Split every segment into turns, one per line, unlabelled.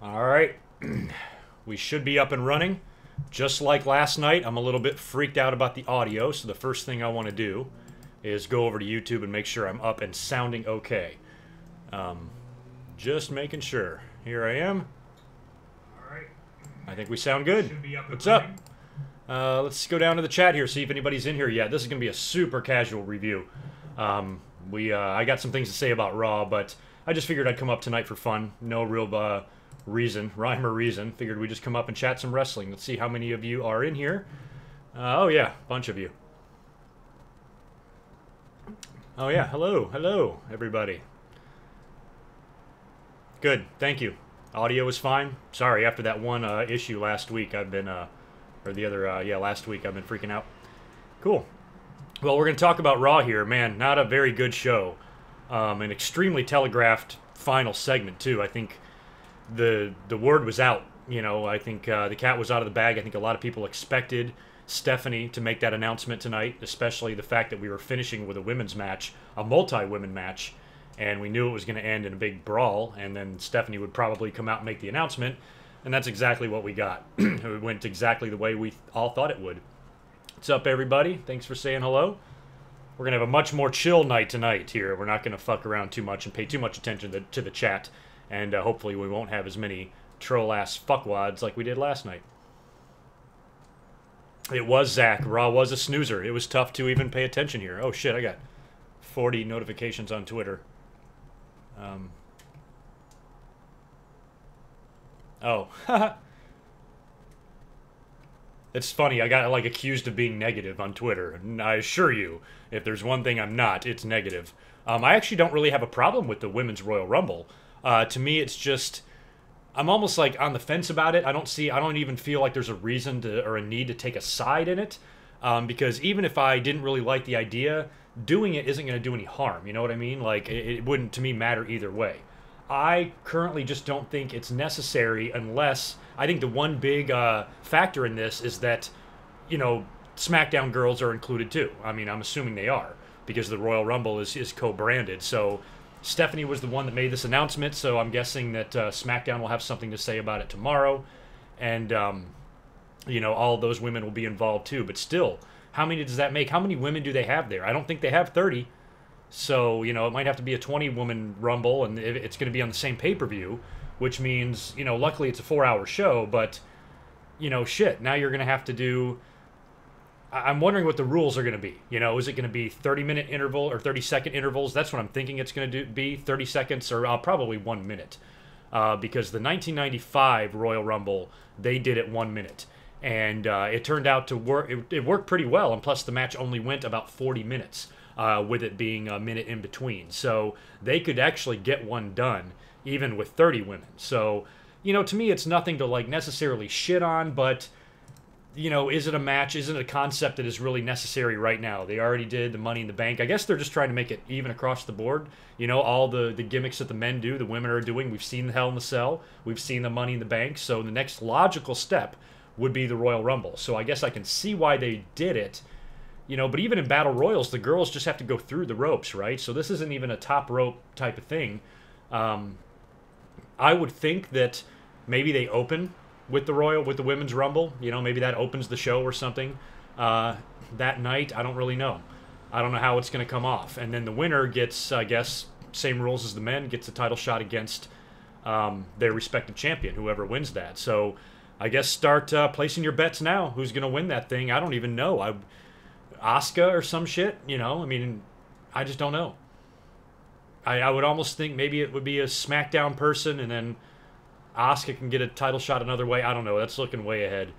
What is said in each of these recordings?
All right, we should be up and running. Just like last night, I'm a little bit freaked out about the audio, so the first thing I want to do is go over to YouTube and make sure I'm up and sounding okay. Just making sure. Here I am. All right. I think we sound good. What's up? Let's go down to the chat here, see if anybody's in here yet. This is going to be a super casual review. I got some things to say about Raw, but I just figured I'd come up tonight for fun. No real rhyme or reason. Figured we'd just come up and chat some wrestling. Let's see how many of you are in here. Oh yeah, a bunch of you. Oh yeah, hello, everybody. Good, thank you. Audio is fine. Sorry, after that one issue last week, I've been, last week I've been freaking out. Cool. Well, we're going to talk about Raw here. Man, not a very good show. An extremely telegraphed final segment, too. I think the word was out. You know, I think the cat was out of the bag. I think a lot of people expected Stephanie to make that announcement tonight, especially the fact that we were finishing with a women's match, a multi-women match, and we knew it was going to end in a big brawl, and then Stephanie would probably come out and make the announcement, and that's exactly what we got. It went exactly the way we all thought it would. What's up, everybody? Thanks for saying hello. We're going to have a much more chill night tonight here. We're not going to fuck around too much and pay too much attention to the chat, and hopefully we won't have as many troll-ass fuckwads like we did last night. It was Zach. Raw was a snoozer. It was tough to even pay attention here. Oh shit, I got 40 notifications on Twitter. Oh. It's funny, I got like accused of being negative on Twitter, and I assure you, if there's one thing I'm not, it's negative. I actually don't really have a problem with the Women's Royal Rumble. To me, it's just, I'm almost like on the fence about it. I don't even feel like there's a reason to, or a need to take a side in it, because even if I didn't really like the idea, doing it isn't going to do any harm, you know what I mean? Like, it wouldn't, to me, matter either way. I currently just don't think it's necessary unless, I think the one big factor in this is that, you know, SmackDown girls are included too. I mean, I'm assuming they are, because the Royal Rumble is co-branded. So Stephanie was the one that made this announcement, so I'm guessing that SmackDown will have something to say about it tomorrow. And, you know, all of those women will be involved too. But still, how many does that make? How many women do they have there? I don't think they have 30. So, you know, it might have to be a 20-woman Rumble, and it's going to be on the same pay-per-view, which means, you know, luckily it's a 4-hour show, but, you know, shit, now you're going to have to do... I'm wondering what the rules are going to be. You know, is it going to be 30-minute interval or 30-second intervals? That's what I'm thinking it's going to be, 30 seconds or probably 1 minute. Because the 1995 Royal Rumble, they did it 1 minute. And it turned out to work. It worked pretty well, and plus the match only went about 40 minutes. With it being a minute in between. So they could actually get one done, even with 30 women. So, you know, to me, it's nothing to, like, necessarily shit on, but, you know, is it a match? Is it a concept that is really necessary right now? They already did the Money in the Bank. I guess they're just trying to make it even across the board. You know, all the gimmicks that the men do, the women are doing. We've seen the Hell in the Cell. We've seen the Money in the Bank. So the next logical step would be the Royal Rumble. So I guess I can see why they did it. You know, but even in Battle Royals, the girls just have to go through the ropes, right? So this isn't even a top rope type of thing. I would think that maybe they open with the Women's Rumble. You know, maybe that opens the show or something that night. I don't really know. I don't know how it's going to come off. And then the winner gets, I guess, same rules as the men, gets a title shot against their respective champion, whoever wins that. So I guess start placing your bets now. Who's going to win that thing? I don't even know. Asuka or some shit, you know? I mean, I just don't know. I would almost think maybe it would be a SmackDown person, and then Asuka can get a title shot another way. I don't know. That's looking way ahead.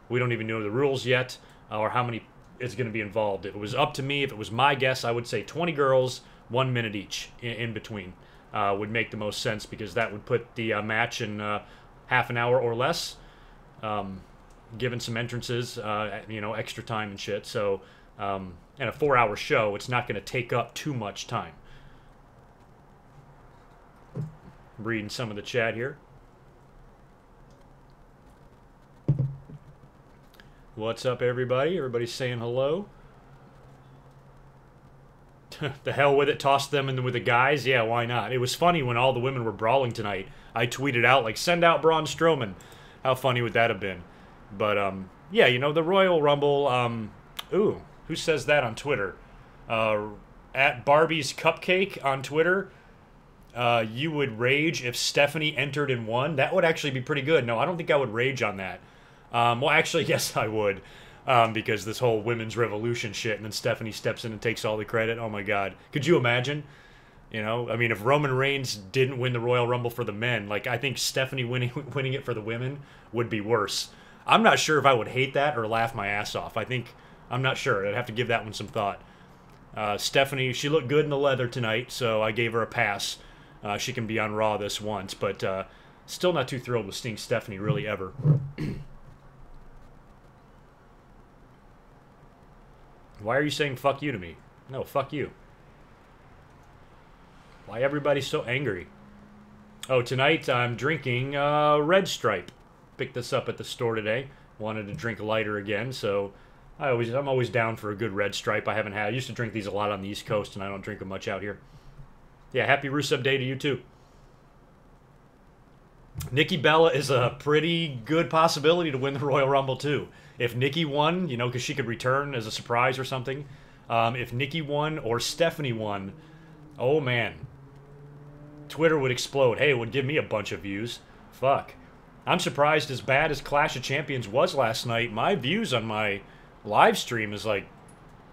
We don't even know the rules yet, or how many is going to be involved. If it was up to me, if it was my guess, I would say 20 girls, 1 minute each in between would make the most sense, because that would put the match in half an hour or less, given some entrances, you know, extra time and shit. So... and a 4-hour show, it's not going to take up too much time. I'm reading some of the chat here. What's up, everybody? Everybody's saying hello. The hell with it, toss them in with the guys. Yeah, why not? It was funny when all the women were brawling tonight. I tweeted out, like, send out Braun Strowman. How funny would that have been? But, yeah, you know, the Royal Rumble, ooh, who says that on Twitter? At Barbie's Cupcake on Twitter, you would rage if Stephanie entered and won. That would actually be pretty good. No, I don't think I would rage on that. Well, actually, yes, I would. Because this whole women's revolution shit, and then Stephanie steps in and takes all the credit. Oh my God. Could you imagine? You know, I mean, if Roman Reigns didn't win the Royal Rumble for the men, like, I think Stephanie winning it for the women would be worse. I'm not sure if I would hate that or laugh my ass off. I'm not sure. I'd have to give that one some thought. Stephanie, she looked good in the leather tonight, so I gave her a pass. She can be on Raw this once, but still not too thrilled with seeing Stephanie really ever. Why are you saying fuck you to me? No, fuck you. Why everybody's so angry? Oh, tonight I'm drinking Red Stripe. Picked this up at the store today. Wanted to drink lighter again, so I'm always down for a good Red Stripe. I used to drink these a lot on the East Coast, and I don't drink them much out here. Yeah, happy Rusev Day to you too. Nikki Bella is a pretty good possibility to win the Royal Rumble too. If Nikki won, you know, because she could return as a surprise or something. If Nikki won or Stephanie won, oh man, Twitter would explode. Hey, it would give me a bunch of views. Fuck. I'm surprised, as bad as Clash of Champions was last night, my views on my live stream is like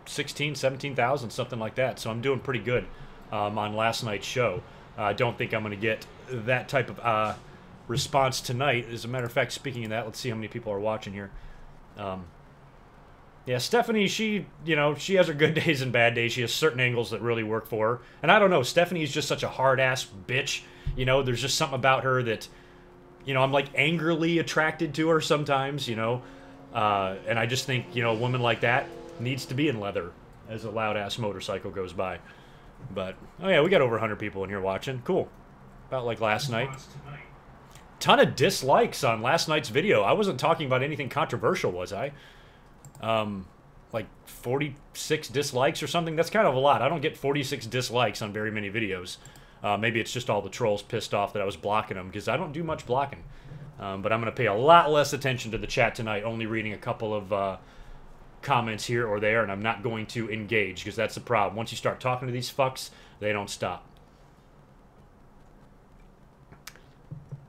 16, 17,000, something like that. So I'm doing pretty good on last night's show. I don't think I'm going to get that type of response tonight. As a matter of fact, speaking of that, let's see how many people are watching here. Yeah, Stephanie, she has her good days and bad days. She has certain angles that really work for her. And I don't know, Stephanie is just such a hard-ass bitch. You know, there's just something about her that, you know, I'm like angrily attracted to her sometimes, you know. And I just think, you know, a woman like that needs to be in leather as a loud-ass motorcycle goes by. But, oh yeah, we got over 100 people in here watching. Cool. About like last night. Ton of dislikes on last night's video. I wasn't talking about anything controversial, was I? Like 46 dislikes or something. That's kind of a lot. I don't get 46 dislikes on very many videos. Maybe it's just all the trolls pissed off that I was blocking them, because I don't do much blocking. But I'm going to pay a lot less attention to the chat tonight, only reading a couple of comments here or there, and I'm not going to engage, because that's the problem. Once you start talking to these fucks, they don't stop.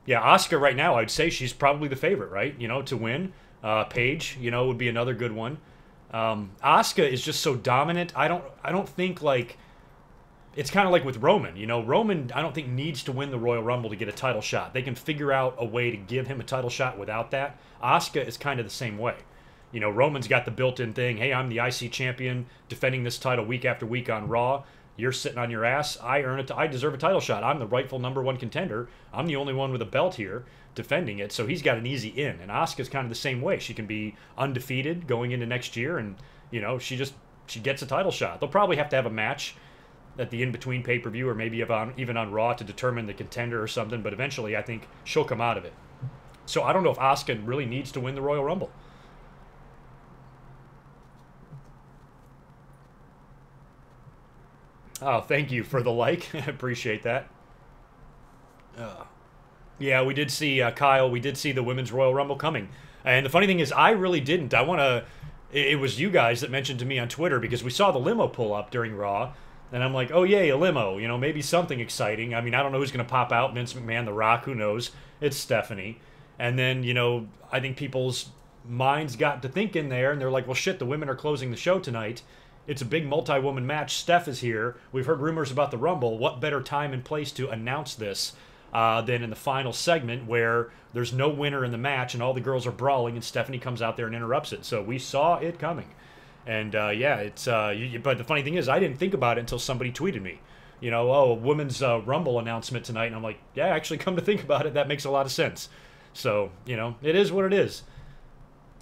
Yeah, Asuka right now, I'd say she's probably the favorite, right? You know, to win. Paige, you know, would be another good one. Asuka is just so dominant. I don't think, like, it's kind of like with Roman. You know, Roman, I don't think, needs to win the Royal Rumble to get a title shot. They can figure out a way to give him a title shot without that. Asuka is kind of the same way. You know, Roman's got the built-in thing. Hey, I'm the IC champion, defending this title week after week on Raw. You're sitting on your ass. I earn it. I deserve a title shot. I'm the rightful #1 contender. I'm the only one with a belt here defending it, so he's got an easy in. And Asuka's kind of the same way. She can be undefeated going into next year, and, you know, she gets a title shot. They'll probably have to have a match at the in-between pay-per-view, or maybe even on Raw, to determine the contender or something, but eventually I think she'll come out of it. So I don't know if Asuka really needs to win the Royal Rumble. Oh, thank you for the like. I appreciate that. Yeah, we did see, Kyle, we did see the Women's Royal Rumble coming. And the funny thing is, I really didn't. It was you guys that mentioned to me on Twitter, because we saw the limo pull up during Raw. And I'm like, oh, yay, a limo. You know, maybe something exciting. I mean, I don't know who's going to pop out. Vince McMahon, The Rock, who knows? It's Stephanie. And then, you know, I think people's minds got to thinking there, and they're like, well, shit, the women are closing the show tonight. It's a big multi-woman match. Steph is here. We've heard rumors about the Rumble. What better time and place to announce this than in the final segment, where there's no winner in the match and all the girls are brawling, and Stephanie comes out there and interrupts it. So we saw it coming. And yeah, it's but the funny thing is, I didn't think about it until somebody tweeted me. You know, oh, a women's Rumble announcement tonight. And I'm like, yeah, actually, come to think about it, that makes a lot of sense. So, you know, it is what it is.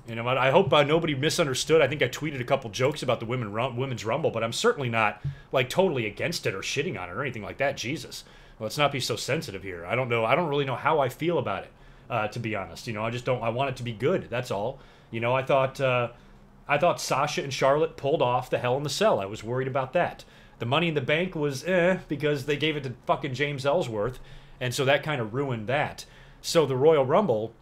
You know, I hope nobody misunderstood. I think I tweeted a couple jokes about the women's Rumble, but I'm certainly not, like, totally against it or shitting on it or anything like that. Jesus. Let's not be so sensitive here. I don't know. I don't really know how I feel about it, to be honest. You know, I just don't. I want it to be good. That's all. You know, I thought Sasha and Charlotte pulled off the Hell in the Cell. I was worried about that. The Money in the Bank was because they gave it to fucking James Ellsworth, and so that kind of ruined that. So the Royal Rumble,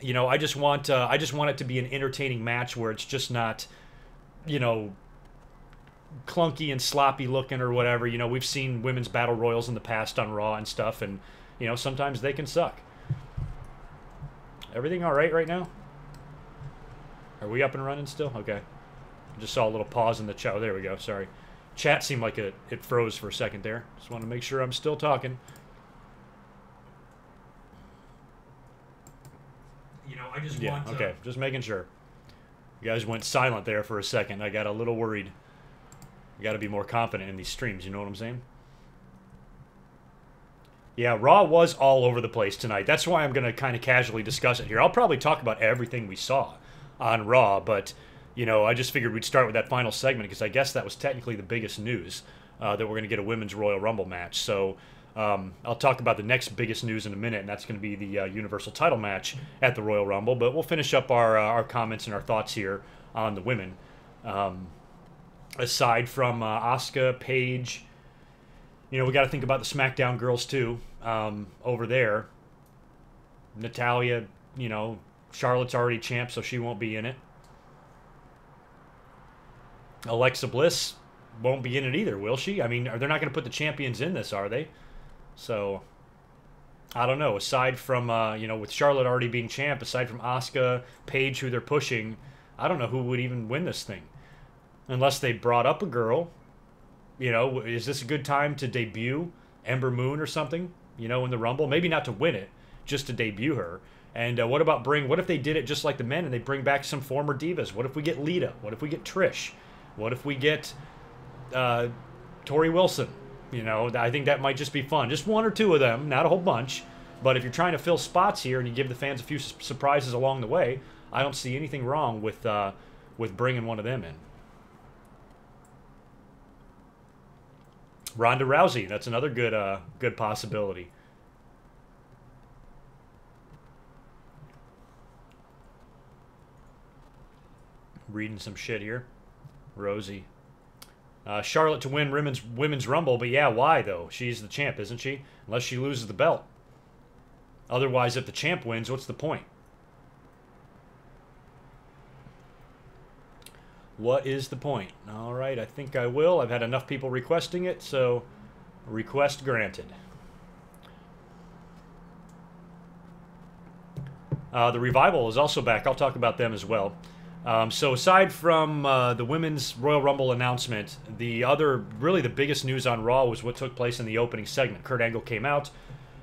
you know, I just want it to be an entertaining match where it's just not, you know, clunky and sloppy looking or whatever. You know, we've seen women's battle royals in the past on Raw and stuff, and you know, sometimes they can suck. Everything all right now? Are we up and running still? Okay. I just saw a little pause in the chat. Oh, there we go. Sorry. Chat seemed like it froze for a second there. Just want to make sure I'm still talking. You know, I just want to... Okay, just making sure. You guys went silent there for a second. I got a little worried. You got to be more confident in these streams, you know what I'm saying? Yeah, Raw was all over the place tonight. That's why I'm going to kind of casually discuss it here. I'll probably talk about everything we saw on Raw, but, you know, I just figured we'd start with that final segment because I guess that was technically the biggest news, that we're going to get a Women's Royal Rumble match. So I'll talk about the next biggest news in a minute, and that's going to be the Universal title match at the Royal Rumble. But we'll finish up our comments and our thoughts here on the women. Aside from Asuka, Paige, you know, we got to think about the SmackDown girls too. Over there, Natalya, you know, Charlotte's already champ, so she won't be in it. Alexa Bliss won't be in it either, will she? I mean, they're not going to put the champions in this, are they? So, I don't know. Aside from, you know, with Charlotte already being champ, aside from Asuka, Paige, who they're pushing, I don't know who would even win this thing. Unless they brought up a girl. You know, is this a good time to debut Ember Moon or something, you know, in the Rumble? Maybe not to win it, just to debut her. And what if they did it just like the men and they bring back some former divas? What if we get Lita? What if we get Trish? What if we get Tori Wilson? You know, I think that might just be fun. Just one or two of them, not a whole bunch. But if you're trying to fill spots here and you give the fans a few surprises along the way, I don't see anything wrong with bringing one of them in. Ronda Rousey, that's another good possibility. Reading some shit here. Rosie. Charlotte to win women's Rumble, but yeah, why though? She's the champ, isn't she? Unless she loses the belt. Otherwise, if the champ wins, what's the point? What is the point? All right, I think I will. I've had enough people requesting it, so request granted. The Revival is also back. I'll talk about them as well. So aside from the Women's Royal Rumble announcement, really the biggest news on Raw was what took place in the opening segment. Kurt Angle came out,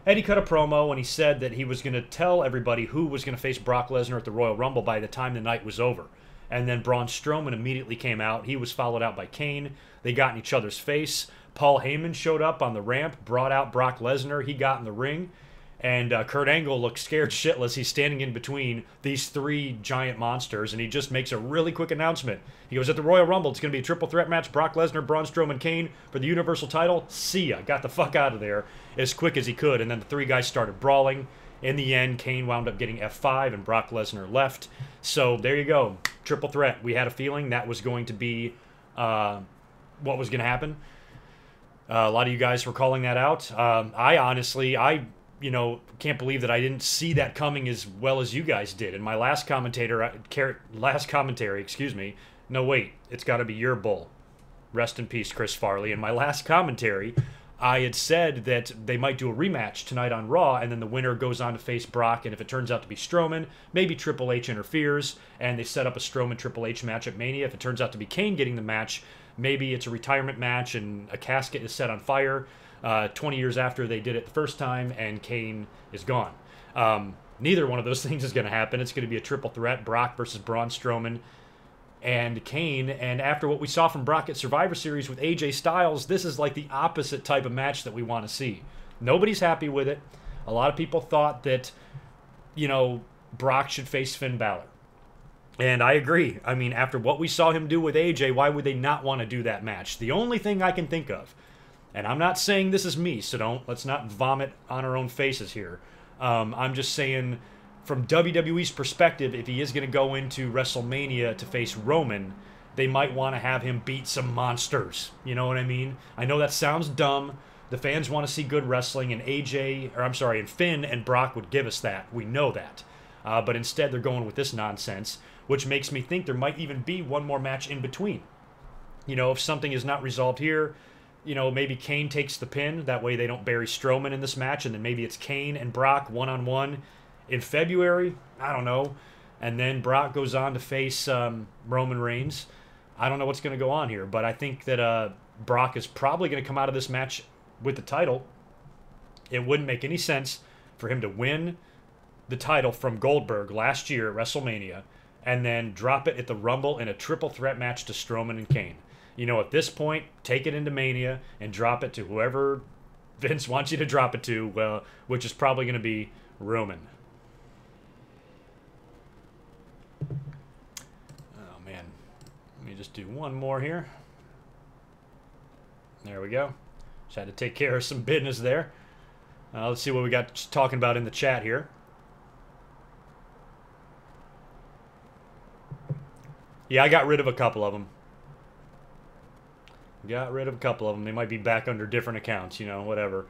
and he cut a promo, and he said that he was going to tell everybody who was going to face Brock Lesnar at the Royal Rumble by the time the night was over. And then Braun Strowman immediately came out. He was followed out by Kane. They got in each other's face. Paul Heyman showed up on the ramp, brought out Brock Lesnar. He got in the ring. And Kurt Angle looked scared shitless. He's standing in between these three giant monsters, and he just makes a really quick announcement. He goes, at the Royal Rumble, it's going to be a triple threat match, Brock Lesnar, Braun Strowman, Kane for the Universal title. See ya. Got the fuck out of there as quick as he could. And then the three guys started brawling. In the end, Kane wound up getting F5, and Brock Lesnar left. So there you go. Triple threat. We had a feeling that was going to be what was going to happen. A lot of you guys were calling that out. I honestly, you know, can't believe that I didn't see that coming as well as you guys did. In my last commentary, excuse me. No, wait. It's got to be your bull. Rest in peace, Chris Farley. In my last commentary, I had said that they might do a rematch tonight on Raw, and then the winner goes on to face Brock, and if it turns out to be Strowman, maybe Triple H interferes, and they set up a Strowman-Triple H match at Mania. If it turns out to be Kane getting the match, maybe it's a retirement match, and a casket is set on fire 20 years after they did it the first time, and Kane is gone. Neither one of those things is going to happen. It's going to be a triple threat, Brock versus Braun Strowman and Kane, and after what we saw from Brock at Survivor Series with AJ Styles, this is like the opposite type of match that we want to see. Nobody's happy with it. A lot of people thought that, you know, Brock should face Finn Balor. And I agree. I mean, after what we saw him do with AJ, why would they not want to do that match? The only thing I can think of, and I'm not saying this is me, so let's not vomit on our own faces here. I'm just saying, from WWE's perspective, if he is going to go into WrestleMania to face Roman, they might want to have him beat some monsters. You know what I mean? I know that sounds dumb. The fans want to see good wrestling, and and Finn and Brock would give us that. We know that. But instead, they're going with this nonsense, which makes me think there might even be one more match in between. You know, if something is not resolved here, you know, maybe Kane takes the pin. That way they don't bury Strowman in this match, and then maybe it's Kane and Brock one-on-one in February. I don't know. And then Brock goes on to face Roman Reigns. I don't know what's going to go on here, but I think that Brock is probably going to come out of this match with the title. It wouldn't make any sense for him to win the title from Goldberg last year at WrestleMania and then drop it at the Rumble in a triple threat match to Strowman and Kane. You know, at this point, take it into Mania and drop it to whoever Vince wants you to drop it to, well, which is probably going to be Roman. Oh, man. Let me just do one more here. There we go. Just had to take care of some business there. Let's see what we got talking about in the chat here. Yeah, I got rid of a couple of them. Got rid of a couple of them. They might be back under different accounts, you know, whatever.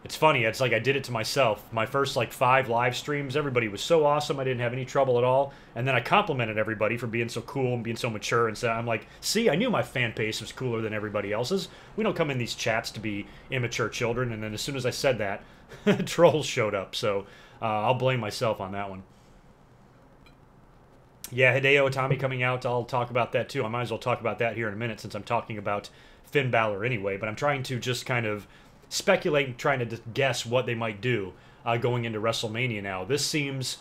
It's funny. It's like I did it to myself. My first, 5 live streams, everybody was so awesome. I didn't have any trouble at all. And then I complimented everybody for being so cool and being so mature. And so I'm like, see, I knew my fan base was cooler than everybody else's. We don't come in these chats to be immature children. And then as soon as I said that, trolls showed up. So I'll blame myself on that one. Yeah, Hideo Itami coming out. I'll talk about that too. I might as well talk about that here in a minute since I'm talking about Finn Balor anyway. But I'm trying to just kind of speculate and trying to guess what they might do going into WrestleMania now. This seems,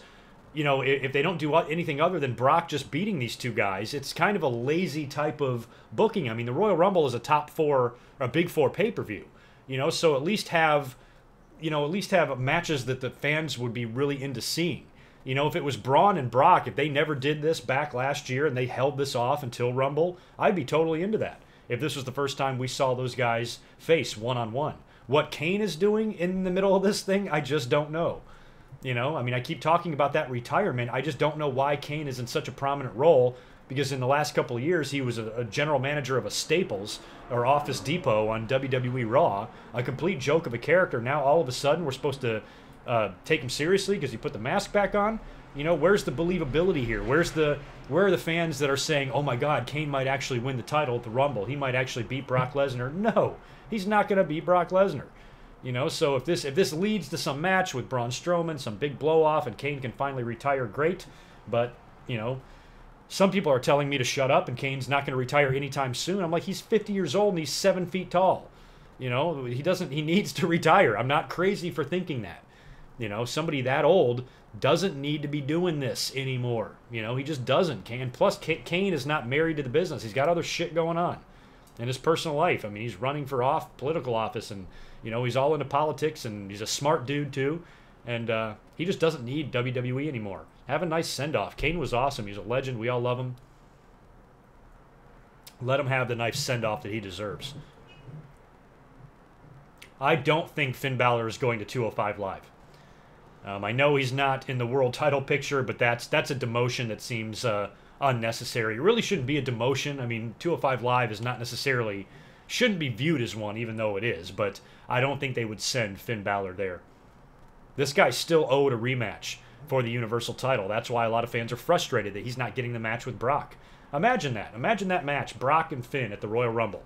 you know, if they don't do anything other than Brock just beating these two guys, it's kind of a lazy type of booking. I mean, the Royal Rumble is a top 4, a big 4 pay-per-view, you know, so at least have matches that the fans would be really into seeing. You know, if it was Braun and Brock, if they never did this back last year and they held this off until Rumble, I'd be totally into that. If this was the first time we saw those guys face one-on-one. What Kane is doing in the middle of this thing, I just don't know. You know, I mean, I keep talking about that retirement. I just don't know why Kane is in such a prominent role, because in the last couple of years, he was a general manager of a Staples or Office Depot on WWE Raw, a complete joke of a character. Now, all of a sudden, we're supposed to take him seriously because he put the mask back on. You know, where's the believability here? Where are the fans that are saying, oh my God, Kane might actually win the title at the Rumble. He might actually beat Brock Lesnar. No, he's not going to beat Brock Lesnar. You know, so if this leads to some match with Braun Strowman, some big blow off, and Kane can finally retire, great. But, you know, some people are telling me to shut up and Kane's not going to retire anytime soon. I'm like, he's 50 years old and he's 7 feet tall. You know, he needs to retire. I'm not crazy for thinking that. You know, somebody that old doesn't need to be doing this anymore. You know, he just doesn't. Plus, Kane is not married to the business. He's got other shit going on in his personal life. I mean, he's running for political office, and, you know, he's all into politics, and he's a smart dude, too. And he just doesn't need WWE anymore. Have a nice send-off. Kane was awesome. He's a legend. We all love him. Let him have the nice send-off that he deserves. I don't think Finn Balor is going to 205 Live. I know he's not in the world title picture, but that's a demotion that seems unnecessary. It really shouldn't be a demotion. I mean, 205 Live is not necessarily, shouldn't be viewed as one, even though it is, but I don't think they would send Finn Balor there. This guy's still owed a rematch for the Universal title. That's why a lot of fans are frustrated that he's not getting the match with Brock. Imagine that. Imagine that match, Brock and Finn at the Royal Rumble.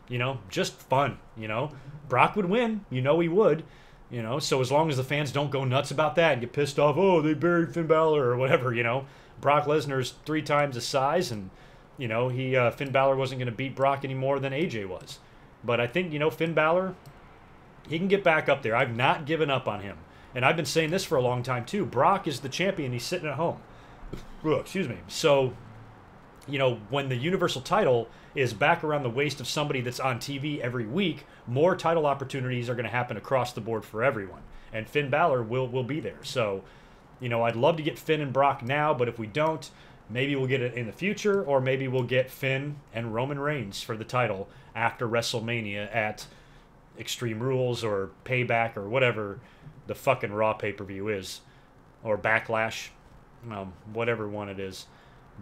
You know, just fun, you know. Brock would win. You know he would. You know, so as long as the fans don't go nuts about that and get pissed off, oh, they buried Finn Balor or whatever, you know. Brock Lesnar's 3 times his size, and, you know, Finn Balor wasn't going to beat Brock any more than AJ was. But I think, you know, Finn Balor, he can get back up there. I've not given up on him. And I've been saying this for a long time, too. Brock is the champion. He's sitting at home. Excuse me. So, you know, when the Universal title is back around the waist of somebody that's on TV every week, more title opportunities are going to happen across the board for everyone. And Finn Balor will be there. So, you know, I'd love to get Finn and Brock now, but if we don't, maybe we'll get it in the future, or maybe we'll get Finn and Roman Reigns for the title after WrestleMania at Extreme Rules or Payback or whatever the fucking Raw pay-per-view is. Or Backlash. Whatever one it is.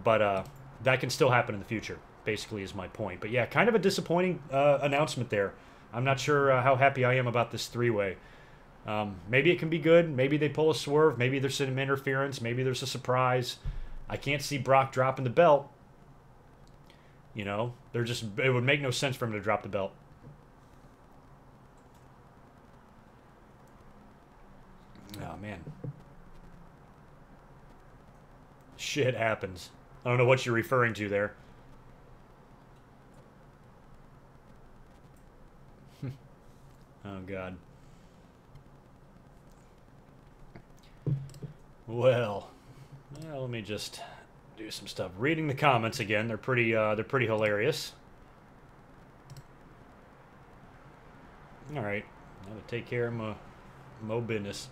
But, that can still happen in the future, basically, is my point. But yeah, kind of a disappointing announcement there. I'm not sure how happy I am about this three-way. Maybe it can be good. Maybe they pull a swerve. Maybe there's some interference. Maybe there's a surprise. I can't see Brock dropping the belt. You know, it would make no sense for him to drop the belt. Oh, man. Shit happens. I don't know what you're referring to there. Oh, God. Well, let me just do some stuff. Reading the comments again. They're pretty hilarious. All right. I'm going to take care of my business.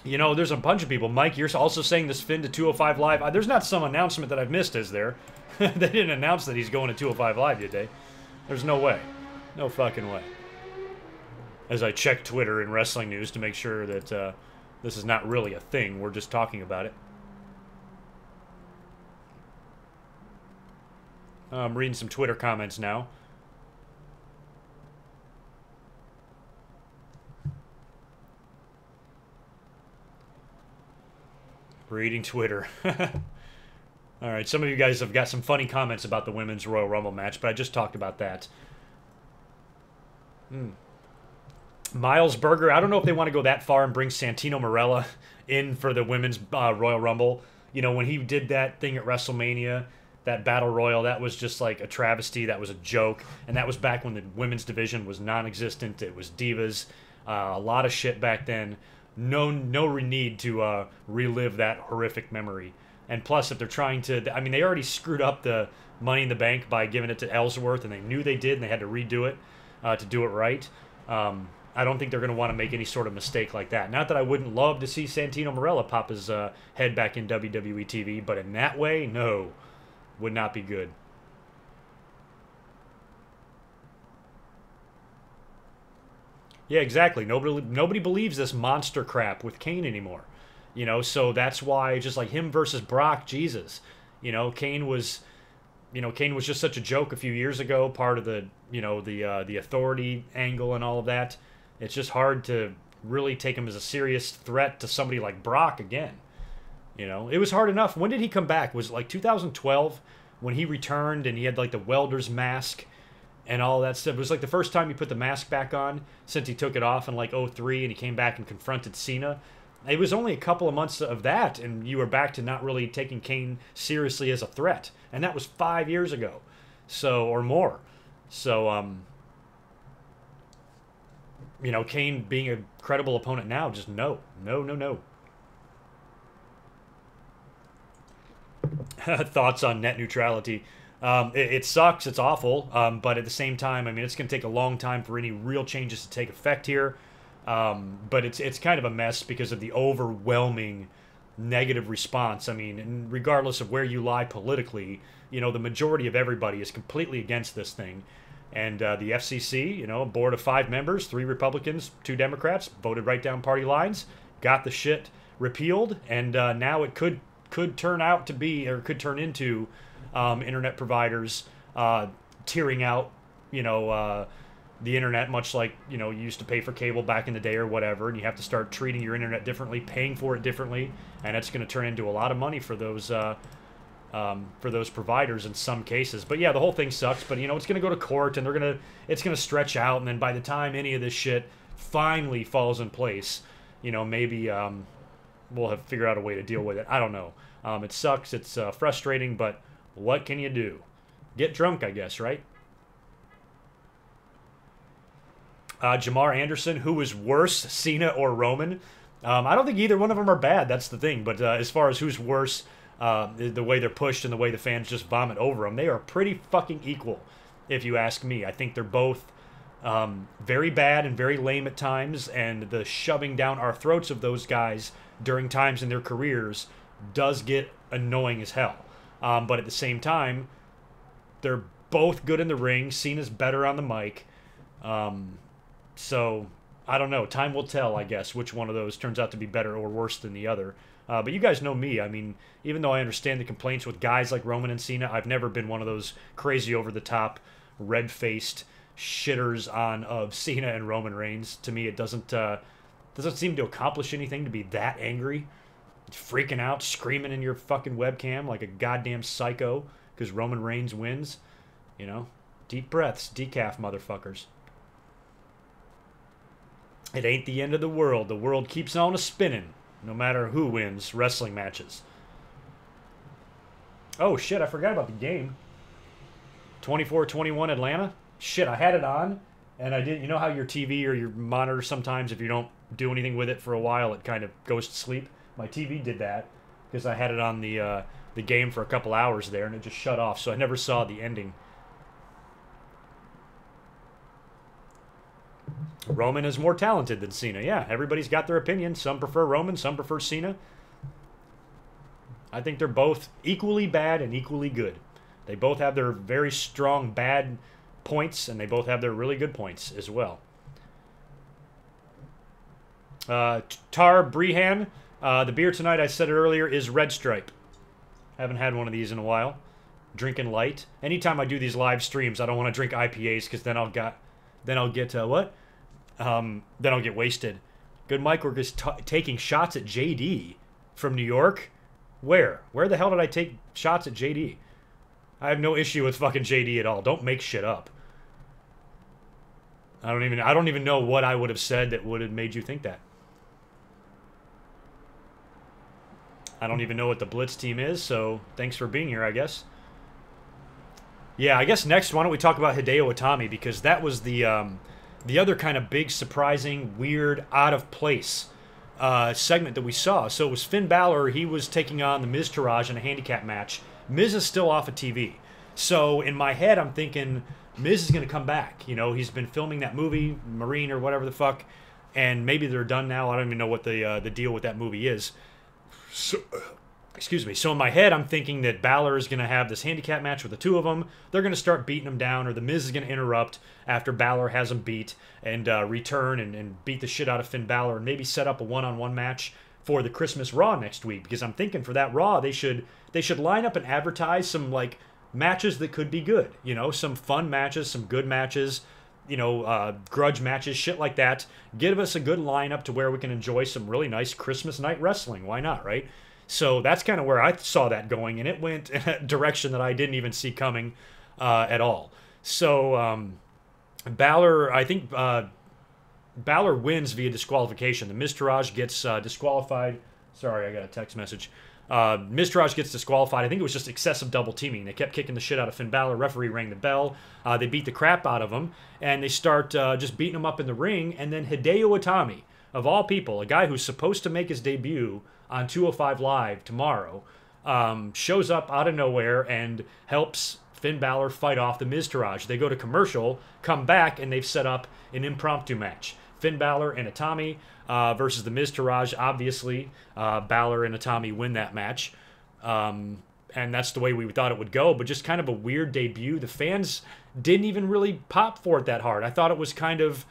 You know, there's a bunch of people. Mike, you're also saying this Finn to 205 Live. There's not some announcement that I've missed, is there? They didn't announce that he's going to 205 Live, did they? There's no way. No fucking way. As I check Twitter and wrestling news to make sure that this is not really a thing. We're just talking about it. I'm reading some Twitter comments now. Reading Twitter. Alright, some of you guys have got some funny comments about the Women's Royal Rumble match, but I just talked about that. Miles Berger, I don't know if they want to go that far and bring Santino Marella in for the Women's Royal Rumble. You know, when he did that thing at WrestleMania, that Battle Royal, that was just like a travesty. That was a joke. And that was back when the women's division was non-existent. It was divas. A lot of shit back then. No need to relive that horrific memory. And plus, if they're trying to... I mean, they already screwed up the Money in the Bank by giving it to Ellsworth, and they knew they did, and they had to redo it to do it right. I don't think they're going to want to make any sort of mistake like that. Not that I wouldn't love to see Santino Marella pop his head back in WWE TV, but in that way, no. Would not be good. Yeah, exactly. Nobody believes this monster crap with Kane anymore. You know, so that's why just like him versus Brock, Jesus. You know, Kane was just such a joke a few years ago, part of the, you know, the authority angle and all of that. It's just hard to really take him as a serious threat to somebody like Brock again. You know, it was hard enough. When did he come back? Was it like 2012 when he returned and he had like the welder's mask and all that stuff? It was like the first time he put the mask back on since he took it off in like 03 and he came back and confronted Cena. It was only a couple of months of that and you were back to not really taking Kane seriously as a threat. And that was 5 years ago. So, or more. So, you know, Kane being a credible opponent now, just no. No. Thoughts on net neutrality. It sucks. It's awful. But at the same time, I mean, it's going to take a long time for any real changes to take effect here. But it's kind of a mess because of the overwhelming negative response. I mean, regardless of where you lie politically, you know, the majority of everybody is completely against this thing. And the FCC, you know, a board of 5 members, 3 Republicans, 2 Democrats, voted right down party lines, got the shit repealed, and now it could turn out to be, or could turn into internet providers tearing out, you know, the internet, much like, you know, you used to pay for cable back in the day or whatever, and you have to start treating your internet differently, paying for it differently, and it's going to turn into a lot of money for those providers in some cases. But yeah, the whole thing sucks, but you know, it's going to go to court, and it's going to stretch out, and then by the time any of this shit finally falls in place, you know, maybe we'll have figured out a way to deal with it. I don't know. It sucks. It's frustrating, but what can you do? Get drunk, I guess, right? Jamar Anderson, who is worse, Cena or Roman? I don't think either one of them are bad. That's the thing. But as far as who's worse, the way they're pushed and the way the fans just vomit over them, they are pretty fucking equal, if you ask me. I think they're both very bad and very lame at times, and the shoving down our throats of those guys during times in their careers does get annoying as hell. But at the same time, they're both good in the ring. Cena's better on the mic. So, I don't know. Time will tell, I guess, which one of those turns out to be better or worse than the other. But you guys know me. I mean, even though I understand the complaints with guys like Roman and Cena, I've never been one of those crazy over-the-top, red-faced shitters on of Cena and Roman Reigns. To me, it doesn't seem to accomplish anything to be that angry, freaking out, screaming in your fucking webcam like a goddamn psycho because Roman Reigns wins. You know, deep breaths, decaf motherfuckers. It ain't the end of the world. The world keeps on a-spinning, no matter who wins wrestling matches. Oh, shit, I forgot about the game. 24-21 Atlanta. Shit, I had it on, and I didn't... You know how your TV or your monitor sometimes, if you don't do anything with it for a while, it kind of goes to sleep? My TV did that, because I had it on the game for a couple hours there, and it just shut off, so I never saw the ending. Roman is more talented than Cena. Yeah, everybody's got their opinion. Some prefer Roman, some prefer Cena. I think they're both equally bad and equally good. They both have their very strong bad points, and they both have their really good points as well. Tar Brehan, the beer tonight, I said it earlier, is Red Stripe. Haven't had one of these in a while. Drinking light. Anytime I do these live streams, I don't want to drink IPAs because then I'll get what? Then I'll get wasted. GoodMicWork is taking shots at JD from New York. Where? Where the hell did I take shots at JD? I have no issue with fucking JD at all. Don't make shit up. I don't even know what I would have said that would have made you think that. I don't even know what the Blitz team is, so thanks for being here, I guess. Yeah, I guess next, why don't we talk about Hideo Itami, because that was the other kind of big, surprising, weird, out-of-place segment that we saw. So it was Finn Balor. He was taking on the Miz Taraj in a handicap match. Miz is still off of TV. So in my head, I'm thinking Miz is going to come back. You know, he's been filming that movie, Marine or whatever the fuck, and maybe they're done now. I don't even know what the deal with that movie is. So, excuse me. So in my head, I'm thinking that Balor is going to have this handicap match with the two of them. They're going to start beating him down, or the Miz is going to interrupt after Balor has him beat and return and beat the shit out of Finn Balor and maybe set up a one-on-one match for the Christmas Raw next week. Because I'm thinking for that Raw, they should line up and advertise some like matches that could be good. You know, some fun matches, some good matches. You know, grudge matches, shit like that. Give us a good lineup to where we can enjoy some really nice Christmas night wrestling. Why not, right? So that's kind of where I saw that going, and it went in a direction that I didn't even see coming at all. So Balor, I think Balor wins via disqualification. The Miz Taraj gets disqualified. Sorry, I got a text message. Miz Taraj gets disqualified. I think it was just excessive double teaming. They kept kicking the shit out of Finn Balor. Referee rang the bell. They beat the crap out of him, and they start just beating him up in the ring. And then Hideo Itami, of all people, a guy who's supposed to make his debut on 205 Live tomorrow, shows up out of nowhere and helps Finn Balor fight off the Miz Taraj. They go to commercial, come back, and they've set up an impromptu match. Finn Balor and Itami versus the Miz Taraj. Obviously, Balor and Itami win that match. And that's the way we thought it would go, but just kind of a weird debut. The fans didn't even really pop for it that hard. I thought it was kind of...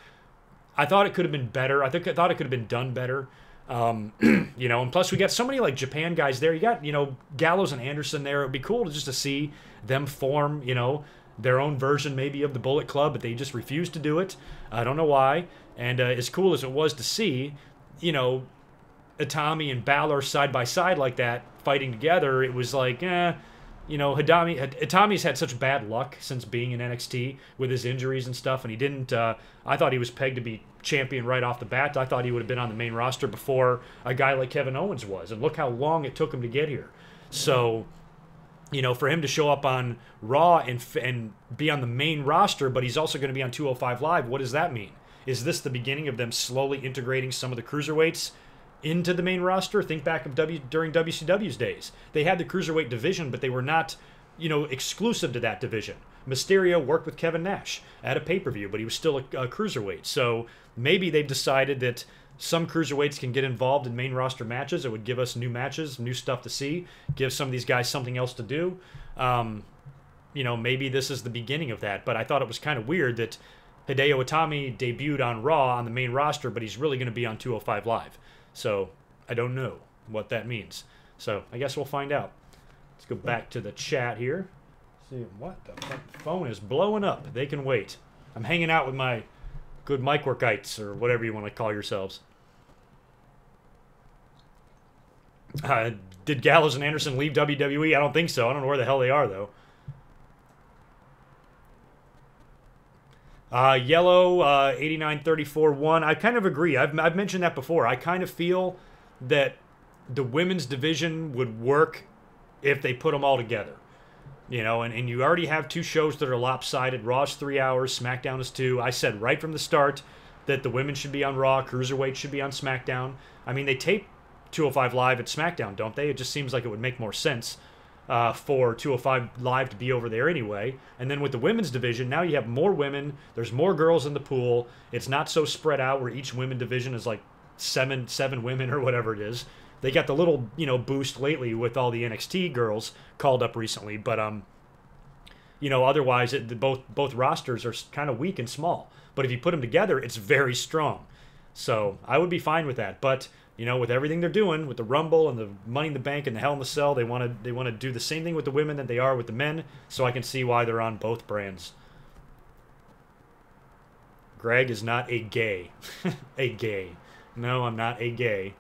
I thought it could have been better. I thought it could have been done better. You know, and plus we got so many like Japan guys there. You got, you know, Gallows and Anderson there. It would be cool to see them form, you know, their own version maybe of the Bullet Club, but they just refused to do it. I don't know why. And as cool as it was to see, you know, Itami and Balor side by side like that fighting together, it was like, you know, Itami's had such bad luck since being in NXT with his injuries and stuff, and he didn't, I thought he was pegged to be champion right off the bat. I thought he would have been on the main roster before a guy like Kevin Owens was, and look how long it took him to get here. So, you know, for him to show up on Raw and be on the main roster, but he's also going to be on 205 Live, what does that mean? Is this the beginning of them slowly integrating some of the cruiserweights into the main roster? Think back of during WCW's days. They had the cruiserweight division, but they were not, you know, exclusive to that division. Mysterio worked with Kevin Nash at a pay-per-view, but he was still a cruiserweight. So maybe they've decided that some cruiserweights can get involved in main roster matches. It would give us new matches, new stuff to see, give some of these guys something else to do. You know, maybe this is the beginning of that. But I thought it was kind of weird that Hideo Itami debuted on Raw on the main roster, but he's really going to be on 205 Live. So, I don't know. what that means. So I guess we'll find out. Let's go back to the chat here. See what the phone is blowing up. They can wait. I'm hanging out with my GoodMicWorkites, or whatever you want to call yourselves. Did Gallows and Anderson leave WWE? I don't think so. I don't know where the hell they are, though. Yellow, 89-34-1. I kind of agree. I've mentioned that before. I kind of feel that the women's division would work if they put them all together. You know, and you already have two shows that are lopsided. Raw's 3 hours, SmackDown is 2. I said right from the start that the women should be on Raw, Cruiserweight should be on SmackDown. I mean, they tape 205 Live at SmackDown, don't they? It just seems like it would make more sense for 205 Live to be over there anyway. And then with the women's division, now you have more women. There's more girls in the pool. It's not so spread out where each women division is like seven women or whatever it is. They got the little, you know, boost lately with all the NXT girls called up recently, but you know, otherwise both rosters are kind of weak and small. But if you put them together, it's very strong. So I would be fine with that. But you know, with everything they're doing with the Rumble and the Money in the Bank and the Hell in the Cell, they want to do the same thing with the women that they are with the men. So I can see why they're on both brands. Greg is not a gay. A gay. No, I'm not a gay.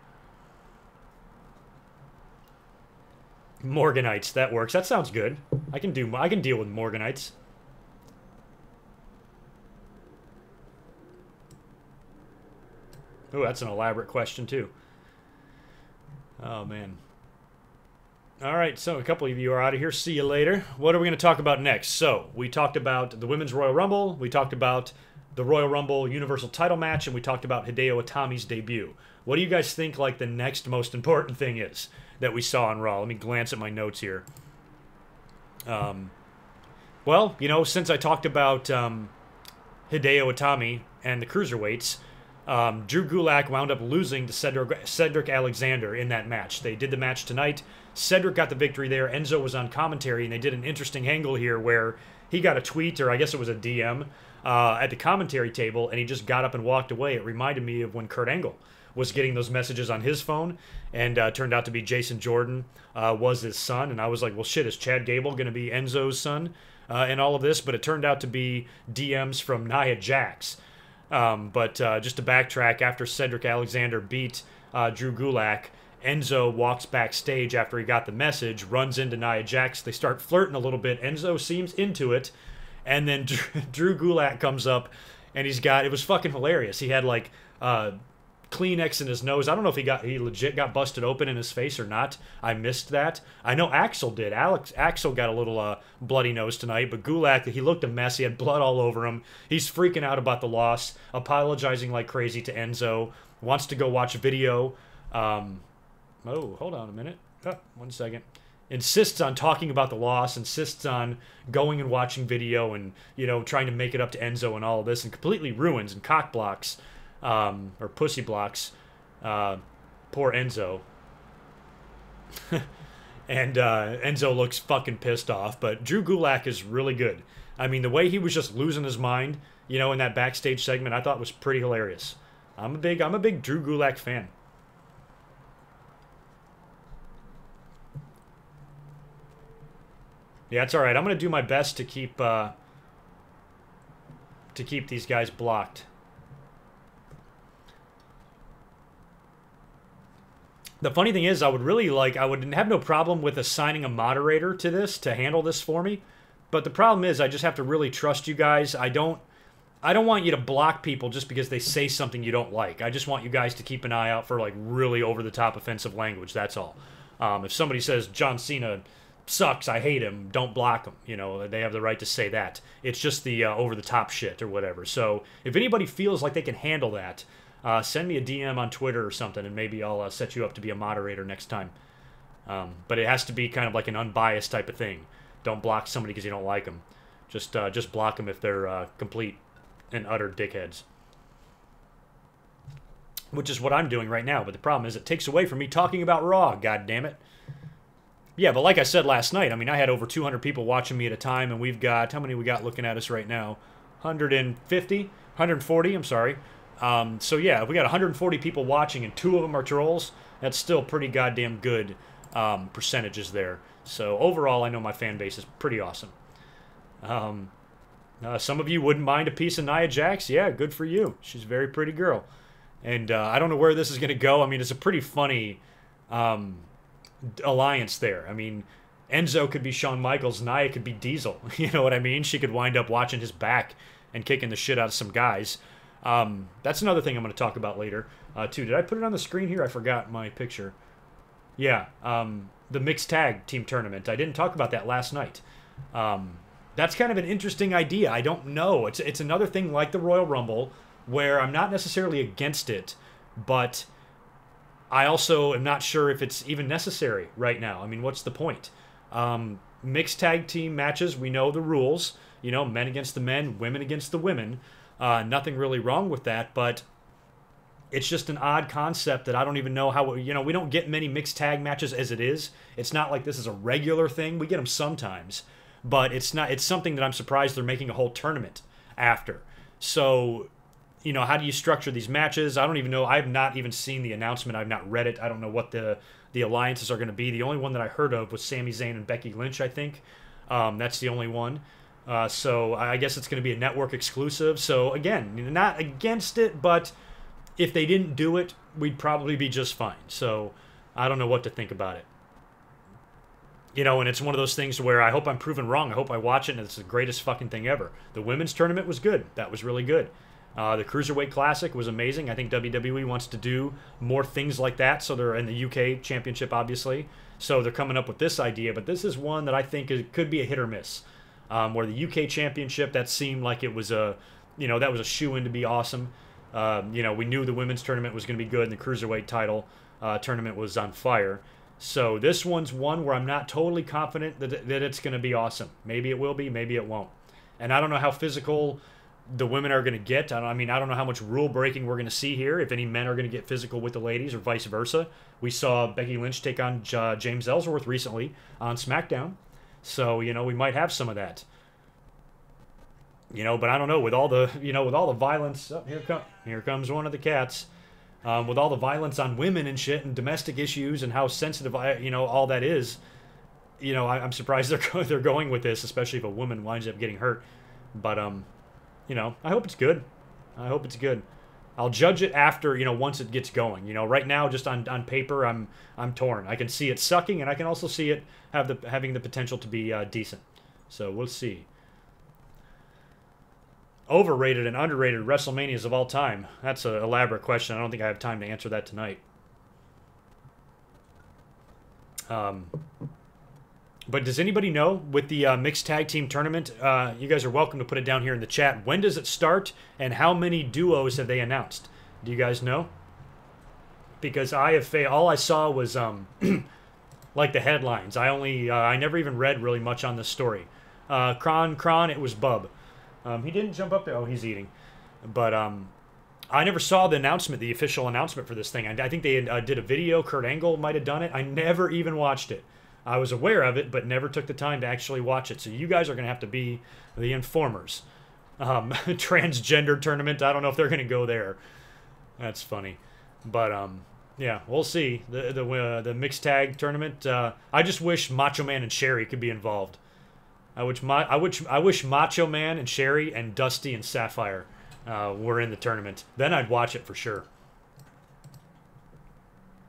Morganites, that works. That sounds good. I can deal with Morganites. Oh, that's an elaborate question too. Oh man. All right, so a couple of you are out of here. See you later. What are we going to talk about next? So, we talked about the Women's Royal Rumble, we talked about the Royal Rumble Universal title match, and we talked about Hideo Itami's debut. What do you guys think like the next most important thing is that we saw on Raw? Let me glance at my notes here. Well, you know, since I talked about Hideo Itami and the Cruiserweights, Drew Gulak wound up losing to Cedric Alexander in that match. They did the match tonight. Cedric got the victory there. Enzo was on commentary, and they did an interesting angle here where he got a tweet, or I guess it was a DM, at the commentary table, and he just got up and walked away. It reminded me of when Kurt Angle was getting those messages on his phone, and turned out to be Jason Jordan was his son. And I was like, well, shit, is Chad Gable going to be Enzo's son in all of this? But it turned out to be DMs from Nia Jax. But just to backtrack, after Cedric Alexander beat Drew Gulak, Enzo walks backstage after he got the message, runs into Nia Jax. They start flirting a little bit. Enzo seems into it. And then Drew Gulak comes up, and it was fucking hilarious. He had like Kleenex in his nose. I don't know if he legit got busted open in his face or not. I missed that. I know Axel did. Axel got a little bloody nose tonight, but Gulak, he looked a mess. He had blood all over him. He's freaking out about the loss, apologizing like crazy to Enzo, wants to go watch a video. Oh, hold on a minute. 1 second. Insists on talking about the loss, insists on going and watching video and, you know, trying to make it up to Enzo and all of this, and completely ruins and cock blocks, or pussy blocks, poor Enzo. And Enzo looks fucking pissed off, but Drew Gulak is really good. I mean, the way he was just losing his mind, you know, in that backstage segment, I thought was pretty hilarious. I'm a big Drew Gulak fan. Yeah, it's all right. I'm going to do my best to keep these guys blocked. The funny thing is, I would have no problem with assigning a moderator to this to handle this for me. But the problem is, I just have to really trust you guys. I don't want you to block people just because they say something you don't like. I just want you guys to keep an eye out for like really over-the-top offensive language. That's all. If somebody says John Cena sucks, I hate him, don't block him. You know, they have the right to say that. It's just the over-the-top shit or whatever. So if anybody feels like they can handle that, send me a DM on Twitter or something, and maybe I'll set you up to be a moderator next time. But it has to be kind of like an unbiased type of thing. Don't block somebody because you don't like them. Just block them if they're complete and utter dickheads. Which is what I'm doing right now. But the problem is it takes away from me talking about Raw, god damn it. Yeah, but like I said last night, I mean, I had over 200 people watching me at a time, and we've got, how many we got looking at us right now? 140, I'm sorry. So yeah, we got 140 people watching, and 2 of them are trolls. that's still pretty goddamn good percentages there. So overall, I know my fan base is pretty awesome. Some of you wouldn't mind a piece of Nia Jax. Yeah, good for you. She's a very pretty girl. And I don't know where this is going to go. I mean, it's a pretty funny alliance there. I mean, Enzo could be Shawn Michaels. Nia could be Diesel. You know what I mean? She could wind up watching his back and kicking the shit out of some guys. That's another thing I'm going to talk about later, too. Did I put it on the screen here? I forgot my picture. Yeah, the mixed tag team tournament. I didn't talk about that last night. That's kind of an interesting idea. I don't know. It's another thing like the Royal Rumble where I'm not necessarily against it, but I also am not sure if it's even necessary right now. I mean, what's the point? Mixed tag team matches, we know the rules. You know, men against the men, women against the women. Nothing really wrong with that, but it's just an odd concept that I don't even know how, you know, we don't get many mixed tag matches as it is. It's not like this is a regular thing. We get them sometimes, but it's something that I'm surprised they're making a whole tournament after. So, you know, how do you structure these matches? I don't even know. I have not even seen the announcement. I've not read it. I don't know what the alliances are going to be. The only one that I heard of was Sami Zayn and Becky Lynch, I think. That's the only one. So I guess it's going to be a network exclusive. So again, not against it, but if they didn't do it, we'd probably be just fine. So I don't know what to think about it. You know, and it's one of those things where I hope I'm proven wrong. I hope I watch it and it's the greatest fucking thing ever. The women's tournament was good. That was really good. The Cruiserweight Classic was amazing. I think WWE wants to do more things like that. So they're in the UK Championship, obviously. So they're coming up with this idea. But this is one that I think could be a hit or miss. Where the UK Championship, that seemed like it was a, you know, that was a shoo-in to be awesome. You know, we knew the women's tournament was going to be good, and the Cruiserweight title tournament was on fire. So this one's one where I'm not totally confident that it's going to be awesome. Maybe it will be, maybe it won't. And I don't know how physical the women are going to get. I don't know how much rule breaking we're going to see here, if any men are going to get physical with the ladies or vice versa. We saw Becky Lynch take on James Ellsworth recently on SmackDown. So, you know, we might have some of that. You know, but I don't know, with all the, you know, with all the violence, oh, here comes one of the cats. With all the violence on women and shit and domestic issues and how sensitive, you know, all that is, you know, I'm surprised they're going with this, especially if a woman winds up getting hurt. But, you know, I hope it's good. I hope it's good. I'll judge it after, you know, once it gets going. You know, right now, just on paper, I'm torn. I can see it sucking, and I can also see it having the potential to be decent. So we'll see. Overrated and underrated WrestleManias of all time. That's an elaborate question. I don't think I have time to answer that tonight. But does anybody know, with the mixed tag team tournament, you guys are welcome to put it down here in the chat. When does it start, and how many duos have they announced? Do you guys know? Because all I saw was like the headlines. I never even read really much on this story. Kron, it was Bub. He didn't jump up there. Oh, he's eating. But I never saw the announcement, the official announcement for this thing. I think they did a video. Kurt Angle might have done it. I never even watched it. I was aware of it, but never took the time to actually watch it. So you guys are going to have to be the informers. Transgender tournament. I don't know if they're going to go there. That's funny. But, yeah, we'll see. The mixed tag tournament. I just wish Macho Man and Sherry could be involved. I wish Macho Man and Sherry and Dusty and Sapphire were in the tournament. Then I'd watch it for sure.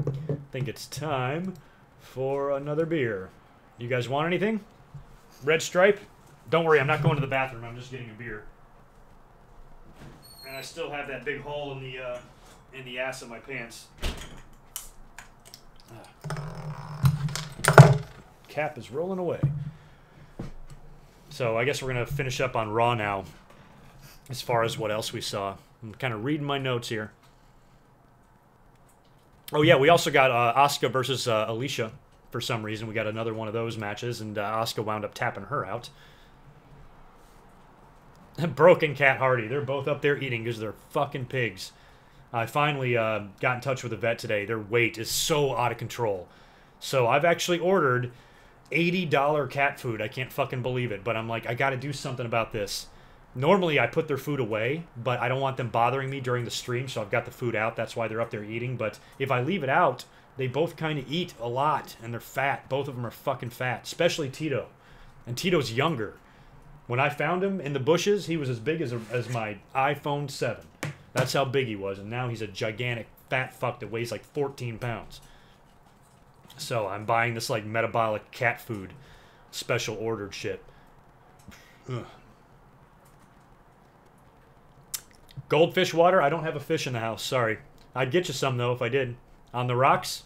I think it's time for another beer. You guys want anything? Red Stripe? Don't worry, I'm not going to the bathroom. I'm just getting a beer. And I still have that big hole in the ass of my pants. Cap is rolling away. So I guess we're going to finish up on Raw now, as far as what else we saw. I'm kind of reading my notes here. Oh, yeah, we also got Asuka versus Alicia for some reason. We got another one of those matches, and Asuka wound up tapping her out. Broken Cat Hardy. They're both up there eating because they're fucking pigs. I finally got in touch with the vet today. Their weight is so out of control. So I've actually ordered $80 cat food. I can't fucking believe it, but I'm like, I got to do something about this. Normally, I put their food away, but I don't want them bothering me during the stream, so I've got the food out. That's why they're up there eating. But if I leave it out, they both kind of eat a lot, and they're fat. Both of them are fucking fat, especially Tito. And Tito's younger. When I found him in the bushes, he was as big as my iPhone 7. That's how big he was, and now he's a gigantic fat fuck that weighs like 14 pounds. So I'm buying this like metabolic cat food, special ordered shit. Ugh. Goldfish water? I don't have a fish in the house, sorry. I'd get you some though if I did. On the rocks?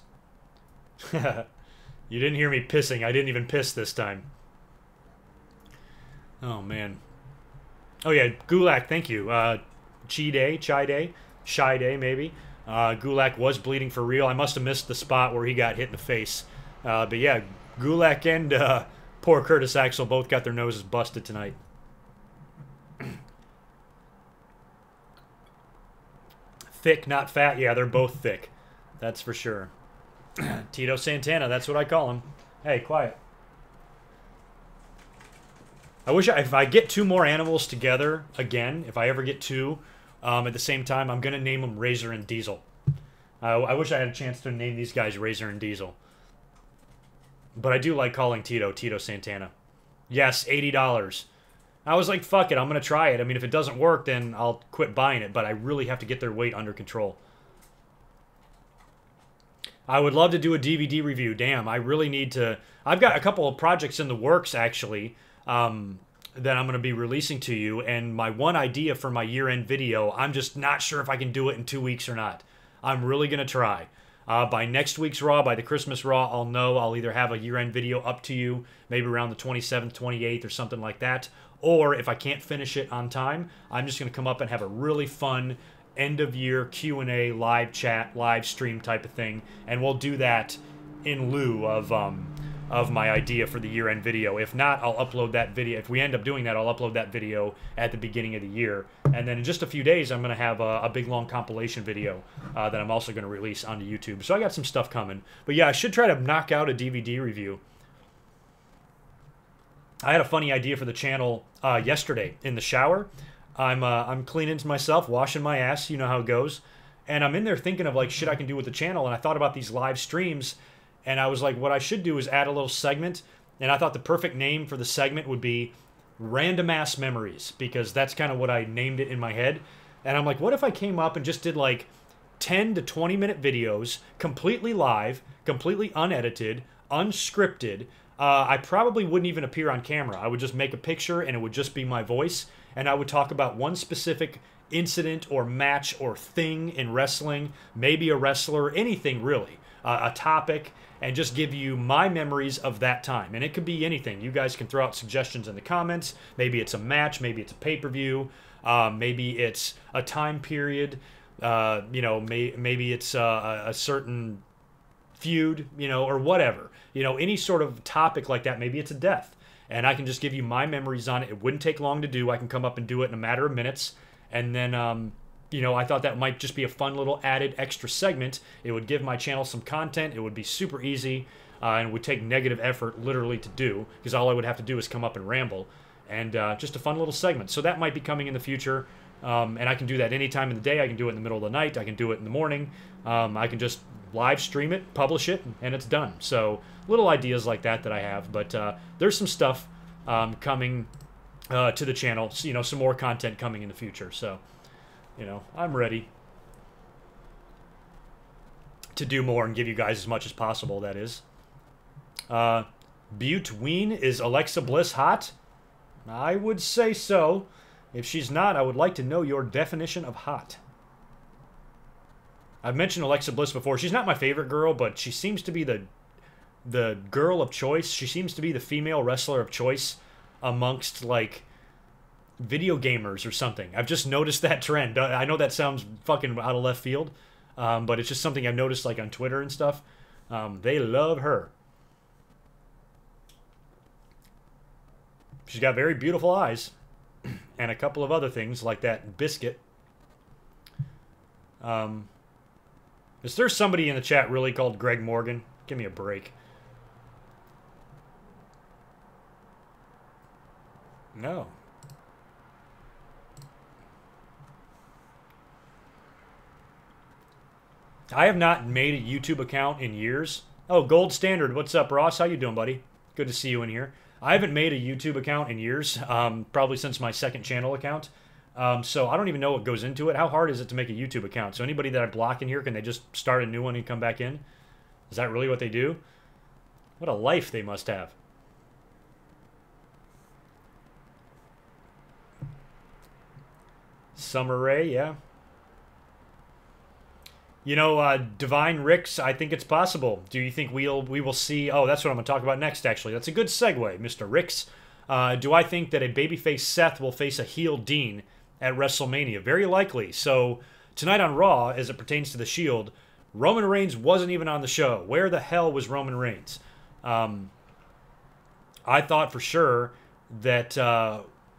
You didn't hear me pissing. I didn't even piss this time. Oh man. Oh yeah, Gulak, thank you. Chai Day maybe. Gulak was bleeding for real. I must have missed the spot where he got hit in the face. But yeah, Gulak and poor Curtis Axel both got their noses busted tonight. Thick, not fat. Yeah, they're both thick. That's for sure. Tito Santana, that's what I call him. Hey, quiet. I wish if I get 2 more animals together again, if I ever get 2 at the same time, I'm going to name them Razor and Diesel. I wish I had a chance to name these guys Razor and Diesel. But I do like calling Tito Santana. Yes, $80. I was like, fuck it, I'm going to try it. I mean, if it doesn't work, then I'll quit buying it. But I really have to get their weight under control. I would love to do a DVD review. Damn, I really need to... I've got a couple of projects in the works, actually, that I'm going to be releasing to you. And my one idea for my year-end video, I'm just not sure if I can do it in 2 weeks or not. I'm really going to try. By next week's Raw, by the Christmas Raw, I'll know. I'll either have a year-end video up to you, maybe around the 27th, 28th, or something like that. Or if I can't finish it on time, I'm just going to come up and have a really fun end-of-year Q&A, live chat, live stream type of thing. And we'll do that in lieu of my idea for the year-end video. If not, I'll upload that video. If we end up doing that, I'll upload that video at the beginning of the year. And then in just a few days, I'm going to have a big, long compilation video that I'm also going to release onto YouTube. So I got some stuff coming. But yeah, I should try to knock out a DVD review. I had a funny idea for the channel yesterday in the shower. I'm cleaning to myself, washing my ass, you know how it goes. And I'm in there thinking of like shit I can do with the channel. And I thought about these live streams. And I was like, what I should do is add a little segment. And I thought the perfect name for the segment would be Random Ass Memories. Because that's kind of what I named it in my head. And I'm like, what if I came up and just did like 10 to 20 minute videos, completely live, completely unedited, unscripted. I probably wouldn't even appear on camera. I would just make a picture and it would just be my voice. And I would talk about one specific incident or match or thing in wrestling, maybe a wrestler, anything really, a topic, and just give you my memories of that time. And it could be anything. You guys can throw out suggestions in the comments. Maybe it's a match, maybe it's a pay-per-view, maybe it's a time period, you know, maybe it's a certain feud, you know, or whatever. You know, any sort of topic like that. Maybe it's a death. And I can just give you my memories on it. It wouldn't take long to do. I can come up and do it in a matter of minutes. And then, you know, I thought that might just be a fun little added extra segment. It would give my channel some content. It would be super easy. And it would take negative effort literally to do. Because all I would have to do is come up and ramble. And just a fun little segment. So that might be coming in the future. And I can do that any time of the day. I can do it in the middle of the night. I can do it in the morning. I can just live stream it, publish it, and it's done. So little ideas like that I have. But there's some stuff coming to the channel. So, you know, some more content coming in the future. So, you know, I'm ready to do more and give you guys as much as possible, that is. Butween, is Alexa Bliss hot? I would say so. If she's not, I would like to know your definition of hot. I've mentioned Alexa Bliss before. She's not my favorite girl, but she seems to be the girl of choice. She seems to be the female wrestler of choice amongst, like, video gamers or something. I've just noticed that trend. I know that sounds fucking out of left field, but it's just something I've noticed, like, on Twitter and stuff. They love her. She's got very beautiful eyes. And a couple of other things, like that biscuit. Is there somebody in the chat really called Greg Morgan? Give me a break. No. I have not made a YouTube account in years. Oh, Gold Standard, what's up, Ross? How you doing, buddy? Good to see you in here. I haven't made a YouTube account in years, probably since my second channel account. So I don't even know what goes into it. How hard is it to make a YouTube account? So anybody that I block in here, can they just start a new one and come back in? Is that really what they do? What a life they must have. Summer Rae, yeah. You know, Divine Ricks, I think it's possible. Do you think we will see... Oh, that's what I'm going to talk about next, actually. That's a good segue, Mr. Ricks. Do I think that a babyface Seth will face a heel Dean at WrestleMania? Very likely. So, tonight on Raw, as it pertains to the Shield, Roman Reigns wasn't even on the show. Where the hell was Roman Reigns? I thought for sure that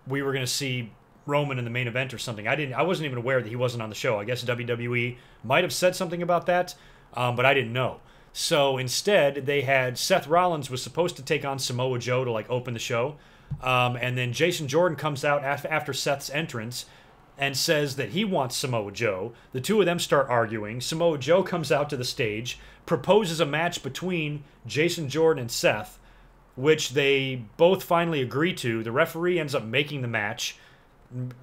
we were going to see Roman in the main event or something. I wasn't even aware that he wasn't on the show. I guess WWE might have said something about that, but I didn't know. So instead, they had Seth Rollins was supposed to take on Samoa Joe to like open the show, and then Jason Jordan comes out after Seth's entrance and says that he wants Samoa Joe. The two of them start arguing. Samoa Joe comes out to the stage, proposes a match between Jason Jordan and Seth, which they both finally agree to. The referee ends up making the match.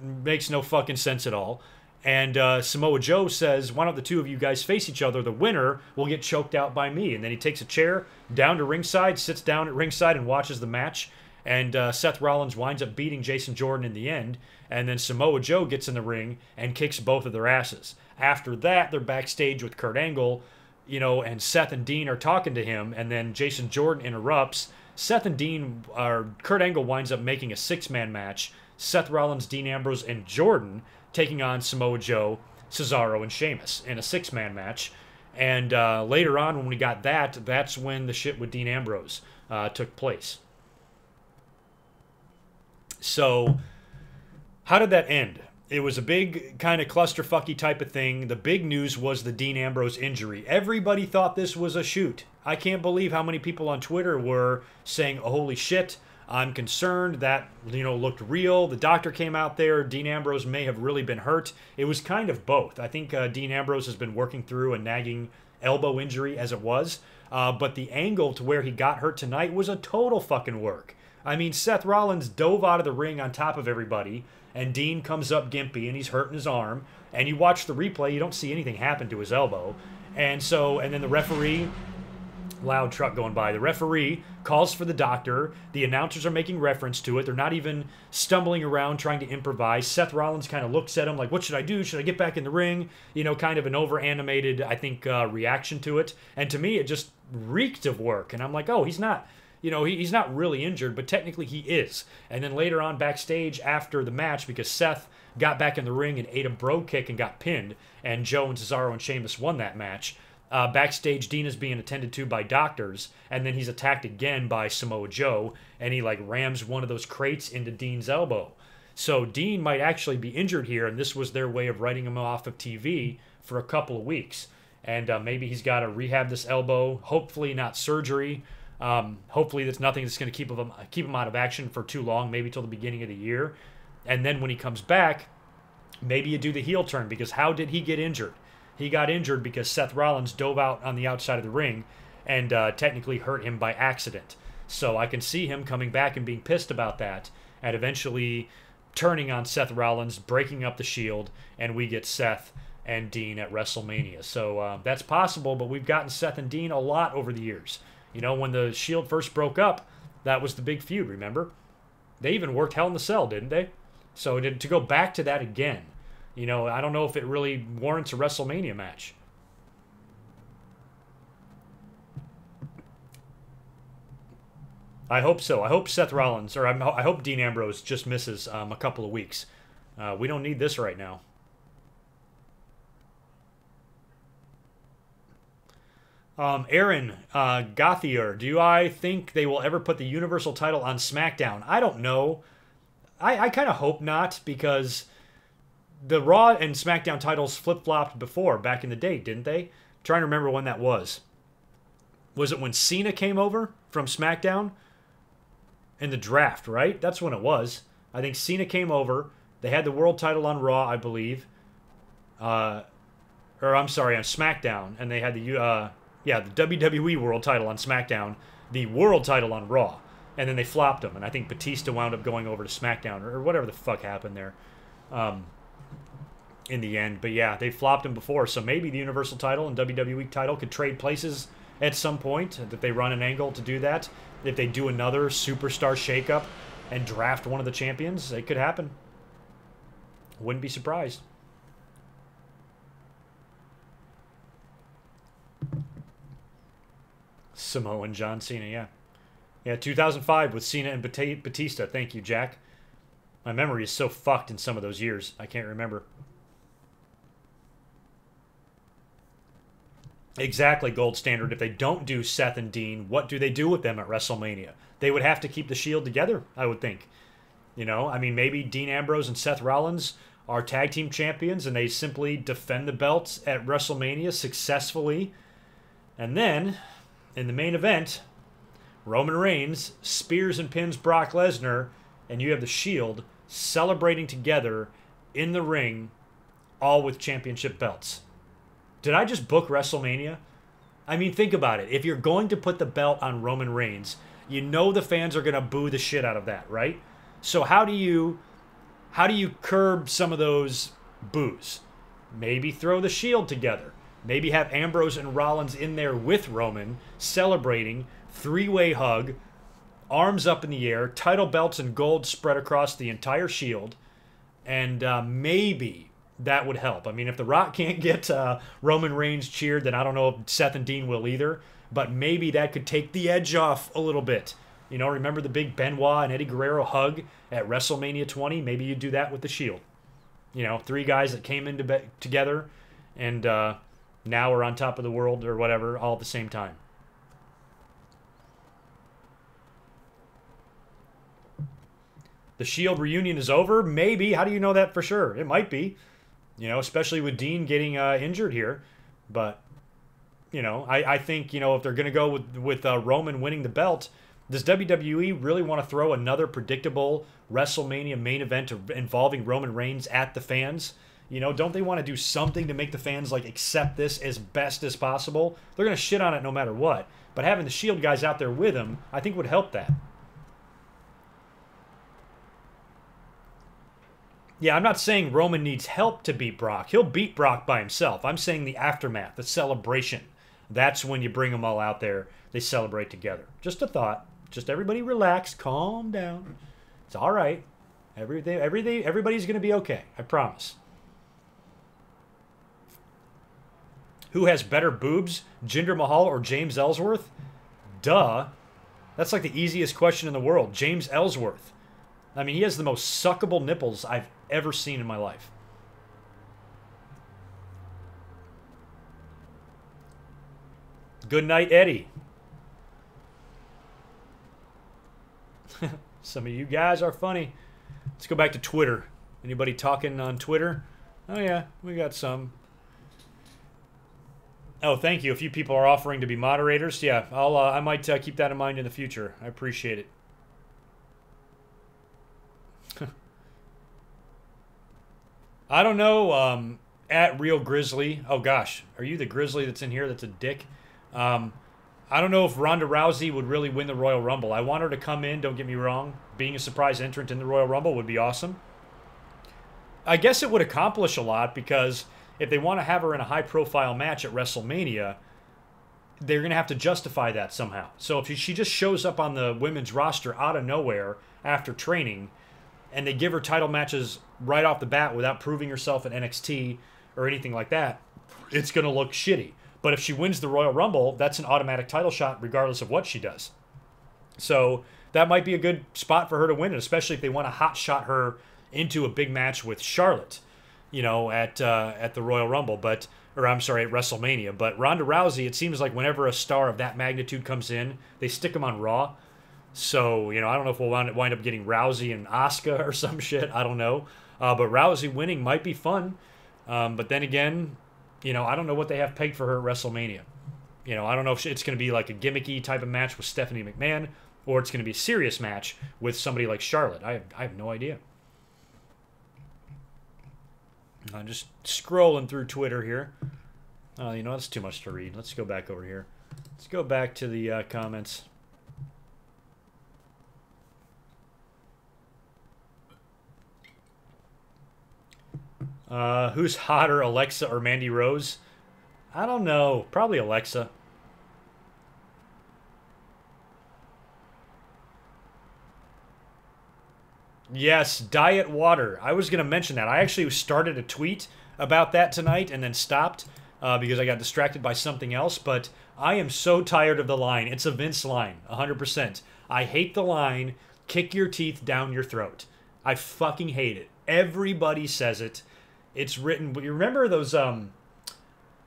Makes no fucking sense at all. And Samoa Joe says, why don't the two of you guys face each other? The winner will get choked out by me. And then he takes a chair down to ringside, sits down at ringside and watches the match. And Seth Rollins winds up beating Jason Jordan in the end. And then Samoa Joe gets in the ring and kicks both of their asses. After that, they're backstage with Kurt Angle, you know, and Seth and Dean are talking to him. And then Jason Jordan interrupts. Seth and Dean, Kurt Angle winds up making a six-man match. Seth Rollins, Dean Ambrose, and Jordan taking on Samoa Joe, Cesaro, and Sheamus in a six-man match. And later on, when we got that, that's when the shit with Dean Ambrose took place. So, how did that end? It was a big kind of clusterfucky type of thing. The big news was the Dean Ambrose injury. Everybody thought this was a shoot. I can't believe how many people on Twitter were saying, oh, holy shit, I'm concerned that, you know, looked real. The doctor came out there. Dean Ambrose may have really been hurt. It was kind of both. I think Dean Ambrose has been working through a nagging elbow injury as it was. But the angle to where he got hurt tonight was a total fucking work. I mean, Seth Rollins dove out of the ring on top of everybody, and Dean comes up gimpy, and he's hurting his arm. And you watch the replay, you don't see anything happen to his elbow. And then the referee... Loud truck going by. The referee calls for the doctor. The announcers are making reference to it. They're not even stumbling around trying to improvise. Seth Rollins kind of looks at him like, what should I do? Should I get back in the ring? You know, kind of an over-animated, I think, reaction to it. And to me, it just reeked of work. And I'm like, oh, he's not, you know, he's not really injured, but technically he is. And then later on backstage after the match, because Seth got back in the ring and ate a bro kick and got pinned, and Joe and Cesaro and Sheamus won that match. Backstage, Dean is being attended to by doctors, and then he's attacked again by Samoa Joe, and he like rams one of those crates into Dean's elbow. So Dean might actually be injured here, and this was their way of writing him off of TV for a couple of weeks. And maybe he's got to rehab this elbow, hopefully not surgery. Hopefully that's nothing that's going to keep him out of action for too long, maybe till the beginning of the year. And then when he comes back, maybe you do the heel turn, because how did he get injured? He got injured because Seth Rollins dove out on the outside of the ring and technically hurt him by accident. So I can see him coming back and being pissed about that and eventually turning on Seth Rollins, breaking up the Shield, and we get Seth and Dean at WrestleMania. So that's possible, but we've gotten Seth and Dean a lot over the years. You know, when the Shield first broke up, that was the big feud, remember? They even worked Hell in the Cell, didn't they? So to go back to that again, you know, I don't know if it really warrants a WrestleMania match. I hope so. I hope Seth Rollins, or I hope Dean Ambrose just misses a couple of weeks. We don't need this right now. Aaron Gothier, do I think they will ever put the Universal title on SmackDown? I don't know. I kind of hope not, because the Raw and SmackDown titles flip-flopped before, back in the day, didn't they? I'm trying to remember when that was. Was it when Cena came over from SmackDown? In the draft, right? That's when it was. I think Cena came over. They had the world title on Raw, I believe. Or or I'm sorry, on SmackDown, and they had the WWE World Title on SmackDown, the World Title on Raw, and then they flopped them, and I think Batista wound up going over to SmackDown or whatever the fuck happened there, in the end. But yeah, they flopped him before, so maybe the Universal Title and WWE Title could trade places at some point. That they run an angle to do that. If they do another superstar shakeup and draft one of the champions, it could happen. Wouldn't be surprised. Samoan John Cena, yeah. Yeah, 2005 with Cena and Batista. Thank you, Jack. My memory is so fucked in some of those years. I can't remember. Exactly, Gold Standard. If they don't do Seth and Dean, what do they do with them at WrestleMania? They would have to keep the Shield together, I would think. You know, I mean, maybe Dean Ambrose and Seth Rollins are tag team champions and they simply defend the belts at WrestleMania successfully. And then, in the main event, Roman Reigns spears and pins Brock Lesnar, and you have the Shield celebrating together in the ring, all with championship belts. Did I just book WrestleMania? I mean, think about it. If you're going to put the belt on Roman Reigns, you know the fans are going to boo the shit out of that, right? So how do you curb some of those boos? Maybe throw the Shield together. Maybe have Ambrose and Rollins in there with Roman, celebrating, three-way hug, arms up in the air, title belts and gold spread across the entire Shield, and maybe that would help. I mean, if The Rock can't get Roman Reigns cheered, then I don't know if Seth and Dean will either, but maybe that could take the edge off a little bit. You know, remember the big Benoit and Eddie Guerrero hug at WrestleMania 20? Maybe you do that with the Shield. You know, three guys that came into together and now are on top of the world or whatever all at the same time. The Shield reunion is over? Maybe. How do you know that for sure? It might be. You know, especially with Dean getting injured here. But, you know, I think, you know, if they're going to go with Roman winning the belt, does WWE really want to throw another predictable WrestleMania main event involving Roman Reigns at the fans? You know, don't they want to do something to make the fans, like, accept this as best as possible? They're going to shit on it no matter what. But having the Shield guys out there with him, I think would help that. Yeah, I'm not saying Roman needs help to beat Brock. He'll beat Brock by himself. I'm saying the aftermath, the celebration. That's when you bring them all out there. They celebrate together. Just a thought. Just everybody relax, calm down. It's all right. Everybody's going to be okay. I promise. Who has better boobs, Jinder Mahal or James Ellsworth? Duh. That's like the easiest question in the world. James Ellsworth. I mean, he has the most suckable nipples I've ever seen in my life. Good night, Eddie. Some of you guys are funny. Let's go back to Twitter. Anybody talking on Twitter? Oh, yeah, we got some. Oh, thank you. A few people are offering to be moderators. Yeah, I might keep that in mind in the future. I appreciate it. I don't know. At Real Grizzly. Oh, gosh. Are you the Grizzly that's in here that's a dick? I don't know if Ronda Rousey would really win the Royal Rumble. I want her to come in, don't get me wrong. Being a surprise entrant in the Royal Rumble would be awesome. I guess it would accomplish a lot because if they want to have her in a high-profile match at WrestleMania, they're going to have to justify that somehow. So if she just shows up on the women's roster out of nowhere after training, and they give her title matches right off the bat without proving herself at NXT or anything like that, it's going to look shitty. But if she wins the Royal Rumble, that's an automatic title shot regardless of what she does. So that might be a good spot for her to win it, especially if they want to hot shot her into a big match with Charlotte, you know, at the Royal Rumble, at WrestleMania. But Ronda Rousey, it seems like whenever a star of that magnitude comes in, they stick them on Raw. So, you know, I don't know if we'll wind up getting Rousey and Asuka or some shit. I don't know. But Rousey winning might be fun. But then again, you know, I don't know what they have pegged for her at WrestleMania. You know, I don't know if it's going to be like a gimmicky type of match with Stephanie McMahon, or it's going to be a serious match with somebody like Charlotte. I have no idea. I'm just scrolling through Twitter here. Oh, you know, that's too much to read. Let's go back over here. Let's go back to the comments. Who's hotter, Alexa or Mandy Rose? I don't know. Probably Alexa. Yes, diet water. I was going to mention that. I actually started a tweet about that tonight and then stopped because I got distracted by something else. But I am so tired of the line. It's a Vince line, 100%. I hate the line, kick your teeth down your throat. I fucking hate it. Everybody says it. It's written. You remember those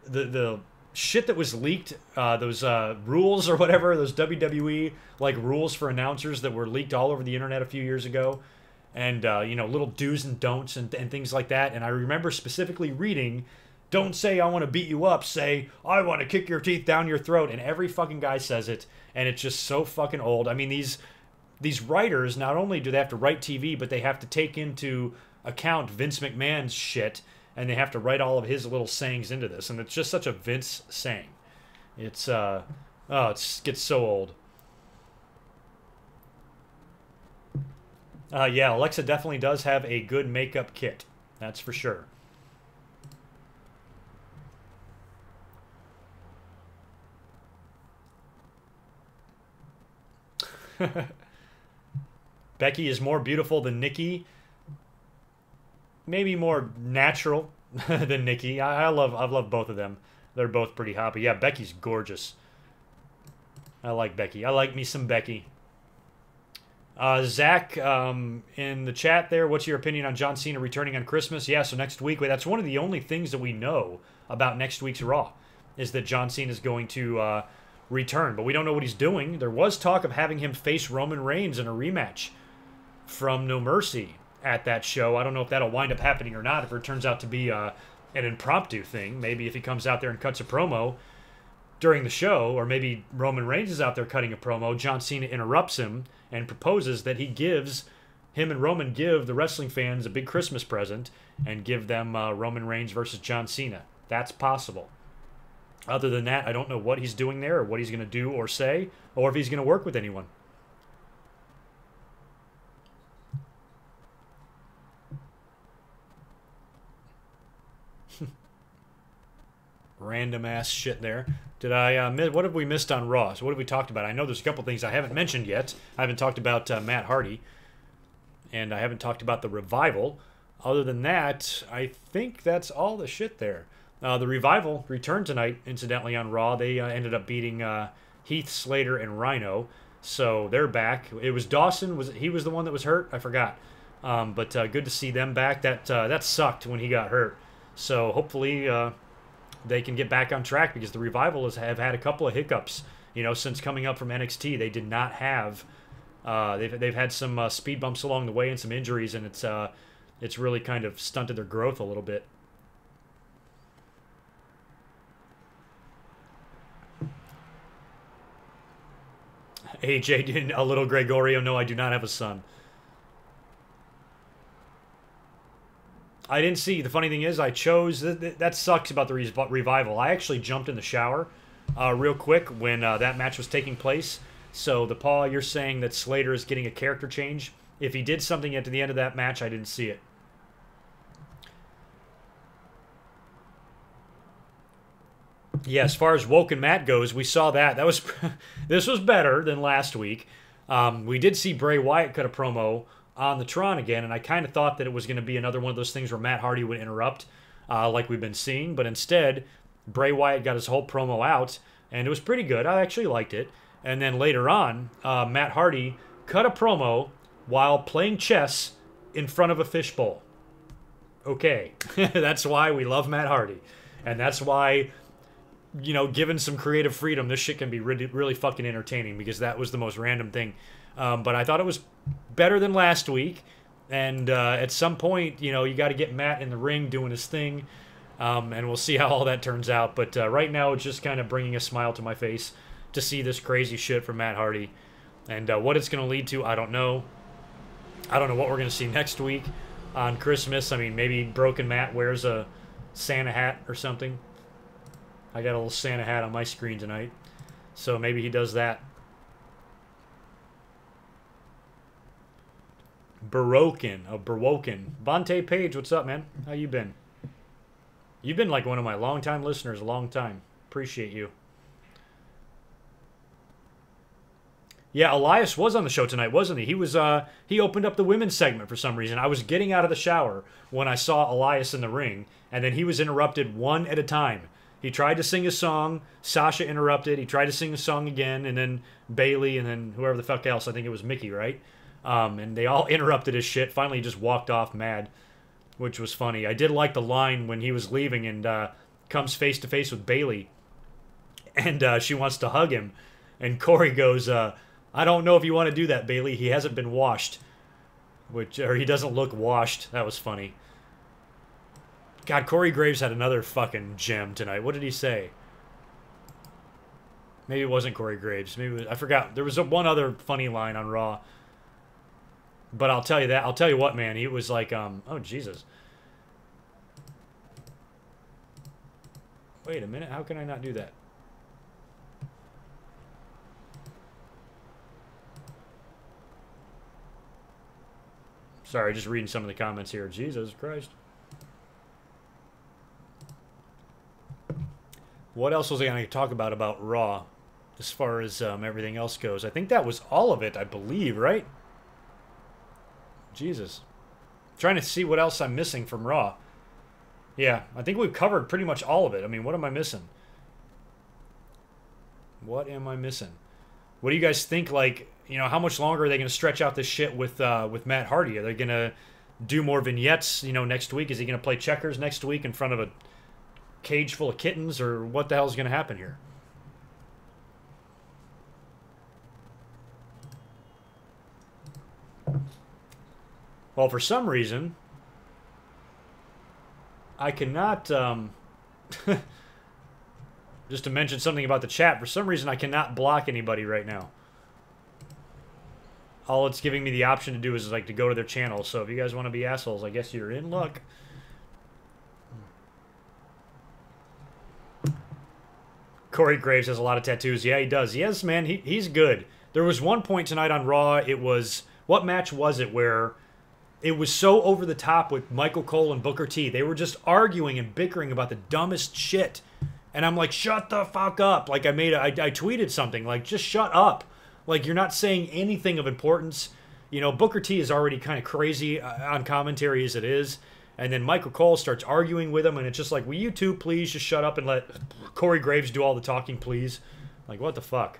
the shit that was leaked, those rules or whatever, those WWE like rules for announcers that were leaked all over the internet a few years ago, and you know, little do's and don'ts and things like that. And I remember specifically reading, "Don't say I want to beat you up. Say I want to kick your teeth down your throat." And every fucking guy says it, and it's just so fucking old. I mean, these writers, not only do they have to write TV, but they have to take into account Vince McMahon's shit, and they have to write all of his little sayings into this, and it's just such a Vince saying. It's oh, it gets so old. Yeah, Alexa definitely does have a good makeup kit. That's for sure. Becky is more beautiful than Nikki. Maybe more natural than Nikki. I love both of them. They're both pretty hot. But yeah, Becky's gorgeous. I like Becky. I like me some Becky. Zach, in the chat there, what's your opinion on John Cena returning on Christmas? Yeah, so next week, that's one of the only things that we know about next week's Raw, is that John Cena is going to return. But we don't know what he's doing. There was talk of having him face Roman Reigns in a rematch from No Mercy at that show. I don't know if that'll wind up happening or not, if it turns out to be an impromptu thing. Maybe if he comes out there and cuts a promo during the show, or maybe Roman Reigns is out there cutting a promo, John Cena interrupts him and proposes that him and Roman give the wrestling fans a big Christmas present and give them Roman Reigns versus John Cena. That's possible. Other than that, I don't know what he's doing there, or what he's going to do or say, or if he's going to work with anyone. Random ass shit there. Did I what have we missed on Raw? So what have we talked about? I know there's a couple things I haven't mentioned yet. I haven't talked about Matt Hardy, and I haven't talked about the Revival. Other than that, I think that's all the shit there. The Revival returned tonight, incidentally, on Raw. They ended up beating Heath Slater and Rhino, so they're back. It was Dawson. He was the one that was hurt? I forgot. But good to see them back. That sucked when he got hurt. So hopefully they can get back on track, because the Revival have had a couple of hiccups, you know, since coming up from NXT. They did not have they've had some speed bumps along the way and some injuries, and it's really kind of stunted their growth a little bit. AJ, a little Gregorio. No, I do not have a son. I didn't see. The funny thing is, I chose... That sucks about the Revival. I actually jumped in the shower real quick when that match was taking place. So, the Paul, you're saying that Slater is getting a character change. If he did something at the end of that match, I didn't see it. Yeah, as far as Woke and Matt goes, we saw that. That was this was better than last week. We did see Bray Wyatt cut a promo on the Tron again, and I kind of thought that it was going to be another one of those things where Matt Hardy would interrupt, like we've been seeing. But instead, Bray Wyatt got his whole promo out, and it was pretty good. I actually liked it. And then later on, Matt Hardy cut a promo while playing chess in front of a fishbowl. Okay, that's why we love Matt Hardy. And that's why, you know, given some creative freedom, this shit can be really, really fucking entertaining, because that was the most random thing. But I thought it was better than last week. And at some point, you know, you got to get Matt in the ring doing his thing. And we'll see how all that turns out. But right now, it's just kind of bringing a smile to my face to see this crazy shit from Matt Hardy. And what it's going to lead to, I don't know. I don't know what we're going to see next week on Christmas. I mean, maybe Broken Matt wears a Santa hat or something. I got a little Santa hat on my screen tonight. So maybe he does that. Barokin. Oh, Barokin. Vontae Page, what's up, man? How you been? You've been like one of my long-time listeners a long time. Appreciate you. Yeah, Elias was on the show tonight, wasn't he? He was he opened up the women's segment for some reason. I was getting out of the shower when I saw Elias in the ring, and then he was interrupted one at a time. He tried to sing a song, Sasha interrupted, he tried to sing a song again, and then Bailey, and then whoever the fuck else, I think it was Mickey, right? And they all interrupted his shit. Finally, he just walked off mad, which was funny. I did like the line when he was leaving and comes face to face with Bailey, and she wants to hug him, and Corey goes, I don't know if you want to do that, Bailey. He hasn't been washed. Or he doesn't look washed. That was funny. God, Corey Graves had another fucking gem tonight. What did he say? Maybe it wasn't Corey Graves. Maybe it was, I forgot. There was one other funny line on Raw. But I'll tell you that. I'll tell you what, man. He was like, oh, Jesus. Wait a minute. How can I not do that? Sorry, just reading some of the comments here. Jesus Christ. What else was I going to talk about Raw as far as everything else goes? I think that was all of it, I believe, right? Jesus. Trying to see what else I'm missing from Raw. Yeah, I think we've covered pretty much all of it. I mean, what am I missing? What am I missing? What do you guys think, like, you know, how much longer are they going to stretch out this shit with Matt Hardy? Are they going to do more vignettes, you know, next week? Is he going to play checkers next week in front of a cage full of kittens? Or what the hell is going to happen here? Well, for some reason, I cannot, just to mention something about the chat, for some reason I cannot block anybody right now. All it's giving me the option to do is like to go to their channel. So if you guys want to be assholes, I guess you're in luck. Corey Graves has a lot of tattoos. Yeah, he does. Yes, man, he's good. There was one point tonight on Raw, it was, what match was it where it was so over the top with Michael Cole and Booker T. They were just arguing and bickering about the dumbest shit. And I'm like, shut the fuck up. Like I tweeted something like, just shut up. Like you're not saying anything of importance. You know, Booker T is already kind of crazy on commentary as it is. And then Michael Cole starts arguing with him. And it's just like, will you two please just shut up and let Corey Graves do all the talking, please? Like, what the fuck?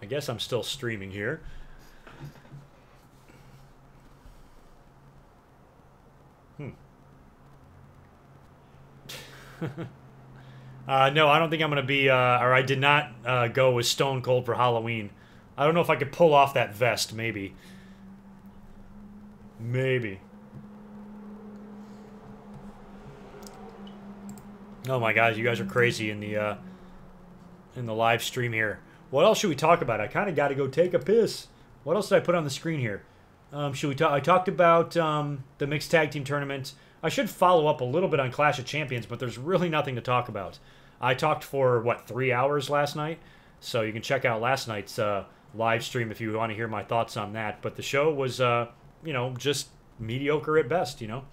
I guess I'm still streaming here. No, I don't think I'm going to be, or I did not go with Stone Cold for Halloween. I don't know if I could pull off that vest, maybe. Maybe. Oh my God, you guys are crazy in the live stream here. What else should we talk about? I kind of got to go take a piss. What else did I put on the screen here? Should we talk? I talked about the mixed tag team tournament. I should follow up a little bit on Clash of Champions, but there's really nothing to talk about. I talked for, what, 3 hours last night? So you can check out last night's live stream if you want to hear my thoughts on that. But the show was, you know, just mediocre at best, you know?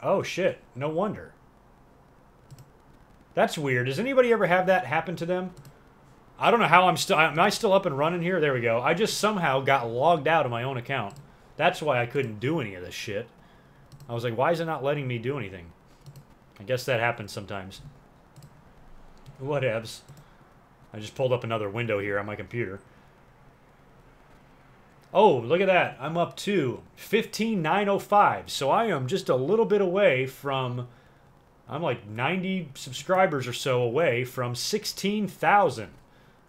Oh, shit. No wonder. That's weird. Does anybody ever have that happen to them? I don't know how am I still up and running here? There we go. I just somehow got logged out of my own account. That's why I couldn't do any of this shit. I was like, why is it not letting me do anything? I guess that happens sometimes. Whatevs. I just pulled up another window here on my computer. Oh, look at that. I'm up to 15,905. So I am just a little bit away from... I'm like 90 subscribers or so away from 16,000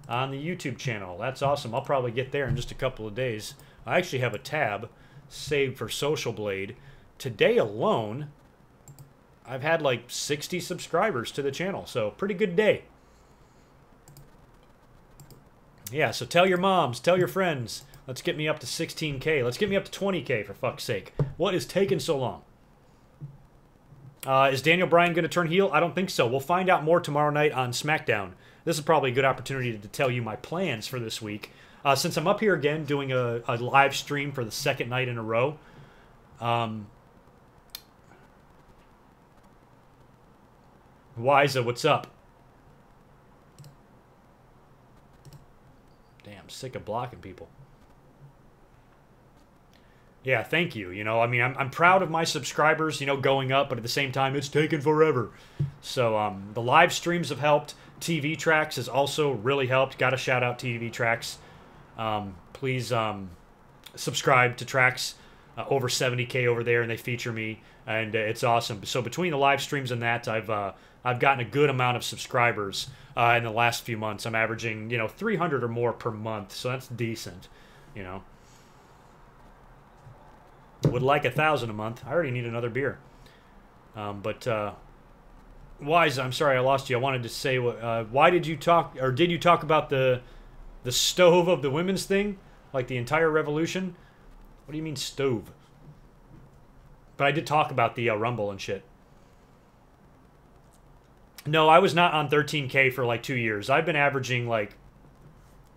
on the YouTube channel. That's awesome. I'll probably get there in just a couple of days. I actually have a tab saved for Social Blade. Today alone, I've had like 60 subscribers to the channel, so pretty good day. Yeah, so tell your moms, tell your friends. Let's get me up to 16K. Let's get me up to 20K, for fuck's sake. What is taking so long? Is Daniel Bryan going to turn heel? I don't think so. We'll find out more tomorrow night on SmackDown. This is probably a good opportunity to tell you my plans for this week. Since I'm up here again doing a live stream for the second night in a row. Wiza, what's up? Damn, sick of blocking people. Yeah, thank you. You know, I mean, I'm proud of my subscribers, you know, going up, but at the same time, it's taken forever. So, the live streams have helped. TVTrax has also really helped. Got to shout out TVTrax. Please subscribe to Trax. Over 70K over there, and they feature me, and it's awesome. So between the live streams and that, I've gotten a good amount of subscribers in the last few months. I'm averaging, you know, 300 or more per month, so that's decent, you know. Would like 1,000 a month. I already need another beer. Wise, I'm sorry I lost you. I wanted to say, why did you talk, or did you talk about the stove of the women's thing, like the entire revolution? What do you mean stove? But I did talk about the Rumble and shit. No, I was not on 13K for like 2 years. I've been averaging like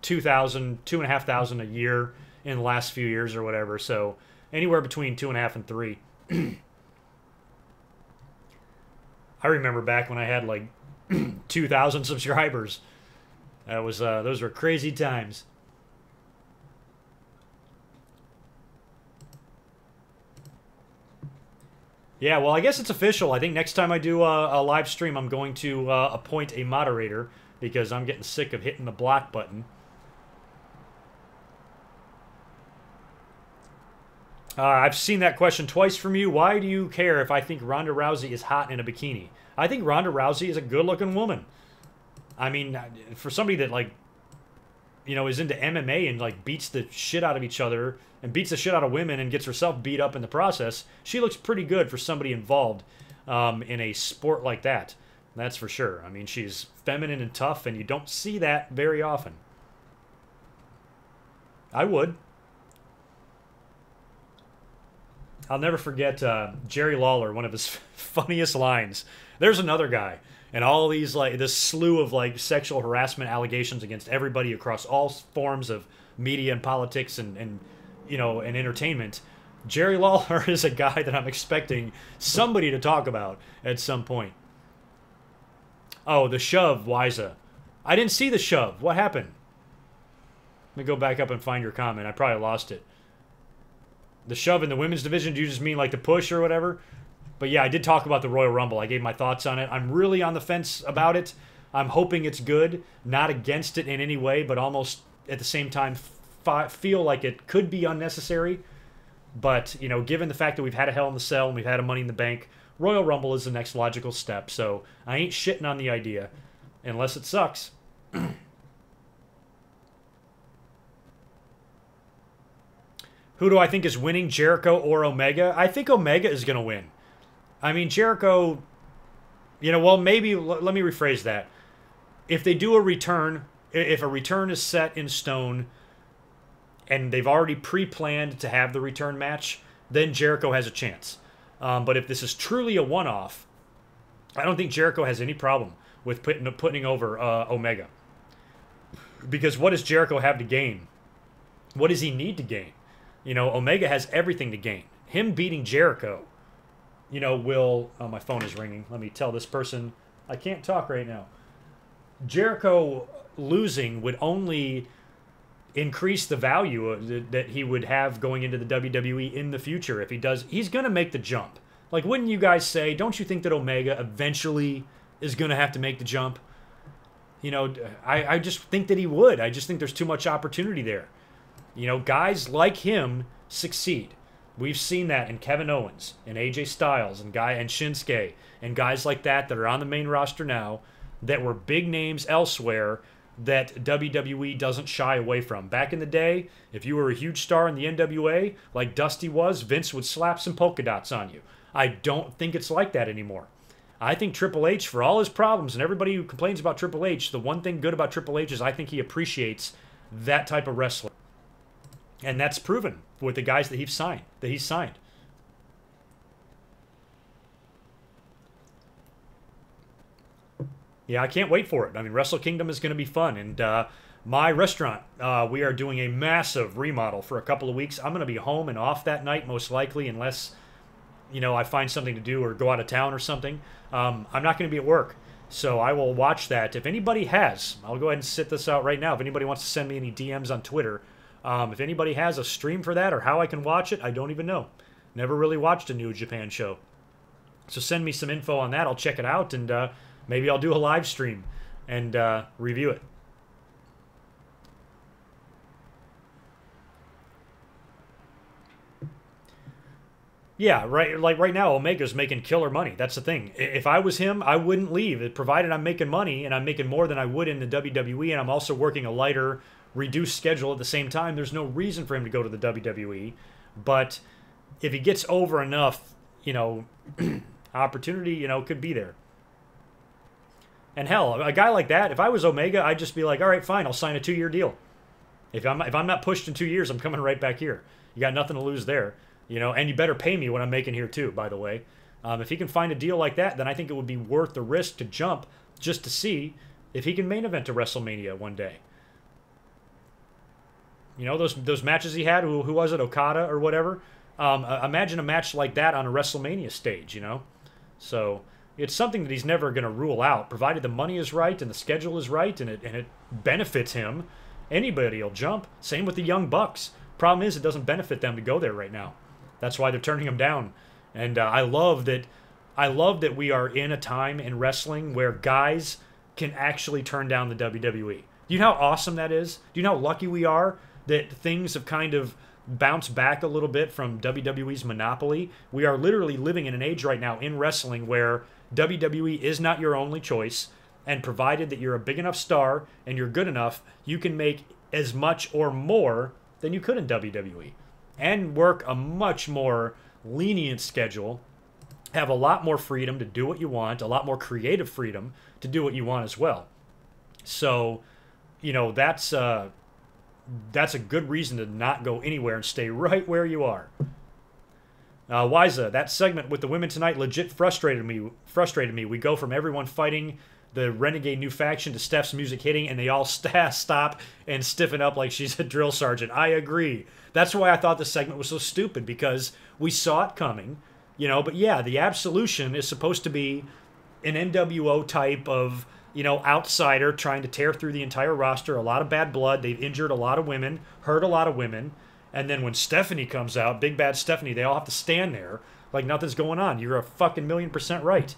2,000, 2,500 a year in the last few years or whatever. So anywhere between 2.5 and 3. I remember back when I had like 2,000 subscribers. That was those were crazy times. Yeah, well, I guess it's official. I think next time I do a live stream, I'm going to appoint a moderator because I'm getting sick of hitting the block button. I've seen that question twice from you. Why do you care if I think Ronda Rousey is hot in a bikini? I think Ronda Rousey is a good-looking woman. I mean, for somebody that, like, you know, is into MMA and, like, beats the shit out of each other and beats the shit out of women and gets herself beat up in the process, she looks pretty good for somebody involved in a sport like that. That's for sure. I mean, she's feminine and tough, and you don't see that very often. I would. I'll never forget Jerry Lawler, one of his funniest lines. There's another guy. And all these, like, this slew of, like, sexual harassment allegations against everybody across all forms of media and politics and you know, and entertainment. Jerry Lawler is a guy that I'm expecting somebody to talk about at some point. Oh, the shove, Wiza. I didn't see the shove. What happened? Let me go back up and find your comment. I probably lost it. The shove in the women's division, do you just mean like the push or whatever? But yeah, I did talk about the Royal Rumble. I gave my thoughts on it. I'm really on the fence about it. I'm hoping it's good. Not against it in any way, but almost at the same time feel like it could be unnecessary. But, you know, given the fact that we've had a Hell in the Cell and we've had a Money in the Bank, Royal Rumble is the next logical step. So I ain't shitting on the idea unless it sucks. Who do I think is winning, Jericho or Omega? I think Omega is going to win. I mean, Jericho, you know, well, maybe, let me rephrase that. If they do a return, if a return is set in stone and they've already pre-planned to have the return match, then Jericho has a chance. But if this is truly a one-off, I don't think Jericho has any problem with putting over Omega. Because what does Jericho have to gain? What does he need to gain? You know, Omega has everything to gain. Him beating Jericho, you know, will... Oh, my phone is ringing. Let me tell this person I can't talk right now. Jericho losing would only increase the value that he would have going into the WWE in the future if he does. He's going to make the jump. Like, wouldn't you guys say, don't you think that Omega eventually is going to have to make the jump? You know, I just think that he would. I just think there's too much opportunity there. You know, guys like him succeed. We've seen that in Kevin Owens and AJ Styles and Shinsuke and guys like that that are on the main roster now that were big names elsewhere that WWE doesn't shy away from. Back in the day, if you were a huge star in the NWA, like Dusty was, Vince would slap some polka dots on you. I don't think it's like that anymore. I think Triple H, for all his problems, and everybody who complains about Triple H, the one thing good about Triple H is I think he appreciates that type of wrestler. And that's proven with the guys that he's signed. Yeah, I can't wait for it. I mean, Wrestle Kingdom is going to be fun. And my restaurant, we are doing a massive remodel for a couple of weeks. I'm going to be home and off that night, most likely, unless, you know, I find something to do or go out of town or something. I'm not going to be at work, so I will watch that. If anybody has, I'll go ahead and sit this out right now. If anybody wants to send me any DMs on Twitter, if anybody has a stream for that or how I can watch it, I don't even know. Never really watched a New Japan show. So send me some info on that. I'll check it out, and maybe I'll do a live stream and review it. Yeah, right. Like right now, Omega's making killer money. That's the thing. If I was him, I wouldn't leave. Provided I'm making money and I'm making more than I would in the WWE, and I'm also working a lighter, reduced schedule at the same time, there's no reason for him to go to the WWE. But if he gets over enough, you know, opportunity, you know, could be there. And hell, a guy like that, if I was Omega, I'd just be like, all right, fine, I'll sign a 2-year deal. If I'm not pushed in 2 years, I'm coming right back here. You got nothing to lose there. You know, and you better pay me what I'm making here too, by the way. If he can find a deal like that, then I think it would be worth the risk to jump just to see if he can main event to WrestleMania one day. You know, those matches he had, who was it, Okada or whatever? Imagine a match like that on a WrestleMania stage, you know? So it's something that he's never going to rule out, provided the money is right and the schedule is right and it benefits him. Anybody will jump. Same with the Young Bucks. Problem is, it doesn't benefit them to go there right now. That's why they're turning him down. And I love that we are in a time in wrestling where guys can actually turn down the WWE. Do you know how awesome that is? Do you know how lucky we are that things have kind of bounced back a little bit from WWE's monopoly? We are literally living in an age right now in wrestling where WWE is not your only choice, and provided that you're a big enough star and you're good enough, you can make as much or more than you could in WWE. And work a much more lenient schedule, have a lot more freedom to do what you want, a lot more creative freedom to do what you want as well. So, you know, that's a good reason to not go anywhere and stay right where you are. Wiza, that segment with the women tonight legit frustrated me. We go from everyone fighting the renegade new faction to Steph's music hitting, and they all stop and stiffen up like she's a drill sergeant. I agree. That's why I thought the segment was so stupid, because we saw it coming, you know. But yeah, the Absolution is supposed to be an NWO type of, you know, outsider trying to tear through the entire roster. A lot of bad blood. They've injured a lot of women, hurt a lot of women. And then when Stephanie comes out, big bad Stephanie, they all have to stand there like nothing's going on. You're a fucking 1,000,000% right.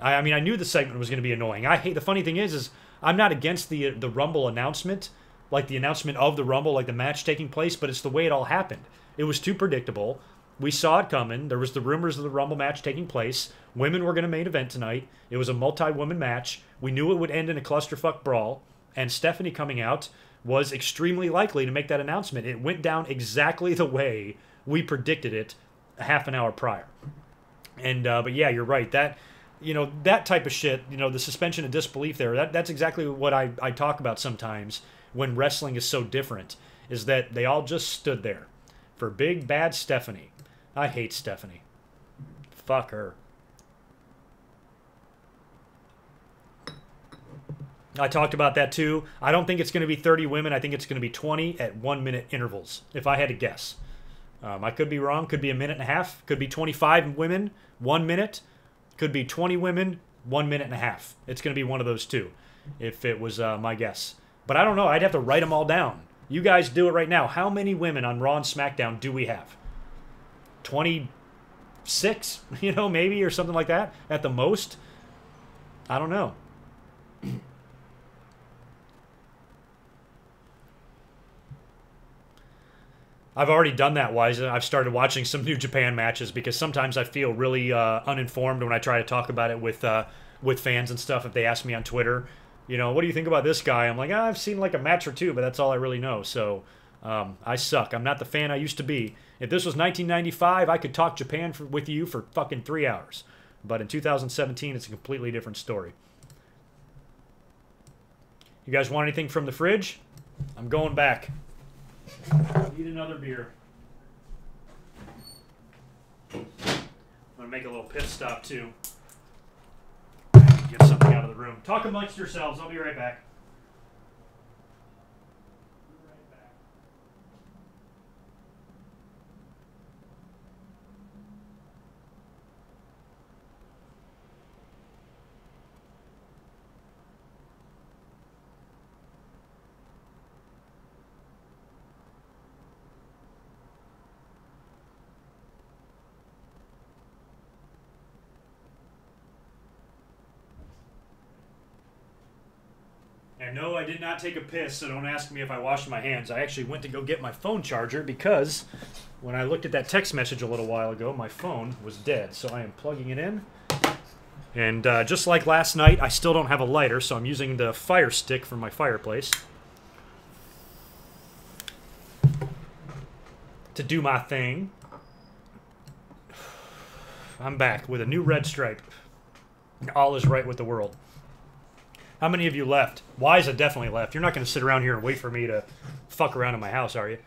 I mean, I knew the segment was going to be annoying. The funny thing is I'm not against the Rumble announcement, like the announcement of the Rumble, like the match taking place, but it's the way it all happened. It was too predictable. We saw it coming. There was the rumors of the Rumble match taking place. Women were going to main event tonight. It was a multi-woman match. We knew it would end in a clusterfuck brawl, and Stephanie coming out was extremely likely to make that announcement. It went down exactly the way we predicted it a half an hour prior. And but yeah, you're right. That, you know, that type of shit, you know, the suspension of disbelief there, that's exactly what I talk about sometimes when wrestling is so different, is that they all just stood there for big bad Stephanie. I hate Stephanie. Fuck her. I talked about that too. I don't think it's going to be 30 women. I think it's going to be 20 at 1-minute intervals, if I had to guess. I could be wrong. Could be a minute and a half. Could be 25 women, 1 minute. Could be 20 women, 1 minute and a half. It's going to be one of those two, if it was my guess. But I don't know. I'd have to write them all down. You guys do it right now. How many women on Raw and SmackDown do we have? 26, you know, maybe, or something like that at the most. I don't know. I've already done that, Wiza. I've started watching some New Japan matches because sometimes I feel really uninformed when I try to talk about it with fans and stuff. If they ask me on Twitter, you know, what do you think about this guy? I'm like, I've seen like a match or two, but that's all I really know. So I suck. I'm not the fan I used to be. If this was 1995, I could talk Japan with you for fucking 3 hours. But in 2017, it's a completely different story. You guys want anything from the fridge? I'm going back. Need another beer. I'm going to make a little pit stop, too. Get something out of the room. Talk amongst yourselves. I'll be right back. And no, I did not take a piss, so don't ask me if I washed my hands. I actually went to go get my phone charger because when I looked at that text message a little while ago, my phone was dead. So I am plugging it in. And just like last night, I still don't have a lighter, so I'm using the fire stick from my fireplace to do my thing. I'm back with a new red stripe. All is right with the world. How many of you left? Wise definitely left. You're not going to sit around here and wait for me to fuck around in my house, are you?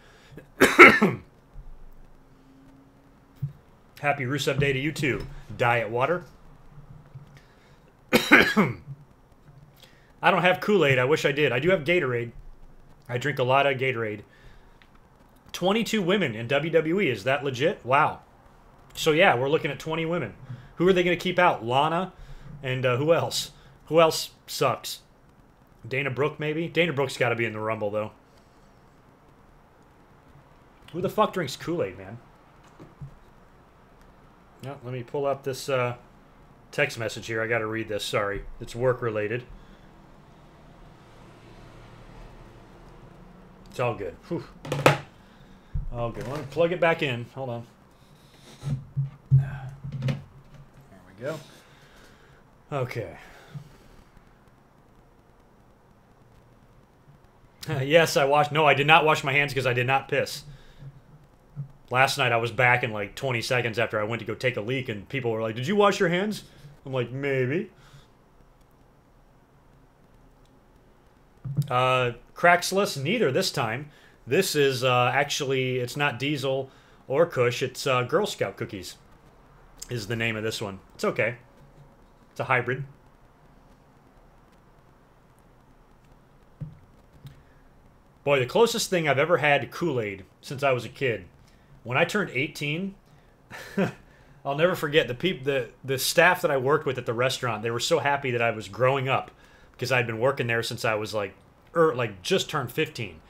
Happy Rusev Day to you too. Diet water. I don't have Kool-Aid. I wish I did. I do have Gatorade. I drink a lot of Gatorade. 22 women in WWE. Is that legit? Wow. So yeah, we're looking at 20 women. Who are they going to keep out? Lana? And who else? Who else sucks? Dana Brooke, maybe? Dana Brooke's got to be in the Rumble, though. Who the fuck drinks Kool-Aid, man? No, let me pull up this text message here. I got to read this. Sorry. It's work-related. It's all good. Whew. All good. Let me plug it back in. Hold on. There we go. Okay. Yes, I washed... No, I did not wash my hands because I did not piss. Last night I was back in like 20 seconds after I went to go take a leak and people were like, did you wash your hands? I'm like, maybe. Cracksless, neither this time. This is actually, it's not Diesel or Kush, it's Girl Scout cookies is the name of this one. It's okay. It's a hybrid. Boy, the closest thing I've ever had to Kool-Aid since I was a kid. When I turned 18, I'll never forget the staff that I worked with at the restaurant. They were so happy that I was growing up because I'd been working there since I was like just turned 15.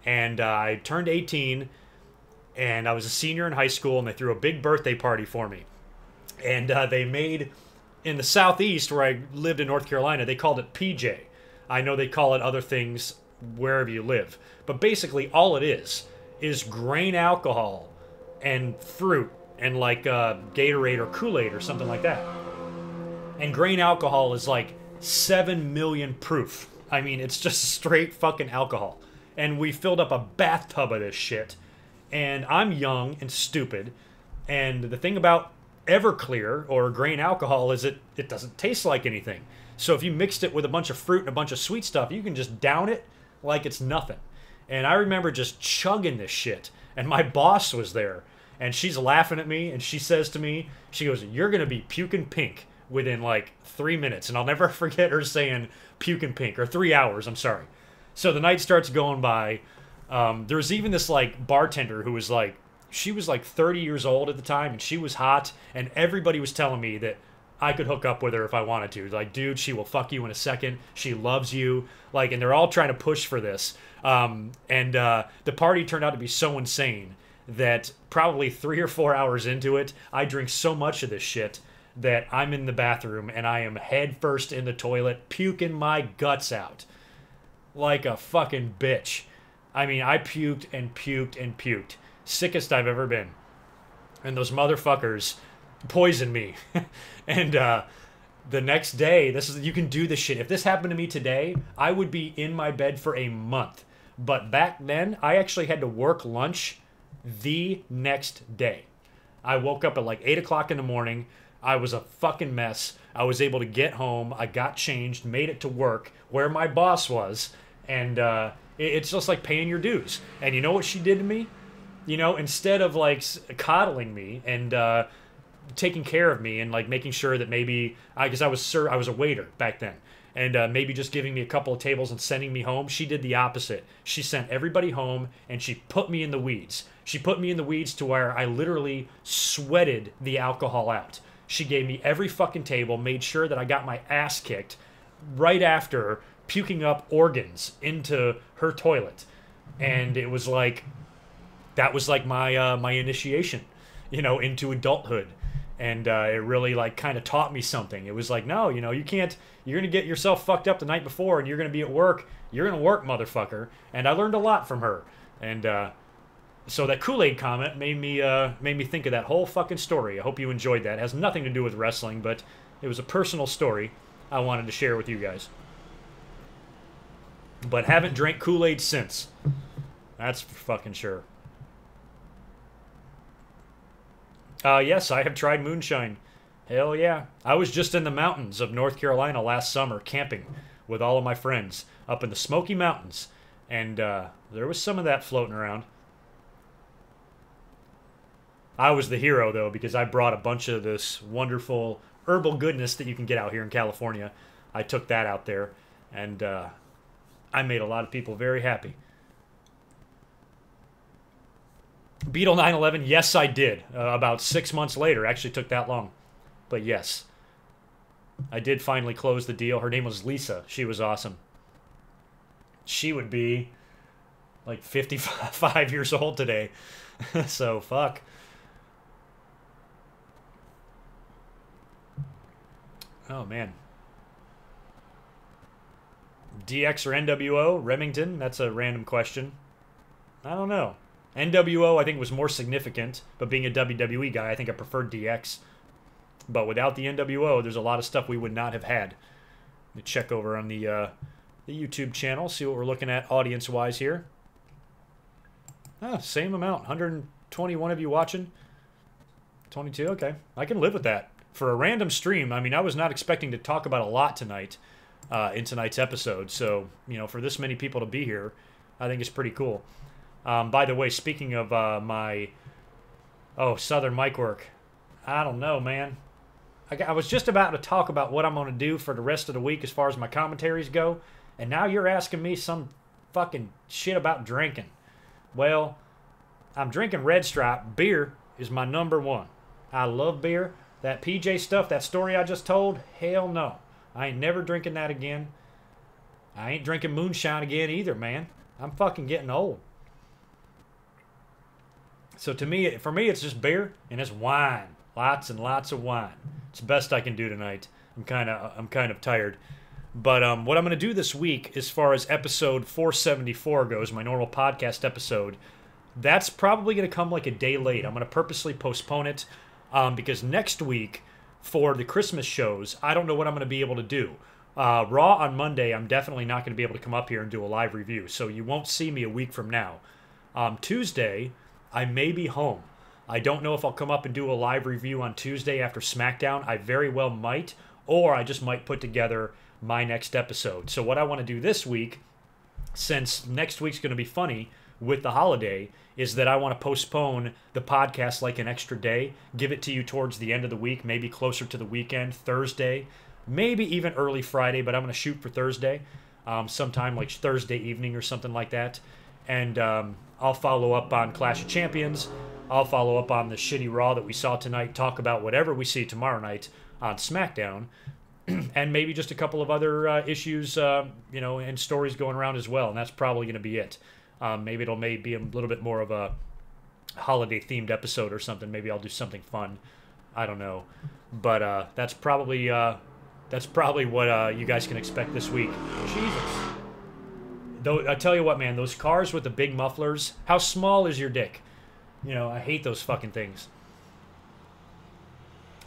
And I turned 18 and I was a senior in high school and they threw a big birthday party for me. And they made, in the southeast where I lived in North Carolina, they called it PJ. I know they call it other things wherever you live. But basically all it is grain alcohol and fruit and like Gatorade or Kool-Aid or something like that. And grain alcohol is like 7 million proof. I mean, it's just straight fucking alcohol. And we filled up a bathtub of this shit. And I'm young and stupid. And the thing about Everclear or grain alcohol is it doesn't taste like anything. So if you mixed it with a bunch of fruit and a bunch of sweet stuff, you can just down it like it's nothing. And I remember just chugging this shit. And my boss was there. And she's laughing at me. And she says to me, she goes, you're going to be puking pink within like 3 minutes. And I'll never forget her saying puking pink. Or 3 hours, I'm sorry. So the night starts going by. There was even this like bartender who was like, she was like 30 years old at the time. And she was hot. And everybody was telling me that I could hook up with her if I wanted to. Like, dude, she will fuck you in a second. She loves you. Like, and they're all trying to push for this. The party turned out to be so insane that probably 3 or 4 hours into it, I drink so much of this shit that I'm in the bathroom and I am head first in the toilet, puking my guts out like a fucking bitch. I mean, I puked and puked and puked. Sickest I've ever been. And those motherfuckers poisoned me. And the next day, you can do this shit. If this happened to me today, I would be in my bed for a month. But back then, I actually had to work lunch the next day. I woke up at like 8 o'clock in the morning. I was a fucking mess. I was able to get home. I got changed, made it to work where my boss was, and it's just like paying your dues. And you know what she did to me? You know, instead of like coddling me and taking care of me and like making sure that maybe because I was a waiter back then, and maybe just giving me a couple of tables and sending me home, she did the opposite. She sent everybody home and she put me in the weeds. She put me in the weeds to where I literally sweated the alcohol out. She gave me every fucking table, made sure that I got my ass kicked right after puking up organs into her toilet. And it was like, that was like my initiation, you know, into adulthood. And it really like kind of taught me something. It was like, no, you know, you can't, you're going to get yourself fucked up the night before and you're going to be at work. You're going to work, motherfucker. And I learned a lot from her. And so that Kool-Aid comment made me think of that whole fucking story. I hope you enjoyed that. It has nothing to do with wrestling, but it was a personal story I wanted to share with you guys. But haven't drank Kool-Aid since. That's for fucking sure. Yes, I have tried moonshine. Hell yeah. I was just in the mountains of North Carolina last summer camping with all of my friends up in the Smoky Mountains. And there was some of that floating around. I was the hero, though, because I brought a bunch of this wonderful herbal goodness that you can get out here in California. I took that out there, and I made a lot of people very happy. Beetle 911, yes, I did. About 6 months later. Actually took that long. But yes. I did finally close the deal. Her name was Lisa. She was awesome. She would be like 55 years old today. So, fuck. Oh, man. DX or NWO? Remington? That's a random question. I don't know. NWO, I think, was more significant, but being a WWE guy, I think I preferred DX. But without the NWO, there's a lot of stuff we would not have had. Let me check over on the YouTube channel, see what we're looking at audience-wise here. Ah, same amount. 121 of you watching. 22, okay. I can live with that. For a random stream, I mean, I was not expecting to talk about a lot tonight in tonight's episode. So, you know, for this many people to be here, I think it's pretty cool. By the way, speaking of my... Oh, Southern MicWork. I don't know, man. I was just about to talk about what I'm going to do for the rest of the week as far as my commentaries go, and now you're asking me some fucking shit about drinking. Well, I'm drinking Red Stripe. Beer is my #1. I love beer. That PJ stuff, that story I just told, hell no. I ain't never drinking that again. I ain't drinking moonshine again either, man. I'm fucking getting old. So to me, for me, it's just beer and it's wine. Lots and lots of wine. It's the best I can do tonight. I'm kind of tired. But what I'm going to do this week, as far as episode 474 goes, my normal podcast episode, that's probably going to come like a day late. I'm going to purposely postpone it because next week for the Christmas shows, I don't know what I'm going to be able to do. Raw on Monday, I'm definitely not going to be able to come up here and do a live review, so you won't see me a week from now. Tuesday, I may be home. I don't know if I'll come up and do a live review on Tuesday after SmackDown. I very well might, or I just might put together my next episode. So what I want to do this week, since next week's going to be funny with the holiday, is that I want to postpone the podcast like an extra day, give it to you towards the end of the week, maybe closer to the weekend, Thursday, maybe even early Friday, but I'm going to shoot for Thursday, sometime like Thursday evening or something like that. And I'll follow up on Clash of Champions. I'll follow up on the shitty Raw that we saw tonight, talk about whatever we see tomorrow night on SmackDown, and maybe just a couple of other issues, you know, and stories going around as well, and that's probably going to be it. Maybe it'll be a little bit more of a holiday-themed episode or something. Maybe I'll do something fun. I don't know. But that's probably what you guys can expect this week. Jesus. Though I tell you what, man, those cars with the big mufflers, how small is your dick? You know, I hate those fucking things.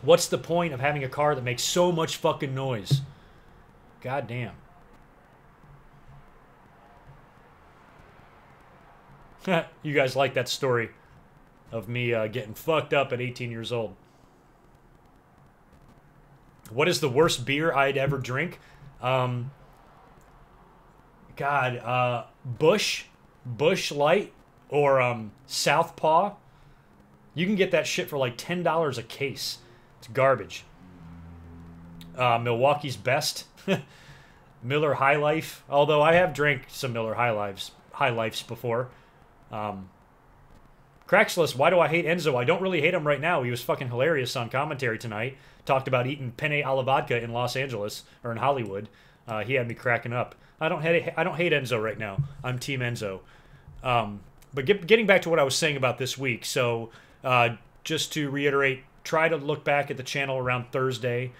What's the point of having a car that makes so much fucking noise? God damn. You guys like that story of me getting fucked up at 18 years old. What is the worst beer I'd ever drink? Bush Light, or Southpaw. You can get that shit for like $10 a case. It's garbage. Milwaukee's Best. Miller High Life. Although I have drank some Miller High Lifes before. Craxless, why do I hate Enzo? I don't really hate him right now. He was fucking hilarious on commentary tonight. Talked about eating penne alla vodka in Los Angeles, or in Hollywood. He had me cracking up. I don't hate Enzo right now. I'm Team Enzo. But getting back to what I was saying about this week. So, just to reiterate, try to look back at the channel around Thursday,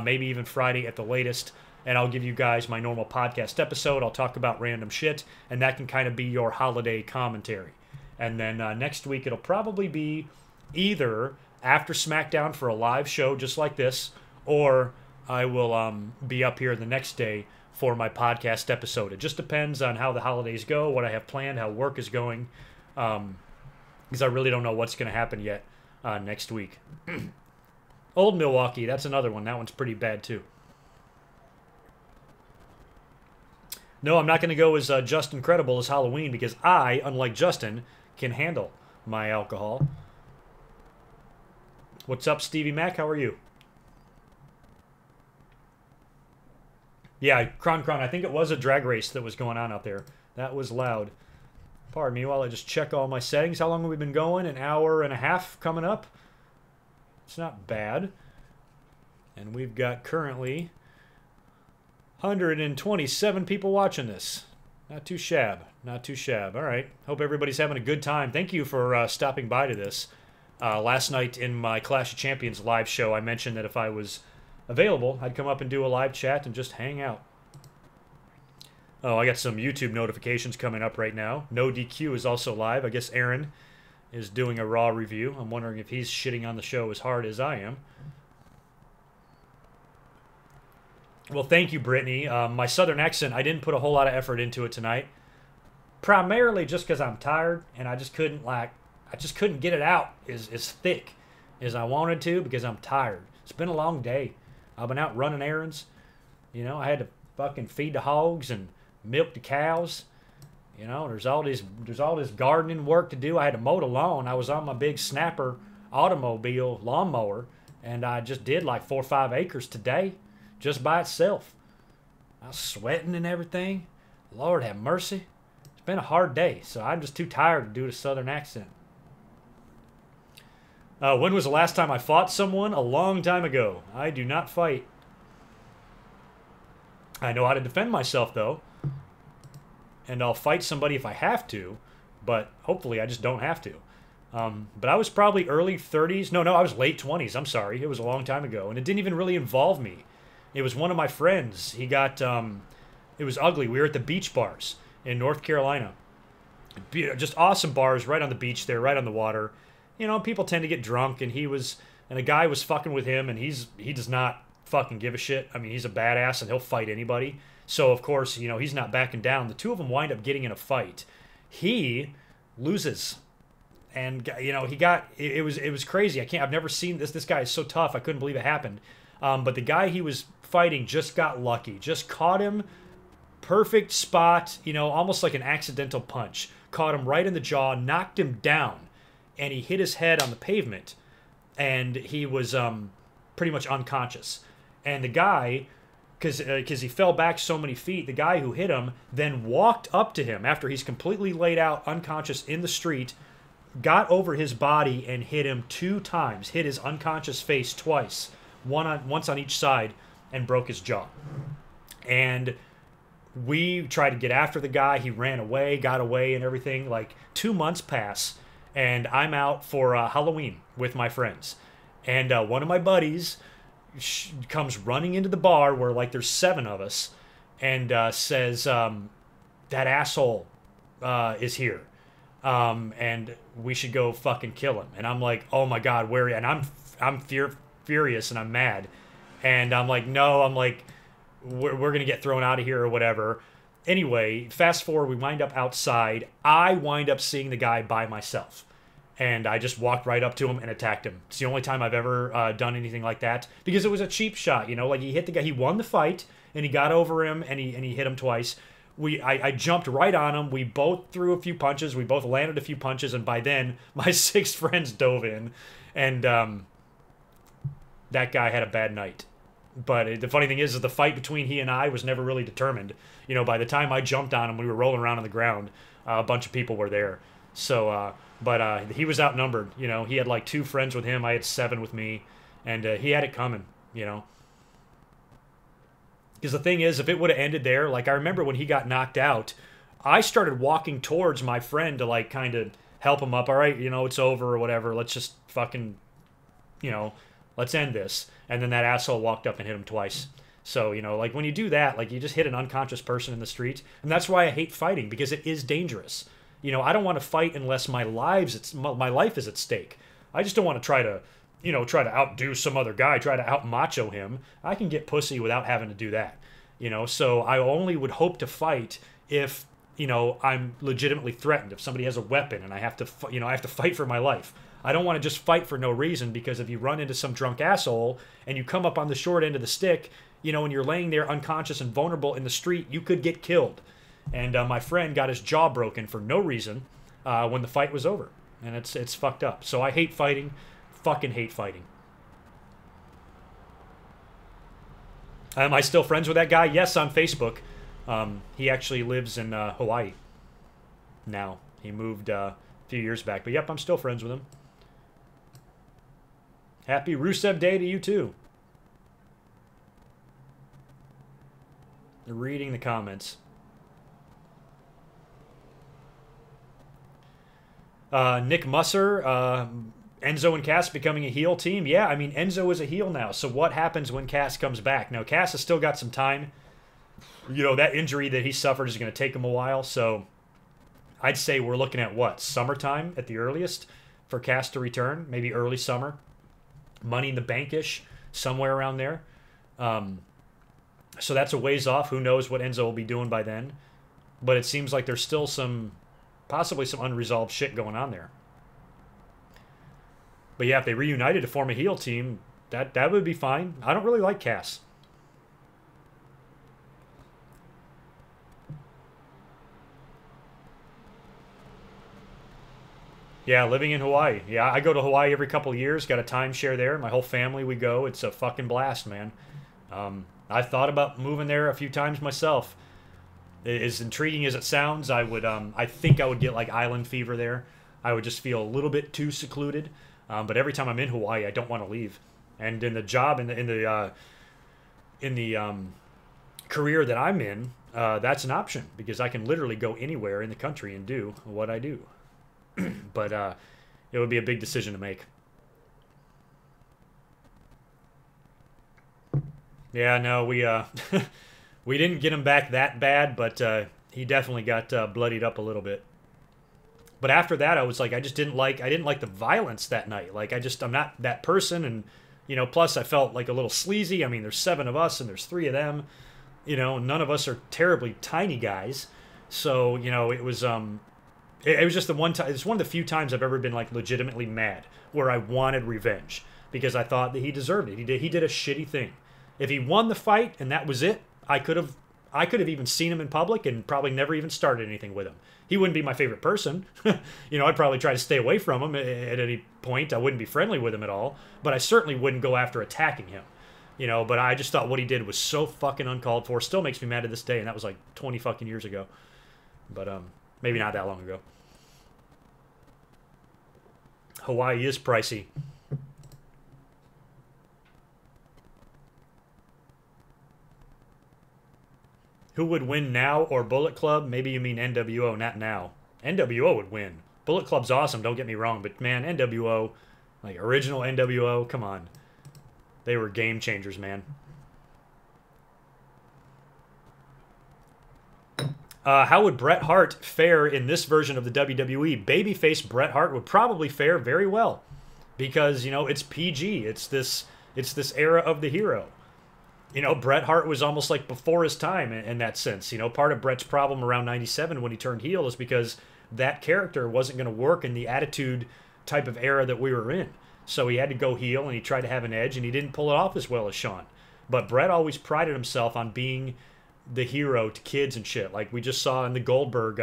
maybe even Friday at the latest, and I'll give you guys my normal podcast episode. I'll talk about random shit, and that can kind of be your holiday commentary. And then next week, it'll probably be either after SmackDown for a live show just like this, or I will be up here the next day for my podcast episode. It just depends on how the holidays go, what I have planned, how work is going, because I really don't know what's going to happen yet next week. Old Milwaukee, that's another one. That one's pretty bad too. No, I'm not going to go as Justin Credible as Halloween, because I, unlike Justin, can handle my alcohol. What's up, Stevie Mac? How are you? Yeah, Kron, I think it was a drag race that was going on out there. That was loud. Pardon me while I just check all my settings. How long have we been going? An hour and a half coming up. It's not bad. And we've got currently 127 people watching this. Not too shab. Not too shab. All right. Hope everybody's having a good time. Thank you for stopping by to this. Last night in my Clash of Champions live show, I mentioned that if I was available, I'd come up and do a live chat and just hang out. Oh, I got some YouTube notifications coming up right now. No DQ is also live. I guess Aaron is doing a Raw review. I'm wondering if he's shitting on the show as hard as I am. Well, thank you, Brittany. My southern accent, I didn't put a whole lot of effort into it tonight. Primarily just because I'm tired and I just couldn't get it out as thick as I wanted to because I'm tired. It's been a long day. I've been out running errands. You know, I had to fucking feed the hogs and milk the cows. You know, there's all this gardening work to do. I had to mow the lawn. I was on my big Snapper automobile lawnmower, and I just did like 4 or 5 acres today, just by itself. I was sweating and everything. Lord have mercy. It's been a hard day, so I'm just too tired to do the southern accent. When was the last time I fought someone? A long time ago. I do not fight. I know how to defend myself, though. And I'll fight somebody if I have to, but hopefully I just don't have to. But I was probably early 30s. No, I was late 20s. I'm sorry. It was a long time ago. And it didn't even really involve me. It was one of my friends. He got, it was ugly. We were at the beach bars in North Carolina. Just awesome bars right on the beach there, right on the water. You know, people tend to get drunk, and a guy was fucking with him, and he does not fucking give a shit. I mean, he's a badass, and he'll fight anybody. So, of course, you know, he's not backing down. The two of them wind up getting in a fight. He loses. And, you know, it was crazy. I've never seen this. This guy is so tough. I couldn't believe it happened. But the guy he was fighting just got lucky. Just caught him, perfect spot, you know, almost like an accidental punch. Caught him right in the jaw, knocked him down. And he hit his head on the pavement, and he was pretty much unconscious. And the guy, because he fell back so many feet, the guy who hit him then walked up to him after he's completely laid out unconscious in the street, got over his body and hit him 2 times, hit his unconscious face twice, once on each side, and broke his jaw. And we tried to get after the guy. He ran away, got away and everything. Like 2 months pass. And I'm out for Halloween with my friends. And one of my buddies comes running into the bar where, like, there's 7 of us and says, that asshole is here. And we should go fucking kill him. And I'm like, oh, my God, where? And I'm furious and I'm mad. And I'm like, no, we're going to get thrown out of here or whatever. Anyway, fast forward, we wind up outside. I wind up seeing the guy by myself. And I just walked right up to him and attacked him. It's the only time I've ever done anything like that, because it was a cheap shot. You know, like he hit the guy, he won the fight, and he got over him, and he hit him twice. I jumped right on him. We both threw a few punches. We both landed a few punches, and by then my 6 friends dove in, and that guy had a bad night. But the funny thing is the fight between he and I was never really determined. You know, by the time I jumped on him, we were rolling around on the ground. A bunch of people were there. So, but he was outnumbered. You know, he had like 2 friends with him. I had 7 with me. And he had it coming, you know. Because the thing is, if it would have ended there, like I remember when he got knocked out, I started walking towards my friend to like kind of help him up. All right, you know, it's over or whatever. Let's just fucking, you know, let's end this. And then that asshole walked up and hit him twice. So, you know, like when you do that, like you just hit an unconscious person in the street. And that's why I hate fighting, because it is dangerous. You know, I don't want to fight unless my life is at stake. I just don't want to try to outdo some other guy, try to out-macho him. I can get pussy without having to do that. You know, so I only would hope to fight if, you know, I'm legitimately threatened. If somebody has a weapon and I have to fight for my life. I don't want to just fight for no reason, because if you run into some drunk asshole and you come up on the short end of the stick, you know, and you're laying there unconscious and vulnerable in the street, you could get killed. And my friend got his jaw broken for no reason when the fight was over. And it's fucked up. So I hate fighting. Fucking hate fighting. Am I still friends with that guy? Yes, on Facebook. He actually lives in Hawaii now. He moved a few years back. But yep, I'm still friends with him. Happy Rusev Day to you too. Reading the comments. Nick Musser, Enzo and Cass becoming a heel team. Yeah, I mean, Enzo is a heel now. So what happens when Cass comes back? Now, Cass has still got some time. You know, that injury that he suffered is going to take him a while. So I'd say we're looking at what? Summertime at the earliest for Cass to return. Maybe early summer. Money in the Bank-ish. Somewhere around there. So that's a ways off. Who knows what Enzo will be doing by then. But it seems like there's still possibly some unresolved shit going on there. But yeah, if they reunited to form a heel team, that would be fine. I don't really like Cass. Yeah, living in Hawaii. Yeah, I go to Hawaii every couple of years. Got a timeshare there. My whole family, we go. It's a fucking blast, man. I've thought about moving there a few times myself. As intriguing as it sounds, I think I would get like island fever there. I would just feel a little bit too secluded. But every time I'm in Hawaii, I don't want to leave. And in the job, in the career that I'm in, that's an option, because I can literally go anywhere in the country and do what I do. But it would be a big decision to make. Yeah, no, we we didn't get him back that bad, but he definitely got bloodied up a little bit. But after that, I was like, I didn't like the violence that night. Like, I'm not that person, and you know, plus I felt like a little sleazy. I mean, there's 7 of us and there's 3 of them. You know, none of us are terribly tiny guys. So, you know, it was just the one time. It's one of the few times I've ever been like legitimately mad, where I wanted revenge, because I thought that he deserved it. He did a shitty thing. If he won the fight and that was it, I could have even seen him in public and probably never even started anything with him. He wouldn't be my favorite person. You know, I'd probably try to stay away from him at any point. I wouldn't be friendly with him at all, but I certainly wouldn't go after attacking him. You know, but I just thought what he did was so fucking uncalled for. Still makes me mad to this day, and that was like 20 fucking years ago. But maybe not that long ago. Hawaii is pricey. Who would win now or Bullet Club? Maybe you mean NWO, not now. NWO would win. Bullet Club's awesome, don't get me wrong, but man, NWO, like original NWO, come on. They were game changers, man. How would Bret Hart fare in this version of the WWE? Babyface Bret Hart would probably fare very well, because, you know, it's PG. It's this era of the hero. You know, Bret Hart was almost like before his time in that sense. You know, part of Bret's problem around 97 when he turned heel is because that character wasn't going to work, and the attitude type of era that we were in. So he had to go heel, and he tried to have an edge, and he didn't pull it off as well as Shawn. But Bret always prided himself on being the hero to kids and shit. Like we just saw in the Goldberg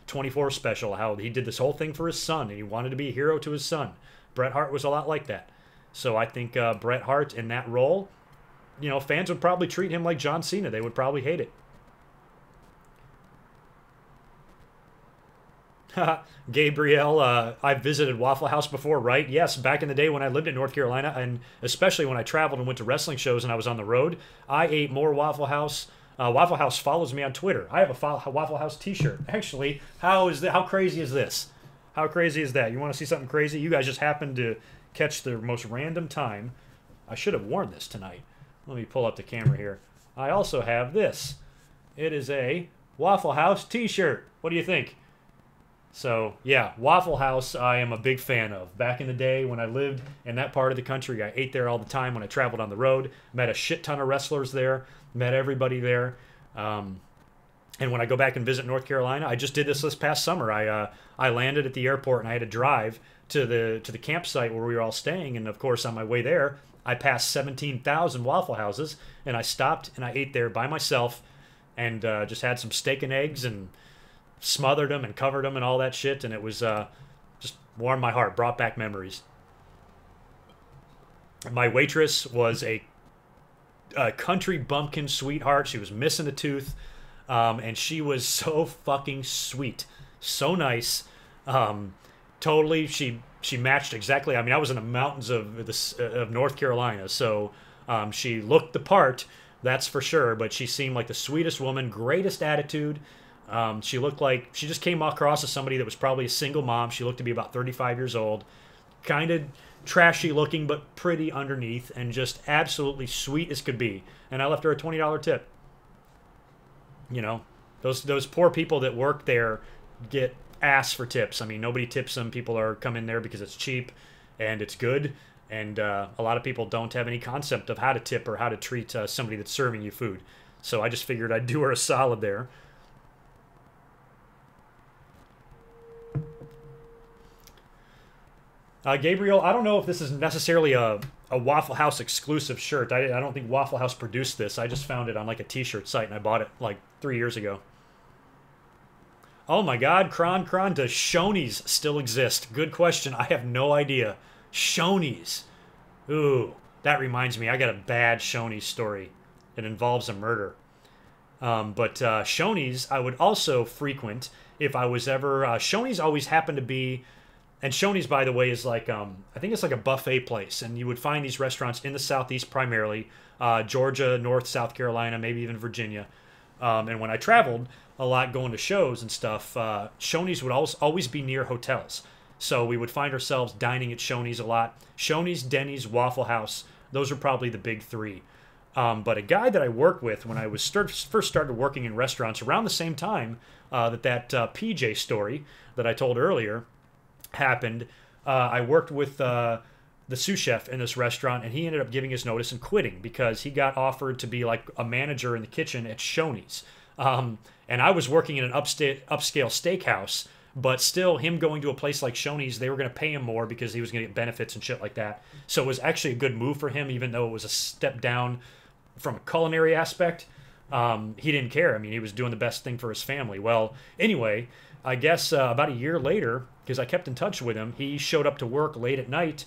24 special, how he did this whole thing for his son, and he wanted to be a hero to his son. Bret Hart was a lot like that. So I think Bret Hart in that role, you know, fans would probably treat him like John Cena. They would probably hate it. Gabriel, I've visited Waffle House before, right? Yes, back in the day when I lived in North Carolina, and especially when I traveled and went to wrestling shows and I was on the road, I ate more Waffle House. Waffle House follows me on Twitter. I have a Waffle House t-shirt. Actually, how crazy is this? How crazy is that? You want to see something crazy? You guys just happened to catch the most random time. I should have worn this tonight. Let me pull up the camera here. I also have this. It is a Waffle House t-shirt. What do you think? So, yeah, Waffle House I am a big fan of. Back in the day when I lived in that part of the country, I ate there all the time when I traveled on the road. Met a shit ton of wrestlers there. Met everybody there. And when I go back and visit North Carolina, I just did this past summer. I landed at the airport and I had to drive to the campsite where we were all staying. And, of course, on my way there, I passed 17,000 Waffle Houses. And I stopped and I ate there by myself and just had some steak and eggs and smothered them and covered them and all that shit, and it was just warmed my heart, brought back memories. My waitress was a country bumpkin sweetheart. She was missing a tooth, and she was so fucking sweet, so nice. Totally, she matched exactly. I mean, I was in the mountains of North Carolina, so she looked the part, that's for sure. But she seemed like the sweetest woman, greatest attitude. She looked like she just came across as somebody that was probably a single mom. She looked to be about 35 years old, kind of trashy looking, but pretty underneath, and just absolutely sweet as could be. And I left her a $20 tip. You know, those poor people that work there get asked for tips. I mean, nobody tips them. People are come in there because it's cheap and it's good. And a lot of people don't have any concept of how to tip or how to treat somebody that's serving you food. So I just figured I'd do her a solid there. Gabriel, I don't know if this is necessarily a Waffle House exclusive shirt. I don't think Waffle House produced this. I just found it on like a t-shirt site and I bought it like 3 years ago. Oh my god, Kron, does Shoney's still exist? Good question. I have no idea. Shoney's. Ooh, that reminds me. I got a bad Shoney's story. It involves a murder. But Shoney's I would also frequent if I was ever... Shoney's always happened to be... And Shoney's, by the way, is like, I think it's like a buffet place. And you would find these restaurants in the Southeast primarily. Georgia, North, South Carolina, maybe even Virginia. And when I traveled a lot going to shows and stuff, Shoney's would always be near hotels. So we would find ourselves dining at Shoney's a lot. Shoney's, Denny's, Waffle House, those are probably the big three. But a guy that I worked with when I was first started working in restaurants around the same time that PJ story that I told earlier happened, I worked with the sous chef in this restaurant, and he ended up giving his notice and quitting because he got offered to be like a manager in the kitchen at Shoney's. And I was working in an upscale steakhouse, but still him going to a place like Shoney's, they were going to pay him more because he was going to get benefits and shit like that. So it was actually a good move for him, even though it was a step down from a culinary aspect. He didn't care. I mean, he was doing the best thing for his family. Well, anyway, I guess about a year later, because I kept in touch with him, he showed up to work late at night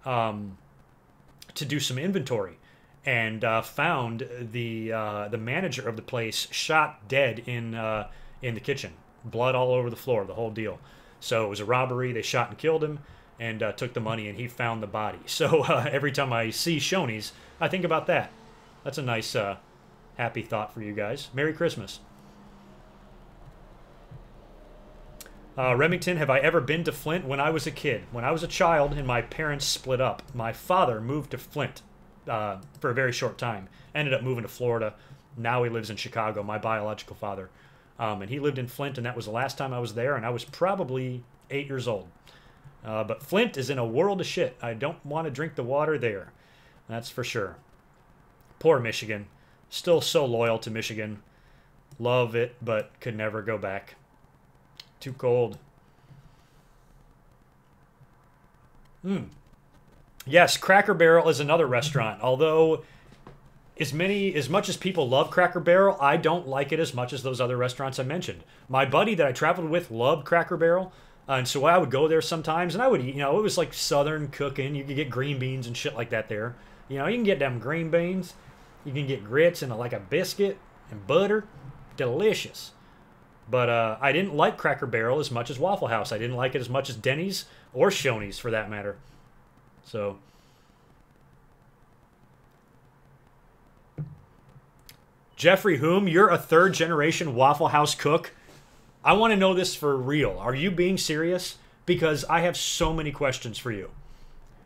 to do some inventory, and found the manager of the place shot dead in the kitchen, blood all over the floor, the whole deal. So it was a robbery. They shot and killed him, and took the money, and he found the body. So every time I see Shoney's, I think about that. That's a nice, happy thought for you guys. Merry Christmas. Remington, have I ever been to Flint? When I was a kid. When I was a child and my parents split up, my father moved to Flint for a very short time. Ended up moving to Florida. Now he lives in Chicago, my biological father. And he lived in Flint, and that was the last time I was there, and I was probably 8 years old. But Flint is in a world of shit. I don't want to drink the water there. That's for sure. Poor Michigan. Still so loyal to Michigan. Love it, but could never go back. Too cold. Yes, Cracker Barrel is another restaurant. Although, as much as people love Cracker Barrel, I don't like it as much as those other restaurants I mentioned. My buddy that I traveled with loved Cracker Barrel, and so I would go there sometimes, and I would eat. You know, it was like Southern cooking. You could get green beans and shit like that there. You know, you can get them green beans. You can get grits and like a biscuit and butter. Delicious. But I didn't like Cracker Barrel as much as Waffle House. I didn't like it as much as Denny's or Shoney's for that matter. So, Jeffrey Whom, you're a third generation Waffle House cook. I want to know this for real. Are you being serious? Because I have so many questions for you.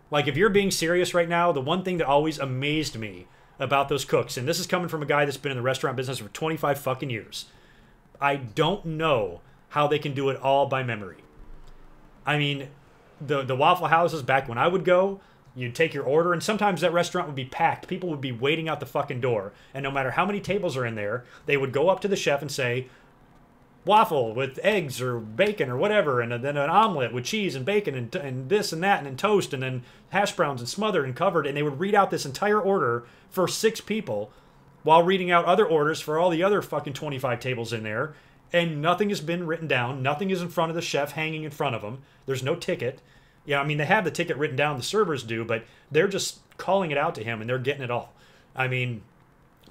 Like, if you're being serious right now, the one thing that always amazed me about those cooks, and this is coming from a guy that's been in the restaurant business for 25 fucking years, I don't know how they can do it all by memory. I mean, the Waffle Houses back when I would go, you'd take your order, and sometimes that restaurant would be packed. People would be waiting out the fucking door, and no matter how many tables are in there, they would go up to the chef and say, waffle with eggs or bacon or whatever, and then an omelet with cheese and bacon and this and that, and then toast, and then hash browns and smothered and covered, and they would read out this entire order for 6 people while reading out other orders for all the other fucking 25 tables in there, and nothing has been written down. Nothing is in front of the chef hanging in front of them. There's no ticket. Yeah, I mean, they have the ticket written down, the servers do, but they're just calling it out to him, and they're getting it all. I mean,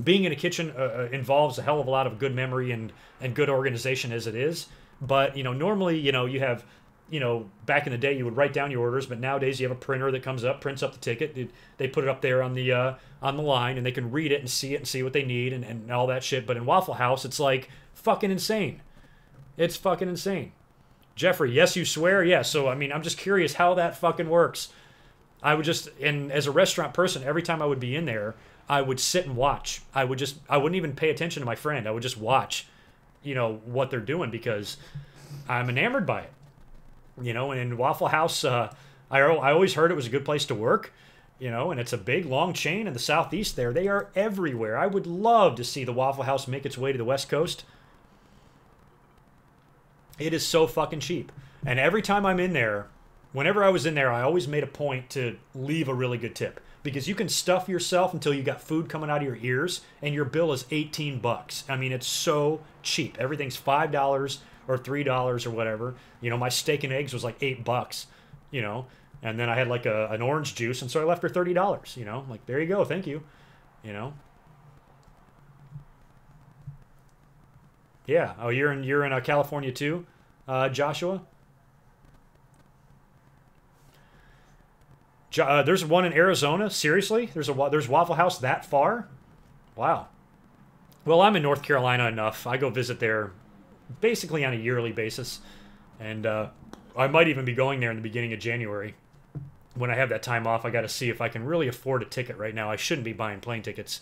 being in a kitchen involves a hell of a lot of good memory and good organization as it is. But, you know, normally, you know, you have, you know, back in the day, you would write down your orders, but nowadays you have a printer that comes up, prints up the ticket. They put it up there on the line, and they can read it and see what they need and all that shit. But in Waffle House, it's like fucking insane. It's fucking insane. Jeffrey, yes, you swear? Yes. So, I mean, I'm just curious how that fucking works. I would just, and as a restaurant person, every time I would be in there, I would sit and watch. I wouldn't even pay attention to my friend. I would just watch, you know, what they're doing because I'm enamored by it. You know, and in Waffle House, I always heard it was a good place to work, you know, and it's a big, long chain in the Southeast there. They are everywhere. I would love to see the Waffle House make its way to the West Coast. It is so fucking cheap. And every time I'm in there, whenever I was in there, I always made a point to leave a really good tip. Because you can stuff yourself until you got food coming out of your ears, and your bill is $18. I mean, it's so cheap. Everything's $5 or $3 or whatever. You know, my steak and eggs was like $8, you know. And then I had like an orange juice, and so I left her $30, you know. Like, there you go, thank you, you know. Yeah. Oh, you're in California too, Joshua? There's one in Arizona. Seriously? There's Waffle House that far? Wow. Well, I'm in North Carolina enough. I go visit there basically on a yearly basis. And I might even be going there in the beginning of January. When I have that time off, I got to see if I can really afford a ticket right now. I shouldn't be buying plane tickets.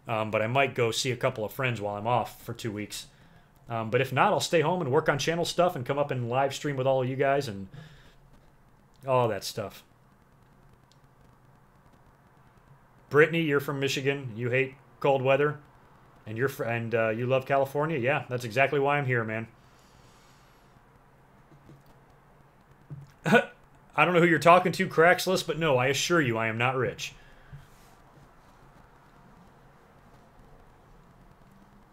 But I might go see a couple of friends while I'm off for 2 weeks. But if not, I'll stay home and work on channel stuff and come up and live stream with all of you guys and all that stuff. Brittany, you're from Michigan. You hate cold weather, and you love California. Yeah, that's exactly why I'm here, man. I don't know who you're talking to, Craxless, but no, I assure you, I am not rich.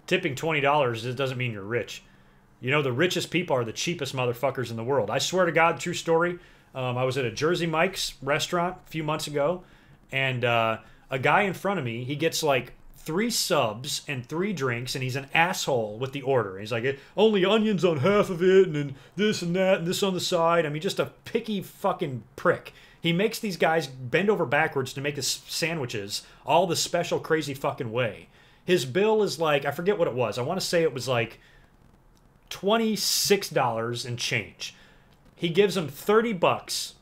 Tipping $20 doesn't mean you're rich. You know, the richest people are the cheapest motherfuckers in the world. I swear to God, true story. I was at a Jersey Mike's restaurant a few months ago, and a guy in front of me, he gets like 3 subs and 3 drinks, and he's an asshole with the order. He's like, only onions on half of it, and then this and that, and this on the side. I mean, just a picky fucking prick. He makes these guys bend over backwards to make his sandwiches all the special crazy fucking way. His bill is like, I forget what it was. I want to say it was like $26 and change. He gives him $30,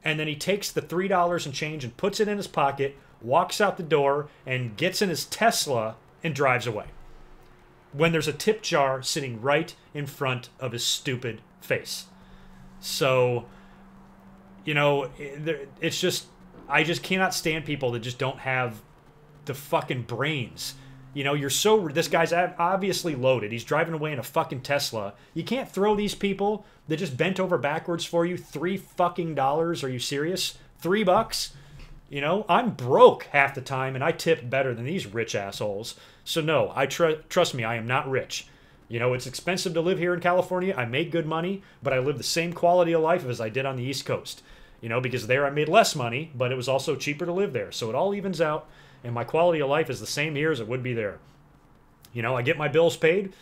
and then he takes the $3 and change and puts it in his pocket, walks out the door, and gets in his Tesla and drives away. When there's a tip jar sitting right in front of his stupid face. So, you know, it's just, I just cannot stand people that just don't have the fucking brains. You know, this guy's obviously loaded. He's driving away in a fucking Tesla. You can't throw these people that just bent over backwards for you $3 fucking. Are you serious? $3. You know, I'm broke half the time, and I tip better than these rich assholes. So no, trust me, I am not rich. You know, it's expensive to live here in California. I make good money, but I live the same quality of life as I did on the East Coast. You know, because there I made less money, but it was also cheaper to live there. So it all evens out, and my quality of life is the same here as it would be there. You know, I get my bills paid,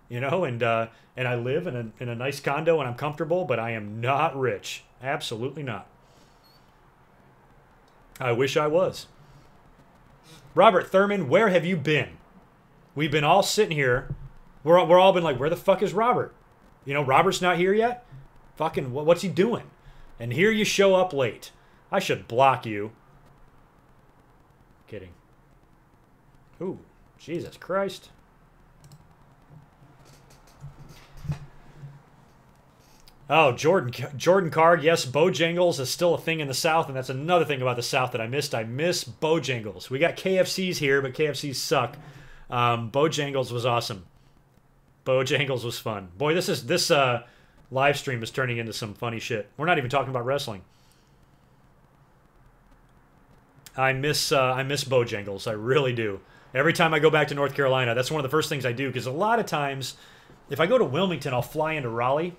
you know, and I live in a nice condo, and I'm comfortable, but I am not rich. Absolutely not. I wish I was. Robert Thurman, where have you been? We've been all sitting here. We're all been like, where the fuck is Robert? You know, Robert's not here yet? Fucking, what's he doing? And here you show up late. I should block you. Kidding. Ooh, Jesus Christ. Oh, Jordan Card. Yes, Bojangles is still a thing in the South, and that's another thing about the South that I missed. I miss Bojangles. We got KFCs here, but KFCs suck. Bojangles was awesome. Bojangles was fun. Boy, this live stream is turning into some funny shit. We're not even talking about wrestling. I miss Bojangles. I really do. Every time I go back to North Carolina, that's one of the first things I do, because a lot of times, if I go to Wilmington, I'll fly into Raleigh.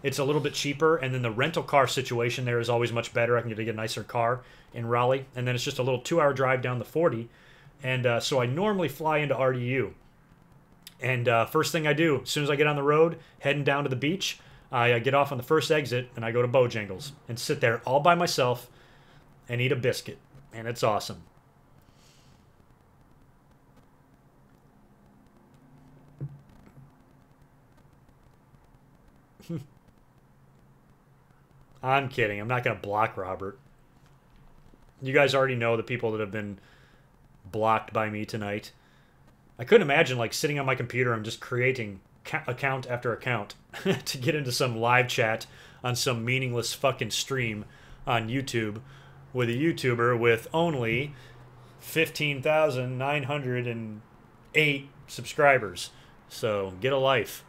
It's a little bit cheaper, and then the rental car situation there is always much better. I can get a nicer car in Raleigh, and then it's just a little 2-hour drive down the 40, and so I normally fly into RDU. And first thing I do, as soon as I get on the road, heading down to the beach, I get off on the first exit, and I go to Bojangles and sit there all by myself and eat a biscuit. And it's awesome. I'm kidding. I'm not going to block Robert. You guys already know the people that have been blocked by me tonight. I couldn't imagine like sitting on my computer and just creating account after account to get into some live chat on some meaningless fucking stream on YouTube with a YouTuber with only 15,908 subscribers. So get a life.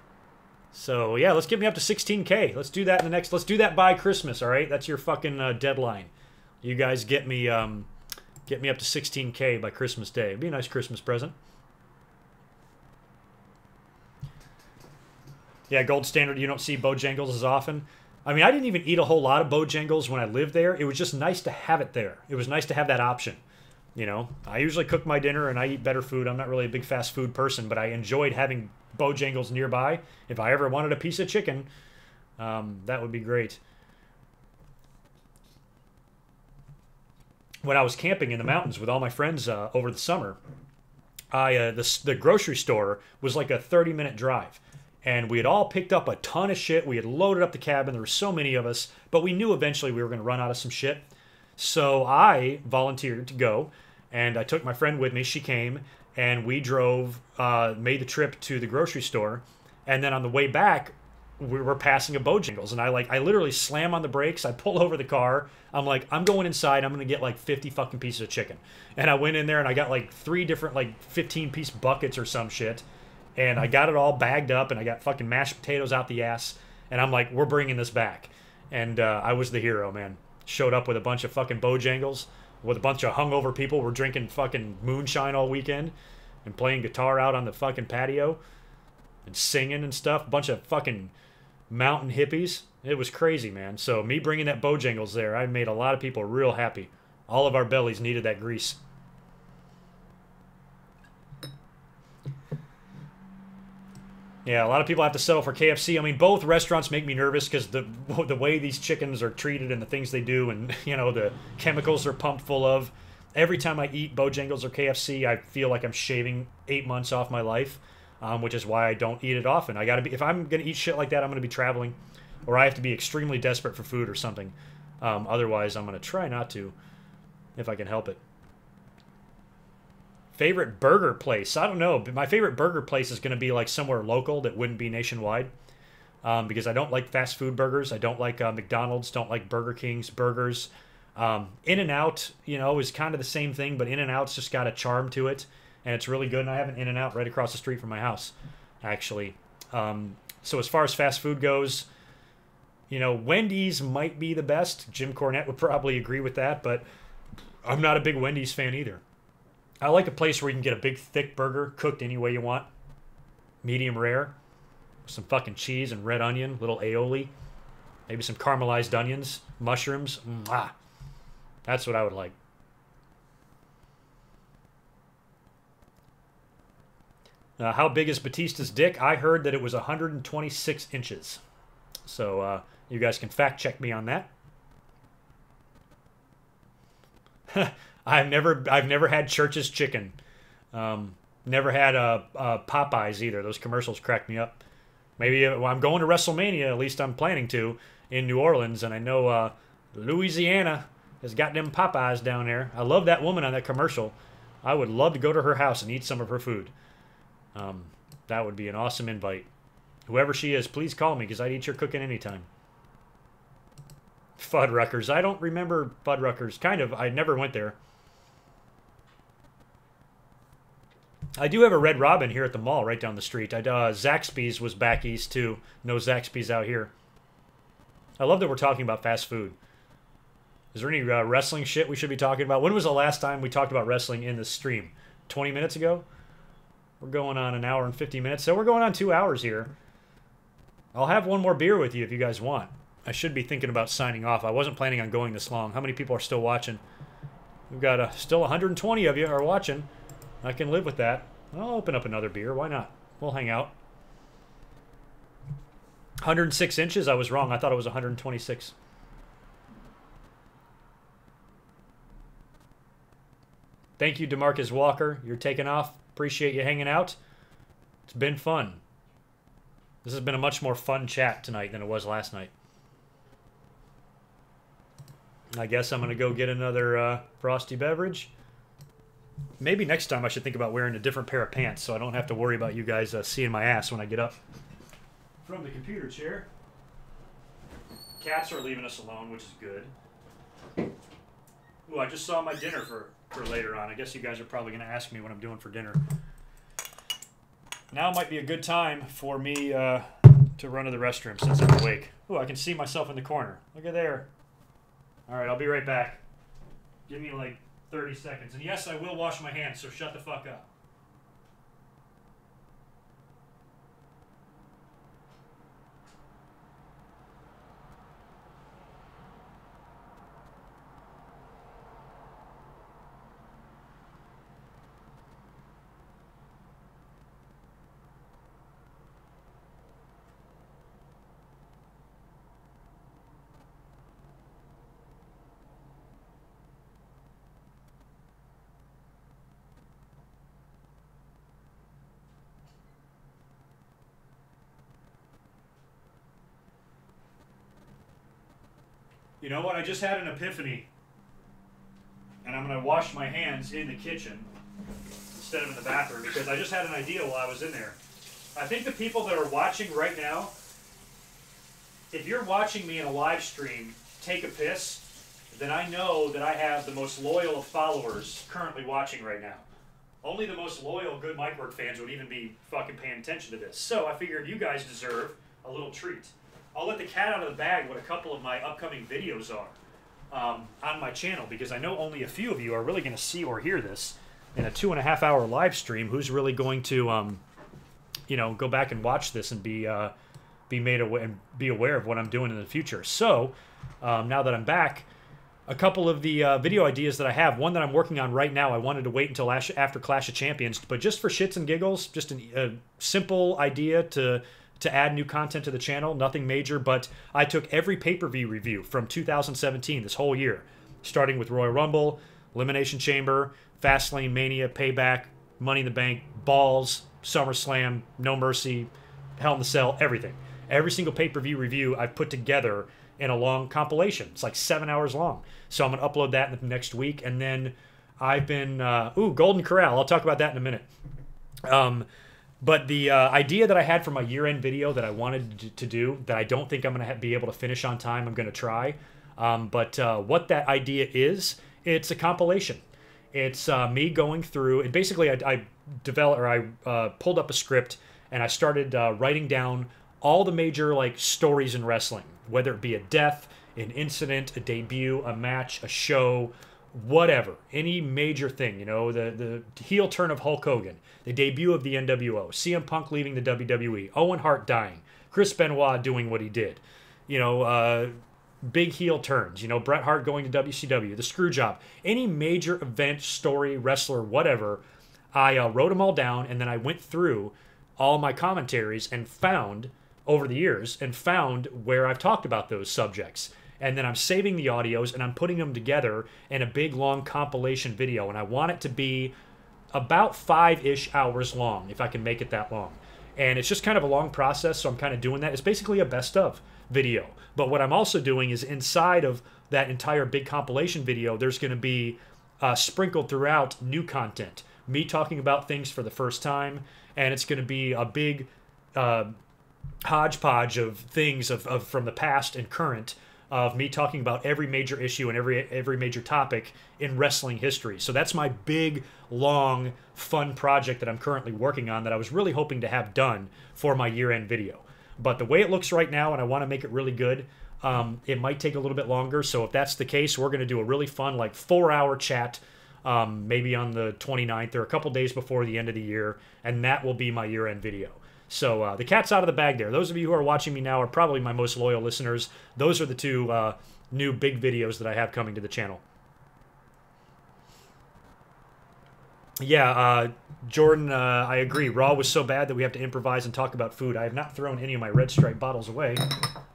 So yeah, let's get me up to 16K. Let's do that in the next. Let's do that by Christmas. All right, that's your fucking deadline. You guys get me up to 16K by Christmas Day. It'd be a nice Christmas present. Yeah, gold standard, you don't see Bojangles as often. I mean, I didn't even eat a whole lot of Bojangles when I lived there. It was just nice to have it there. It was nice to have that option. You know, I usually cook my dinner and I eat better food. I'm not really a big fast food person, but I enjoyed having Bojangles nearby. If I ever wanted a piece of chicken, that would be great. When I was camping in the mountains with all my friends over the summer, the grocery store was like a 30-minute drive. And we had all picked up a ton of shit. We had loaded up the cabin. There were so many of us. But we knew eventually we were going to run out of some shit. So I volunteered to go. And I took my friend with me. She came. And we drove, made the trip to the grocery store. And then on the way back, we were passing a Bojangles. And I literally slam on the brakes. I pull over the car. I'm like, I'm going inside. I'm going to get like 50 fucking pieces of chicken. And I went in there and I got like 3 different like 15-piece buckets or some shit. And I got it all bagged up, and I got fucking mashed potatoes out the ass. And I'm like, we're bringing this back. And I was the hero, man. Showed up with a bunch of fucking Bojangles, with a bunch of hungover people. We're drinking fucking moonshine all weekend and playing guitar out on the fucking patio and singing and stuff. Bunch of fucking mountain hippies. It was crazy, man. So me bringing that Bojangles there, I made a lot of people real happy. All of our bellies needed that grease. Yeah, a lot of people have to settle for KFC. I mean, both restaurants make me nervous because the way these chickens are treated and the things they do, and you know the chemicals they're pumped full of. Every time I eat Bojangles or KFC, I feel like I'm shaving 8 months off my life, which is why I don't eat it often. I gotta be, if I'm gonna eat shit like that, I'm gonna be traveling, or I have to be extremely desperate for food or something. Otherwise, I'm gonna try not to, if I can help it. Favorite burger place? I don't know. But my favorite burger place is going to be like somewhere local that wouldn't be nationwide. Because I don't like fast food burgers. I don't like McDonald's. Don't like Burger King's burgers. In-N-Out, you know, is kind of the same thing, but In-N-Out's just got a charm to it, and it's really good. And I have an In-N-Out right across the street from my house, actually. So as far as fast food goes, You know, Wendy's might be the best. Jim Cornette would probably agree with that, but I'm not a big Wendy's fan either. I like a place where you can get a big, thick burger cooked any way you want. Medium rare. Some fucking cheese and red onion, little aioli. Maybe some caramelized onions, mushrooms. Mwah. That's what I would like. How big is Batista's dick? I heard that it was 126 inches. So you guys can fact check me on that. I've never had Church's chicken. Never had Popeyes either. Those commercials cracked me up. Maybe well, I'm going to WrestleMania. At least I'm planning to in New Orleans, and I know Louisiana has got them Popeyes down there. I love that woman on that commercial. I would love to go to her house and eat some of her food. That would be an awesome invite. Whoever she is, please call me because I'd eat your cooking anytime. Fuddruckers. I don't remember Fuddruckers. Kind of. I never went there. I do have a Red Robin here at the mall right down the street. Zaxby's was back east too. No Zaxby's out here. I love that we're talking about fast food. Is there any wrestling shit we should be talking about? When was the last time we talked about wrestling in the stream? 20 minutes ago? We're going on an hour and 50 minutes, so we're going on 2 hours here. I'll have one more beer with you if you guys want. I should be thinking about signing off. I wasn't planning on going this long. How many people are still watching? We've got still 120 of you are watching. I can live with that. I'll open up another beer. Why not? We'll hang out. 106 inches? I was wrong. I thought it was 126. Thank you, DeMarcus Walker. You're taking off. Appreciate you hanging out. It's been fun. This has been a much more fun chat tonight than it was last night. I guess I'm going to go get another frosty beverage. Maybe next time I should think about wearing a different pair of pants so I don't have to worry about you guys seeing my ass when I get up from the computer chair. Cats are leaving us alone, which is good. Ooh, I just saw my dinner for later on. I guess you guys are probably going to ask me what I'm doing for dinner. Now might be a good time for me to run to the restroom since I'm awake. Ooh, I can see myself in the corner. Look at there. All right, I'll be right back. Give me like 30 seconds. And yes, I will wash my hands, so shut the fuck up. You know what? I just had an epiphany. And I'm going to wash my hands in the kitchen instead of in the bathroom because I just had an idea while I was in there. I think the people that are watching right now, if you're watching me in a live stream take a piss, then I know that I have the most loyal of followers currently watching right now. Only the most loyal GoodMicWork fans would even be fucking paying attention to this. So I figured you guys deserve a little treat. I'll let the cat out of the bag what a couple of my upcoming videos are on my channel because I know only a few of you are really going to see or hear this in a 2.5-hour live stream. Who's really going to, you know, go back and watch this and be made aware and be aware of what I'm doing in the future. So now that I'm back, a couple of the video ideas that I have. One that I'm working on right now. I wanted to wait until after Clash of Champions, but just for shits and giggles, just a simple idea to add new content to the channel, nothing major, but I took every pay-per-view review from 2017, this whole year, starting with Royal Rumble, Elimination Chamber, Fastlane, Mania, Payback, Money in the Bank, Balls, SummerSlam, No Mercy, Hell in the Cell, everything. Every single pay-per-view review I've put together in a long compilation. It's like 7 hours long. So I'm going to upload that in the next week, and then I've been... Golden Corral. I'll talk about that in a minute. But the idea that I had for my year-end video that I wanted to do, that I don't think I'm going to be able to finish on time, I'm going to try. But what that idea is, it's a compilation. It's me going through, and basically I pulled up a script and I started writing down all the major like stories in wrestling, whether it be a death, an incident, a debut, a match, a show, whatever, any major thing, you know, the heel turn of Hulk Hogan, the debut of the NWO, CM Punk leaving the WWE, Owen Hart dying, Chris Benoit doing what he did, you know, big heel turns, you know, Bret Hart going to WCW, the screw job, any major event, story, wrestler, whatever. I wrote them all down, and then I went through all my commentaries and found, over the years, and found where I've talked about those subjects. And then I'm saving the audios, and I'm putting them together in a big, long compilation video. And I want it to be about 5-ish hours long, if I can make it that long. And it's just kind of a long process, so I'm kind of doing that. It's basically a best of video. But what I'm also doing is inside of that entire big compilation video, there's going to be sprinkled throughout new content. Me talking about things for the first time, and it's going to be a big hodgepodge of things from the past and current, of me talking about every major issue and every major topic in wrestling history. So that's my big, long, fun project that I'm currently working on that I was really hoping to have done for my year-end video. But the way it looks right now, and I want to make it really good, it might take a little bit longer. So if that's the case, we're going to do a really fun, like 4-hour chat, maybe on the 29th or a couple days before the end of the year, and that will be my year-end video. So the cat's out of the bag there. Those of you who are watching me now are probably my most loyal listeners. Those are the two new big videos that I have coming to the channel. Yeah, Jordan, I agree. Raw was so bad that we have to improvise and talk about food. I have not thrown any of my Red Stripe bottles away,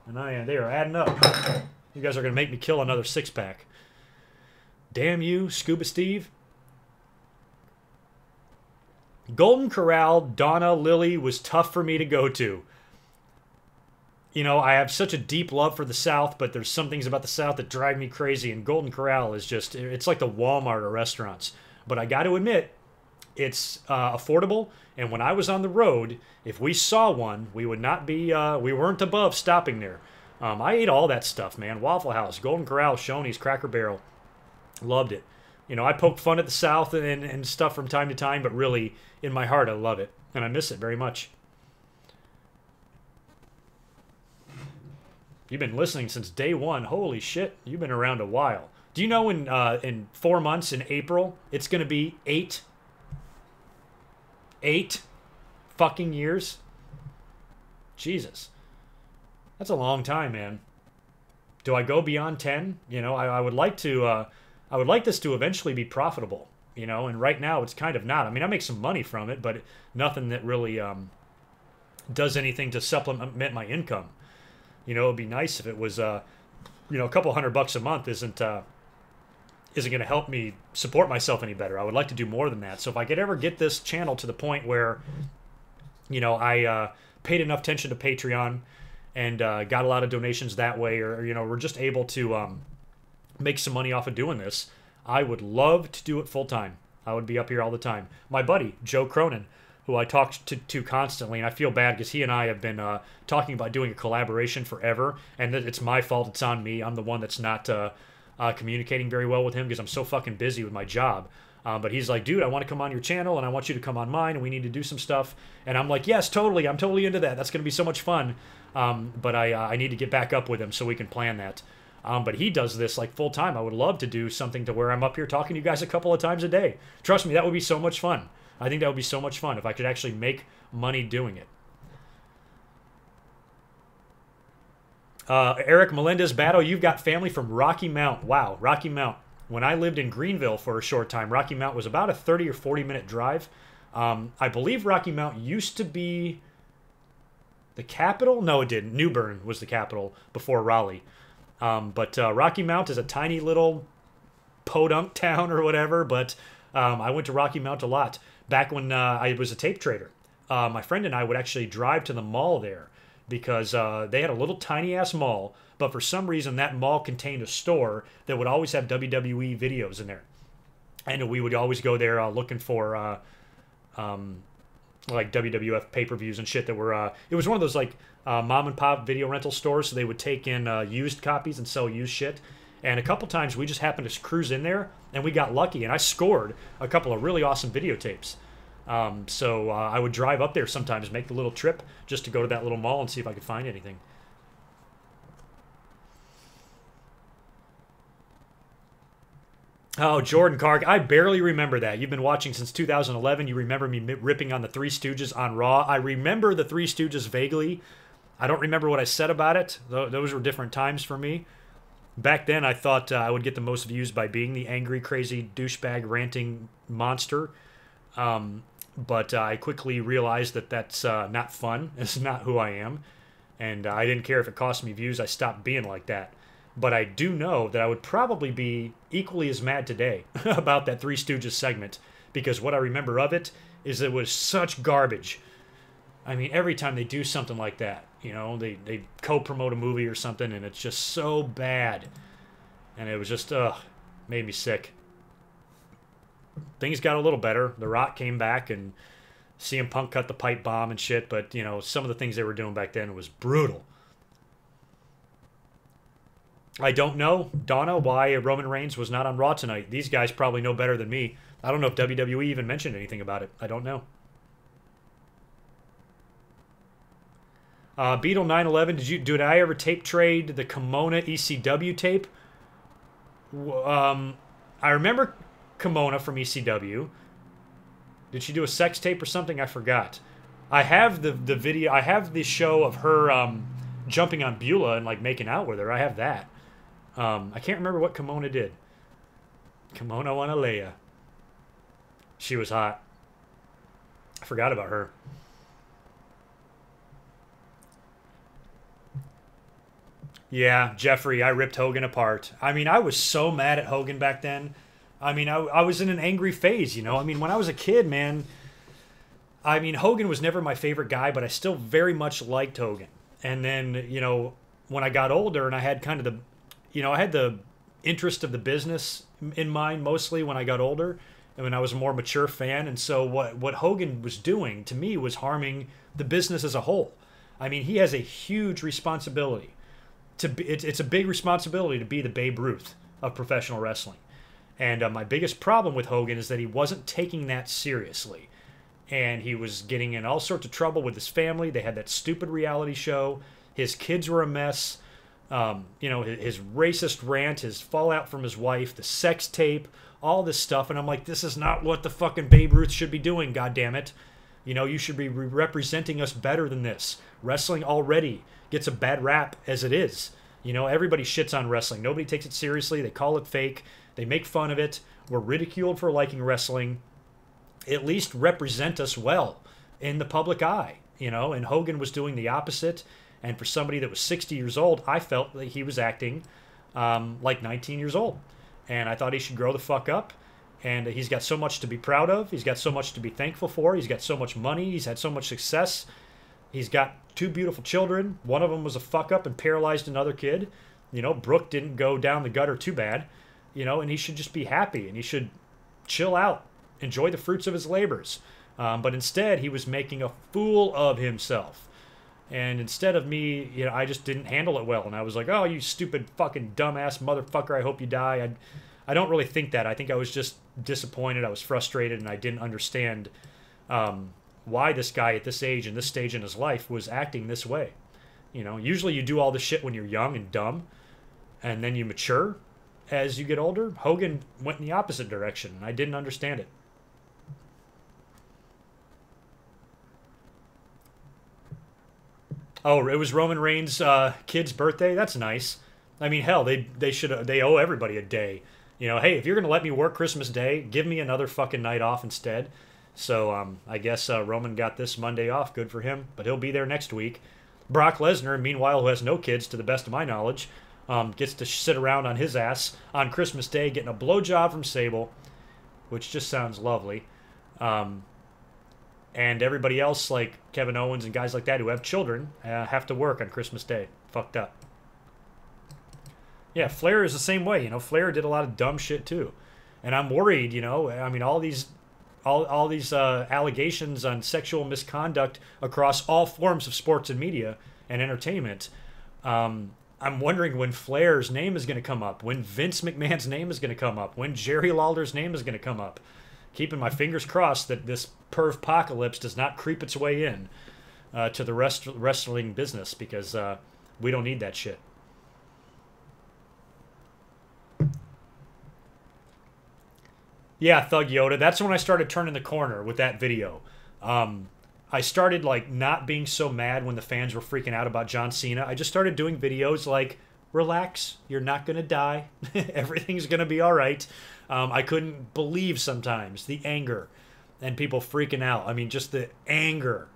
and they are adding up. You guys are going to make me kill another 6-pack. Damn you, Scuba Steve. Golden Corral, Donna, Lily was tough for me to go to. You know, I have such a deep love for the South, but there's some things about the South that drive me crazy, and Golden Corral is just, it's like the Walmart of restaurants. But I got to admit, it's affordable, and when I was on the road, if we saw one, we would not be, we weren't above stopping there. I ate all that stuff, man. Waffle House, Golden Corral, Shoney's, Cracker Barrel. Loved it. You know, I poke fun at the South and stuff from time to time, but really, in my heart, I love it, and I miss it very much. You've been listening since day one. Holy shit, you've been around a while. Do you know in 4 months, in April, it's going to be 8 fucking years? Jesus. That's a long time, man. Do I go beyond 10? You know, I would like to... I would like this to eventually be profitable, you know, and right now it's kind of not. I mean, I make some money from it, but nothing that really does anything to supplement my income. You know, it'd be nice if it was, you know, a couple $100 a month isn't going to help me support myself any better. I would like to do more than that. So if I could ever get this channel to the point where, you know, I paid enough attention to Patreon and got a lot of donations that way, or you know, we're just able to make some money off of doing this, I would love to do it full time. I would be up here all the time. My buddy, Joe Cronin, who I talk to constantly, and I feel bad because he and I have been talking about doing a collaboration forever, and it's my fault, it's on me. I'm the one that's not communicating very well with him because I'm so fucking busy with my job. But he's like, dude, I want to come on your channel, and I want you to come on mine, and we need to do some stuff. And I'm like, yes, totally, I'm totally into that. That's going to be so much fun. But I need to get back up with him so we can plan that. But he does this like full time. I would love to do something to where I'm up here talking to you guys a couple of times a day. Trust me, that would be so much fun. I think that would be so much fun if I could actually make money doing it. Eric Melendez Battle, you've got family from Rocky Mount. Wow, Rocky Mount. When I lived in Greenville for a short time, Rocky Mount was about a 30 or 40-minute drive. I believe Rocky Mount used to be the capital. No, it didn't. New Bern was the capital before Raleigh. But Rocky Mount is a tiny little podunk town or whatever, but I went to Rocky Mount a lot. Back when I was a tape trader, my friend and I would actually drive to the mall there because they had a little tiny-ass mall, but for some reason that mall contained a store that would always have WWE videos in there. And we would always go there looking for like WWF pay-per-views and shit that were... it was one of those like mom-and-pop video rental stores, so they would take in used copies and sell used shit. And a couple times we just happened to cruise in there, and we got lucky, and I scored a couple of really awesome videotapes. So I would drive up there sometimes, make the little trip just to go to that little mall and see if I could find anything. Oh, Jordan Karg, I barely remember that. You've been watching since 2011. You remember me ripping on the Three Stooges on Raw. I remember the Three Stooges vaguely. I don't remember what I said about it. Those were different times for me. Back then, I thought I would get the most views by being the angry, crazy, douchebag, ranting monster. But I quickly realized that that's not fun. It's not who I am. And I didn't care if it cost me views. I stopped being like that. But I do know that I would probably be equally as mad today about that Three Stooges segment, because what I remember of it is it was such garbage. I mean, every time they do something like that, you know, they co-promote a movie or something, and it's just so bad. And it was just, made me sick. Things got a little better. The Rock came back, and CM Punk cut the pipe bomb and shit, but, you know, some of the things they were doing back then was brutal. I don't know, Donna, why Roman Reigns was not on Raw tonight. These guys probably know better than me. I don't know if WWE even mentioned anything about it. I don't know. Beetle 911, did I ever tape trade the Kimona ECW tape? I remember Kimona from ECW. Did she do a sex tape or something? I forgot. I have the video. I have the show of her jumping on Beulah and like making out with her. I have that. I can't remember what Kimona did. Kimona on Alea. She was hot. I forgot about her. Yeah, Jeffrey, I ripped Hogan apart. I mean, I was so mad at Hogan back then. I mean, I was in an angry phase, you know? I mean, when I was a kid, man, I mean, Hogan was never my favorite guy, but I still very much liked Hogan. And then, you know, when I got older and I had kind of the, you know, I had the interest of the business in mind mostly when I got older and when I was a more mature fan. And so what Hogan was doing to me was harming the business as a whole. I mean, he has a huge responsibility. It's a big responsibility to be the Babe Ruth of professional wrestling. And my biggest problem with Hogan is that he wasn't taking that seriously. And he was getting in all sorts of trouble with his family. They had that stupid reality show. His kids were a mess. You know, his racist rant, his fallout from his wife, the sex tape, all this stuff. And I'm like, this is not what the fucking Babe Ruth should be doing, goddammit. You know, you should be representing us better than this. Wrestling already gets a bad rap as it is. You know, everybody shits on wrestling. Nobody takes it seriously. They call it fake. They make fun of it. We're ridiculed for liking wrestling. At least represent us well in the public eye, you know, and Hogan was doing the opposite. And for somebody that was 60 years old, I felt that he was acting like 19 years old. And I thought he should grow the fuck up. And he's got so much to be proud of. He's got so much to be thankful for. He's got so much money. He's had so much success. He's got 2 beautiful children. One of them was a fuck up and paralyzed another kid. You know, Brooke didn't go down the gutter too bad. You know, and he should just be happy. And he should chill out. Enjoy the fruits of his labors. But instead, he was making a fool of himself. And instead of me, you know, I just didn't handle it well. And I was like, oh, you stupid fucking dumbass motherfucker, I hope you die. I don't really think that. I think I was just disappointed. I was frustrated, and I didn't understand why this guy at this age and this stage in his life was acting this way. You know, usually you do all this shit when you're young and dumb, and then you mature as you get older. Hogan went in the opposite direction, and I didn't understand it. Oh, it was Roman Reigns' kid's birthday? That's nice. I mean, hell, they owe everybody a day. You know, hey, if you're going to let me work Christmas Day, give me another fucking night off instead. So I guess Roman got this Monday off. Good for him. But he'll be there next week. Brock Lesnar, meanwhile, who has no kids to the best of my knowledge, gets to sit around on his ass on Christmas Day getting a blowjob from Sable, which just sounds lovely. And everybody else, like Kevin Owens and guys like that who have children, have to work on Christmas Day. Fucked up. Yeah, Flair is the same way. You know, Flair did a lot of dumb shit too. And I'm worried, you know, I mean, all these allegations on sexual misconduct across all forms of sports and media and entertainment. I'm wondering when Flair's name is going to come up, when Vince McMahon's name is going to come up, when Jerry Lawler's name is going to come up. keeping my fingers crossed that this perv-apocalypse does not creep its way in to the wrestling business, because we don't need that shit. Yeah, Thug Yoda. That's when I started turning the corner with that video. I started like not being so mad when the fans were freaking out about John Cena. I just started doing videos like, relax, you're not going to die. Everything's going to be all right. I couldn't believe sometimes the anger and people freaking out. I mean, just the anger.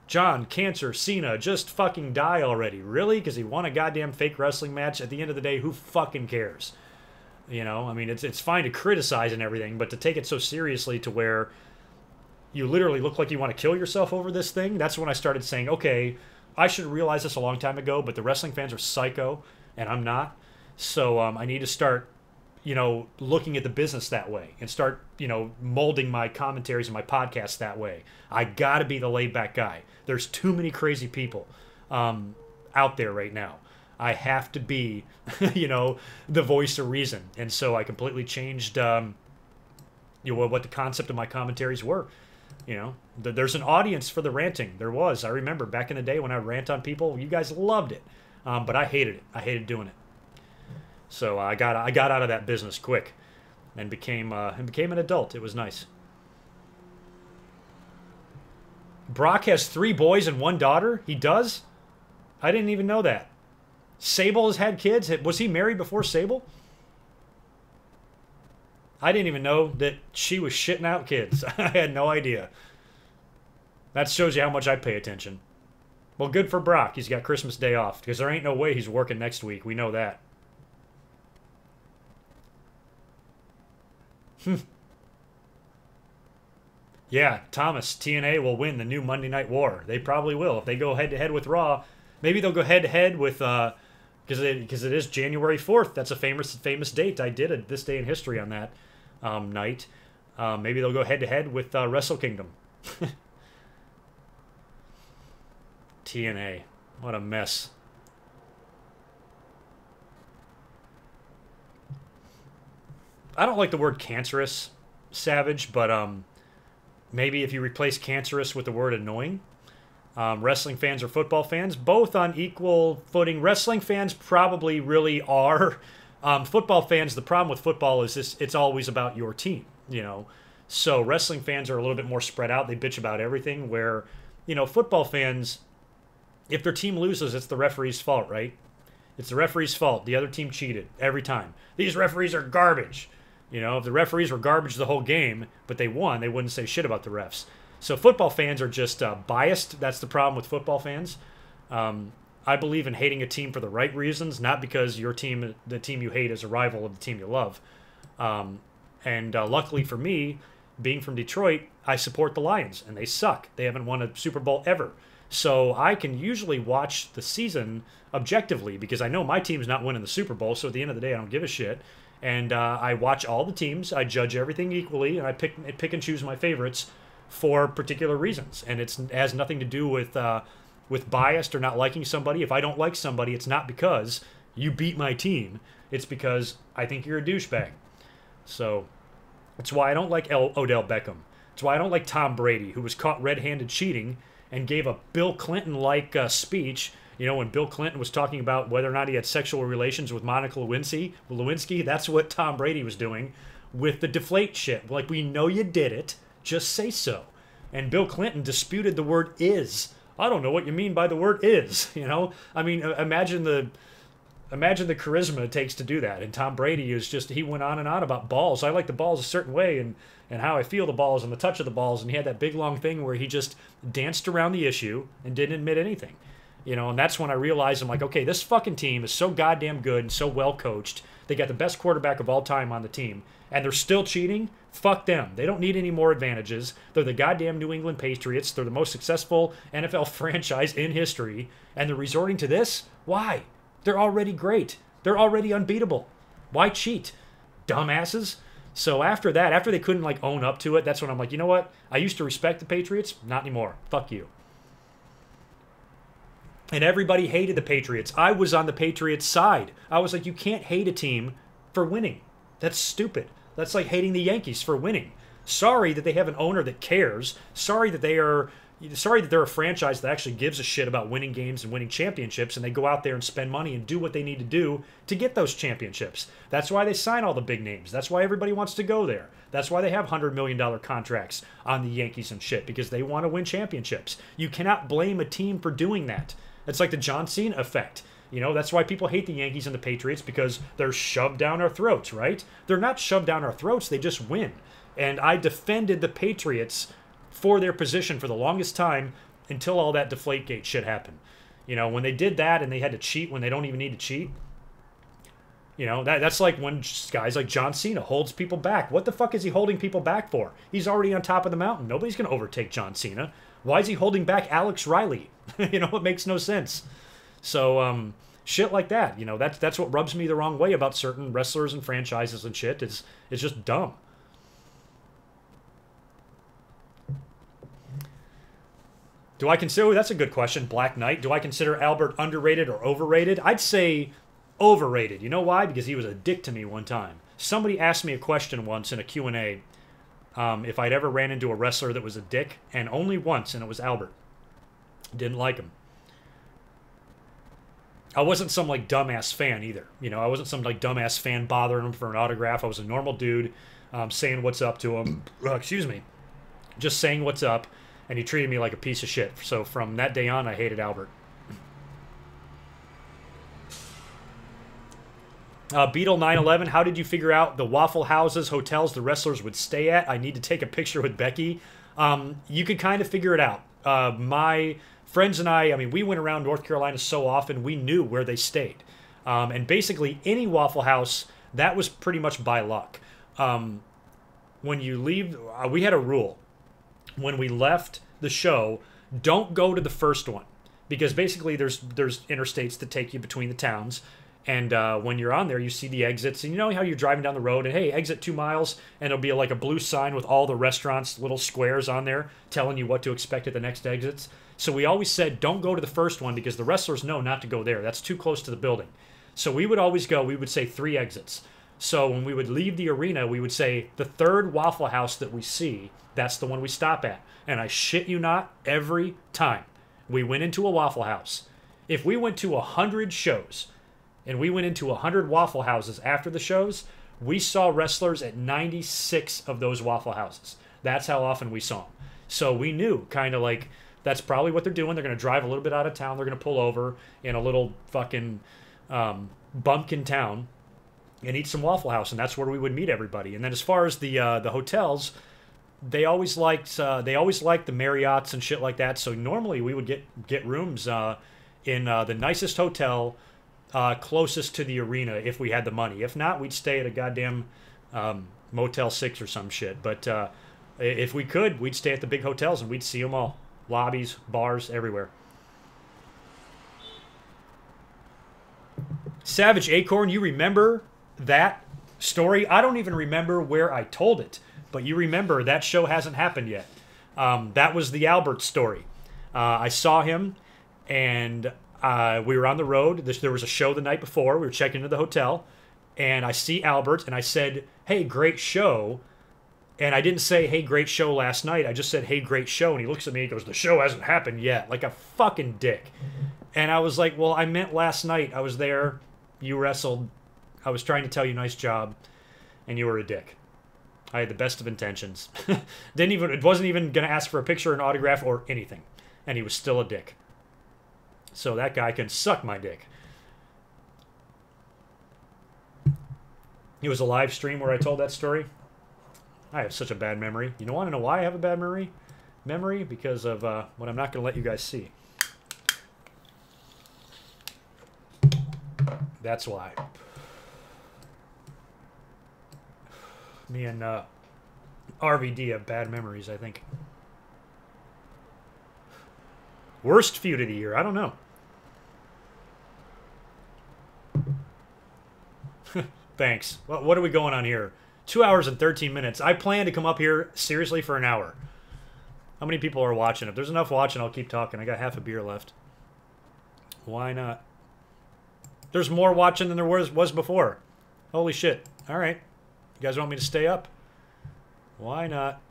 John, cancer, Cena, just fucking die already. Really? Because he won a goddamn fake wrestling match. At the end of the day, who fucking cares? You know, I mean, it's fine to criticize and everything, but to take it so seriously to where you literally look like you want to kill yourself over this thing, that's when I started saying, okay, I should have realized this a long time ago, but the wrestling fans are psycho, and I'm not. So I need to start, you know, looking at the business that way and start, you know, molding my commentaries and my podcasts that way. I got to be the laid-back guy. There's too many crazy people out there right now. I have to be, you know, the voice of reason. And so I completely changed, you know, what the concept of my commentaries were. You know, there's an audience for the ranting. There was. I remember back in the day when I would rant on people, you guys loved it. But I hated it. I hated doing it. So I got out of that business quick and became an adult. It was nice. Brock has 3 boys and 1 daughter? He does? I didn't even know that. Sable has had kids? Was he married before Sable? I didn't even know that she was shitting out kids. I had no idea. That shows you how much I pay attention. Well, good for Brock. He's got Christmas Day off, because there ain't no way he's working next week. We know that. Yeah, Thomas, TNA will win the new Monday Night War. They probably will. If they go head-to-head with Raw, maybe they'll go head-to-head with... because it is January 4th. That's a famous date. I did This Day in History on that night. Maybe they'll go head-to-head with Wrestle Kingdom. TNA. What a mess. I don't like the word cancerous, Savage, but maybe if you replace cancerous with the word annoying. Wrestling fans or football fans, both on equal footing. Wrestling fans probably really are. Football fans, the problem with football is it's always about your team, you know. So wrestling fans are a little bit more spread out. They bitch about everything, where, you know, football fans, if their team loses, it's the referee's fault, right? It's the referee's fault. The other team cheated every time. These referees are garbage. You know, if the referees were garbage the whole game, but they won, they wouldn't say shit about the refs. So football fans are just biased. That's the problem with football fans. I believe in hating a team for the right reasons, not because your team, the team you hate, is a rival of the team you love. Luckily for me, being from Detroit, I support the Lions, and they suck. They haven't won a Super Bowl ever. So I can usually watch the season objectively, because I know my team's not winning the Super Bowl, so at the end of the day, I don't give a shit. And I watch all the teams. I judge everything equally, and I pick and choose my favorites for particular reasons. And it has nothing to do with biased or not liking somebody. If I don't like somebody, it's not because you beat my team. It's because I think you're a douchebag. So that's why I don't like Odell Beckham. That's why I don't like Tom Brady, who was caught red-handed cheating and gave a Bill Clinton-like speech. You know, when Bill Clinton was talking about whether or not he had sexual relations with Monica Lewinsky, that's what Tom Brady was doing with the deflate shit. Like, we know you did it. Just say so. And Bill Clinton disputed the word is. I don't know what you mean by the word is, you know? I mean, imagine the charisma it takes to do that. And Tom Brady is just, he went on and on about balls. I like the balls a certain way, and how I feel the balls and the touch of the balls. And he had that big long thing where he just danced around the issue and didn't admit anything. You know, and that's when I realized, I'm like, okay, this fucking team is so goddamn good and so well coached. They got the best quarterback of all time on the team, and they're still cheating. Fuck them. They don't need any more advantages. They're the goddamn New England Patriots. They're the most successful NFL franchise in history, and they're resorting to this? Why? They're already great. They're already unbeatable. Why cheat? Dumbasses. So after that, after they couldn't like own up to it, that's when I'm like, you know what? I used to respect the Patriots. Not anymore. Fuck you. And everybody hated the Patriots. I was on the Patriots' side. I was like, you can't hate a team for winning. That's stupid. That's like hating the Yankees for winning. Sorry that they have an owner that cares. Sorry that they're a franchise that actually gives a shit about winning games and winning championships, and they go out there and spend money and do what they need to do to get those championships. That's why they sign all the big names. That's why everybody wants to go there. That's why they have $100 million contracts on the Yankees and shit, because they want to win championships. You cannot blame a team for doing that. It's like the John Cena effect. You know, that's why people hate the Yankees and the Patriots, because they're shoved down our throats, right? They're not shoved down our throats. They just win. And I defended the Patriots for their position for the longest time until all that Deflategate shit happened. You know, when they did that and they had to cheat when they don't even need to cheat. You know, that's like when guys like John Cena holds people back. What the fuck is he holding people back for? He's already on top of the mountain. Nobody's going to overtake John Cena. Why is he holding back Alex Riley? You know, it makes no sense. So, shit like that. You know, that's what rubs me the wrong way about certain wrestlers and franchises and shit. It's just dumb. Do I consider, that's a good question, Black Knight. Do I consider Albert underrated or overrated? I'd say overrated. You know why? Because he was a dick to me one time. Somebody asked me a question once in a Q&A if I'd ever ran into a wrestler that was a dick, and only once, and it was Albert. Didn't like him. I wasn't some, like, dumbass fan either. You know, I wasn't some, like, dumbass fan bothering him for an autograph. I was a normal dude saying what's up to him. Excuse me. Just saying what's up. And he treated me like a piece of shit. So from that day on, I hated Albert. Beetle 911, how did you figure out the Waffle Houses, hotels the wrestlers would stay at? I need to take a picture with Becky. You could kind of figure it out. My friends and I mean, we went around North Carolina so often, we knew where they stayed. And basically, any Waffle House, that was pretty much by luck. When you leave, we had a rule. When we left the show, don't go to the first one, because basically there's interstates that take you between the towns, and when you're on there, you see the exits, and you know how you're driving down the road, and hey, exit 2 miles, and it'll be like a blue sign with all the restaurants, little squares on there, telling you what to expect at the next exits. So we always said, don't go to the first one, because the wrestlers know not to go there. That's too close to the building. So we would always go, we would say 3 exits. So when we would leave the arena, we would say, the third Waffle House that we see, that's the one we stop at. And I shit you not, every time we went into a Waffle House, if we went to 100 shows and we went into 100 Waffle Houses after the shows, we saw wrestlers at 96 of those Waffle Houses. That's how often we saw them. So we knew kind of like that's probably what they're doing. They're going to drive a little bit out of town. They're going to pull over in a little fucking bumpkin town and eat some Waffle House, and that's where we would meet everybody. And then as far as the hotels, they always liked the Marriotts and shit like that. So normally we would get rooms in the nicest hotel closest to the arena if we had the money. If not, we'd stay at a goddamn Motel 6 or some shit. But if we could, we'd stay at the big hotels and we'd see them all. Lobbies, bars, everywhere. Savage Acorn, you remember that story? I don't even remember where I told it, but you remember that show hasn't happened yet. That was the Albert story. I saw him, and we were on the road. There was a show the night before. We were checking into the hotel, and I see Albert, and I said, hey, great show. And I didn't say, hey, great show last night. I just said, hey, great show. And he looks at me and goes, the show hasn't happened yet. Like a fucking dick. And I was like, well, I meant last night. I was there. You wrestled. I was trying to tell you nice job. And you were a dick. I had the best of intentions. It wasn't even going to ask for a picture, an autograph, or anything. And he was still a dick. So that guy can suck my dick. It was a live stream where I told that story. I have such a bad memory. You want to know why I have a bad memory? Because of what I'm not going to let you guys see. That's why. Me and RVD have bad memories, I think. Worst feud of the year? I don't know. Thanks. What are we going on here? 2 hours and 13 minutes. I plan to come up here seriously for an hour. How many people are watching? If there's enough watching, I'll keep talking. I got half a beer left. Why not? There's more watching than there was before. Holy shit. All right. You guys want me to stay up? Why not?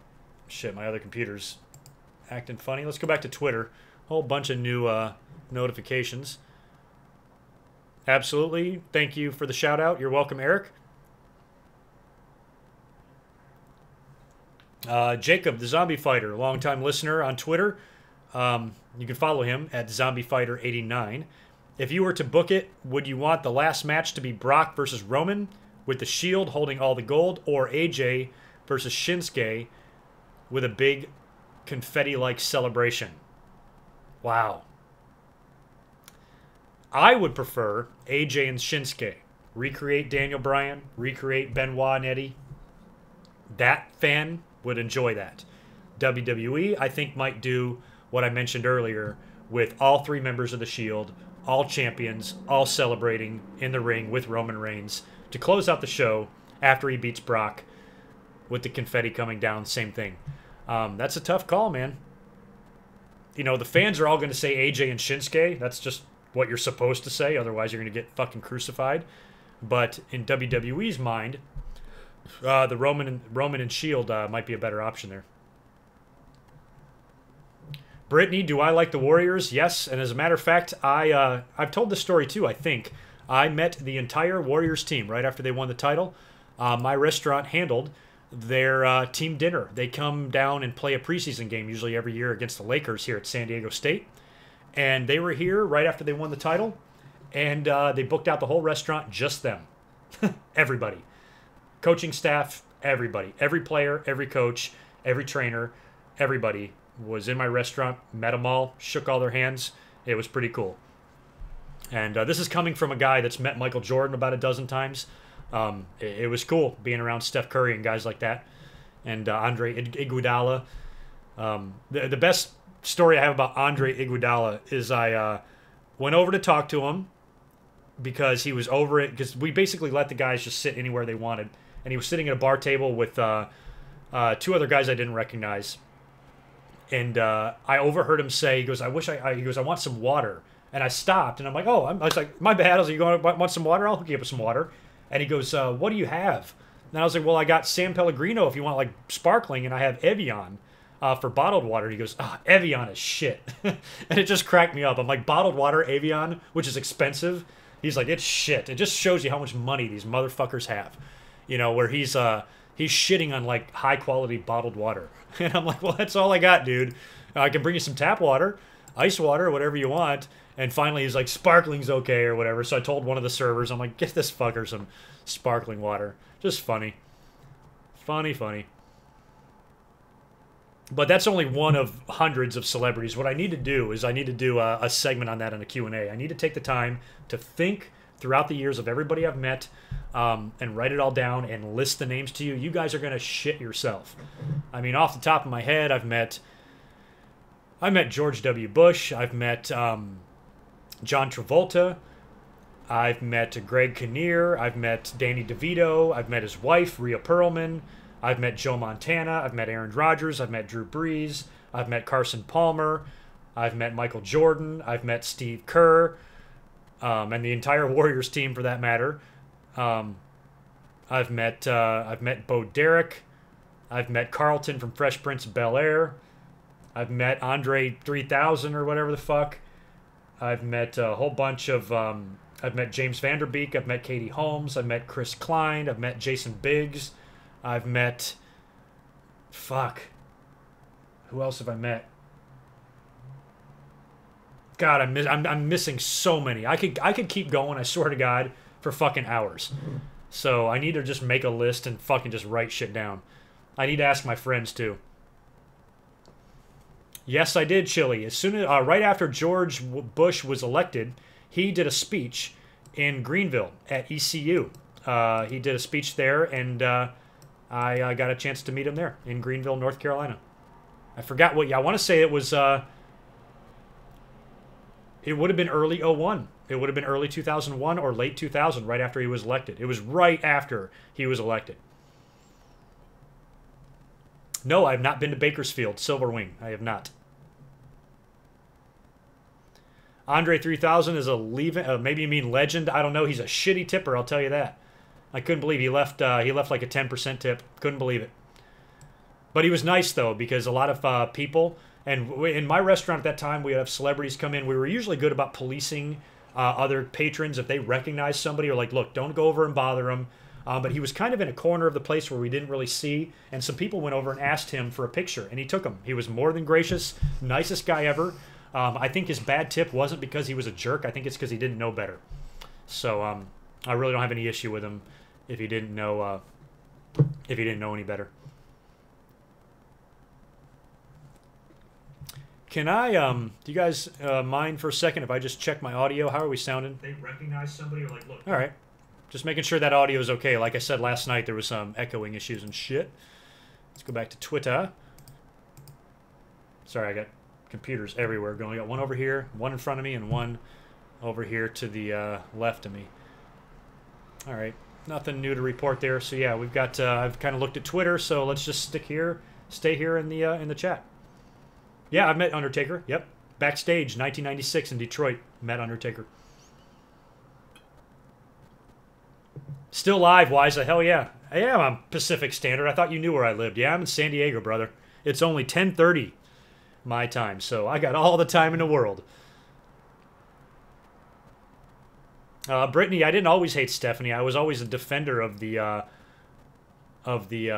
Shit, my other computer's acting funny. Let's go back to Twitter. Whole bunch of new notifications. Absolutely. Thank you for the shout out. You're welcome, Eric. Jacob, the Zombie Fighter, longtime listener on Twitter. You can follow him at ZombieFighter89. If you were to book it, would you want the last match to be Brock versus Roman with the Shield holding all the gold, or AJ versus Shinsuke with a big confetti-like celebration? Wow. I would prefer AJ and Shinsuke. Recreate Daniel Bryan, recreate Benoit and Eddie. That fan would enjoy that. WWE, I think, might do what I mentioned earlier with all 3 members of the Shield, all champions, all celebrating in the ring with Roman Reigns to close out the show after he beats Brock with the confetti coming down. Same thing. That's a tough call, man. You know, the fans are all going to say AJ and Shinsuke. That's just what you're supposed to say. Otherwise, you're going to get fucking crucified. But in WWE's mind, the Roman and Shield might be a better option there. Brittany, do I like the Warriors? Yes, and as a matter of fact, I've told this story too, I think. I met the entire Warriors team right after they won the title. My restaurant handled their team dinner. They come down and play a preseason game, usually every year, against the Lakers here at San Diego State. And they were here right after they won the title, and they booked out the whole restaurant, just them. Everybody. Coaching staff, everybody. Every player, every coach, every trainer, everybody was in my restaurant, met them all, shook all their hands. It was pretty cool. And this is coming from a guy that's met Michael Jordan about a dozen times. It was cool being around Steph Curry and guys like that. And Andre Iguodala. The best story I have about Andre Iguodala is I went over to talk to him because he was over it. Because we basically let the guys just sit anywhere they wanted. And he was sitting at a bar table with 2 other guys I didn't recognize. And I overheard him say, he goes, I want some water. And I stopped, and I'm like, I was like, my bad. I was like, you want some water? I'll hook you up with some water. And he goes, what do you have? And I was like, well, I got San Pellegrino if you want, like, sparkling, and I have Evian for bottled water. And he goes, Evian is shit. And it just cracked me up. I'm like, bottled water, Evian, which is expensive? He's like, it's shit. It just shows you how much money these motherfuckers have. You know, where he's shitting on, like, high-quality bottled water. And I'm like, well, that's all I got, dude. I can bring you some tap water, ice water, whatever you want. And finally, he's like, sparkling's okay or whatever. So I told one of the servers, I'm like, get this fucker some sparkling water. Just funny. Funny. But that's only one of hundreds of celebrities. What I need to do is I need to do a segment on that in a Q&A. I need to take the time to think throughout the years of everybody I've met and write it all down and list the names to you. You guys are going to shit yourself. I mean, off the top of my head, I met George W. Bush. I've met John Travolta. I've met Greg Kinnear. I've met Danny DeVito. I've met his wife, Rhea Perlman. I've met Joe Montana. I've met Aaron Rodgers. I've met Drew Brees. I've met Carson Palmer. I've met Michael Jordan. I've met Steve Kerr. And the entire Warriors team, for that matter. I've met Bo Derek. I've met Carlton from Fresh Prince of Bel-Air. I've met Andre 3000 or whatever the fuck. I've met a whole bunch of... I've met James Vanderbeek. I've met Katie Holmes. I've met Chris Klein. I've met Jason Biggs. I've met... Fuck. Who else have I met? God, I'm missing so many. I could keep going, I swear to God, for fucking hours. So I need to just make a list and fucking just write shit down. I need to ask my friends too. Yes, I did, Chili. As soon as right after George Bush was elected, he did a speech in Greenville at ECU. He did a speech there, and I got a chance to meet him there in Greenville, North Carolina. I forgot what. Yeah, I want to say it was. It would have been early 01. It would have been early 2001 or late 2000, right after he was elected. It was right after he was elected. No, I have not been to Bakersfield, Silver Wing. I have not. Andre 3000 is a maybe you mean legend. I don't know. He's a shitty tipper, I'll tell you that. I couldn't believe he left like a 10% tip. Couldn't believe it. But he was nice, though, because a lot of people, and in my restaurant at that time, we would have celebrities come in. We were usually good about policing other patrons if they recognized somebody or like, look, don't go over and bother them. But he was kind of in a corner of the place where we didn't really see, and some people went over and asked him for a picture, and he took them. He was more than gracious, nicest guy ever. I think his bad tip wasn't because he was a jerk. I think it's because he didn't know better. So I really don't have any issue with him if he didn't know any better. Can I, do you guys mind for a second if I just check my audio? How are we sounding? They recognize somebody or like, look. All right. Just making sure that audio is okay. Like I said last night, there was some echoing issues and shit. Let's go back to Twitter. Sorry, I got computers everywhere going. I got one over here, one in front of me, and one over here to the left of me. All right. Nothing new to report there. So yeah, we've got, I've kind of looked at Twitter, so let's just stay here in the chat. Yeah, I've met Undertaker. Yep. Backstage, 1996 in Detroit. Met Undertaker. Still live, Wiza. Hell yeah. I am on Pacific Standard. I thought you knew where I lived. Yeah, I'm in San Diego, brother. It's only 10:30 my time, so I got all the time in the world. Brittany, I didn't always hate Stephanie. I was always a defender of the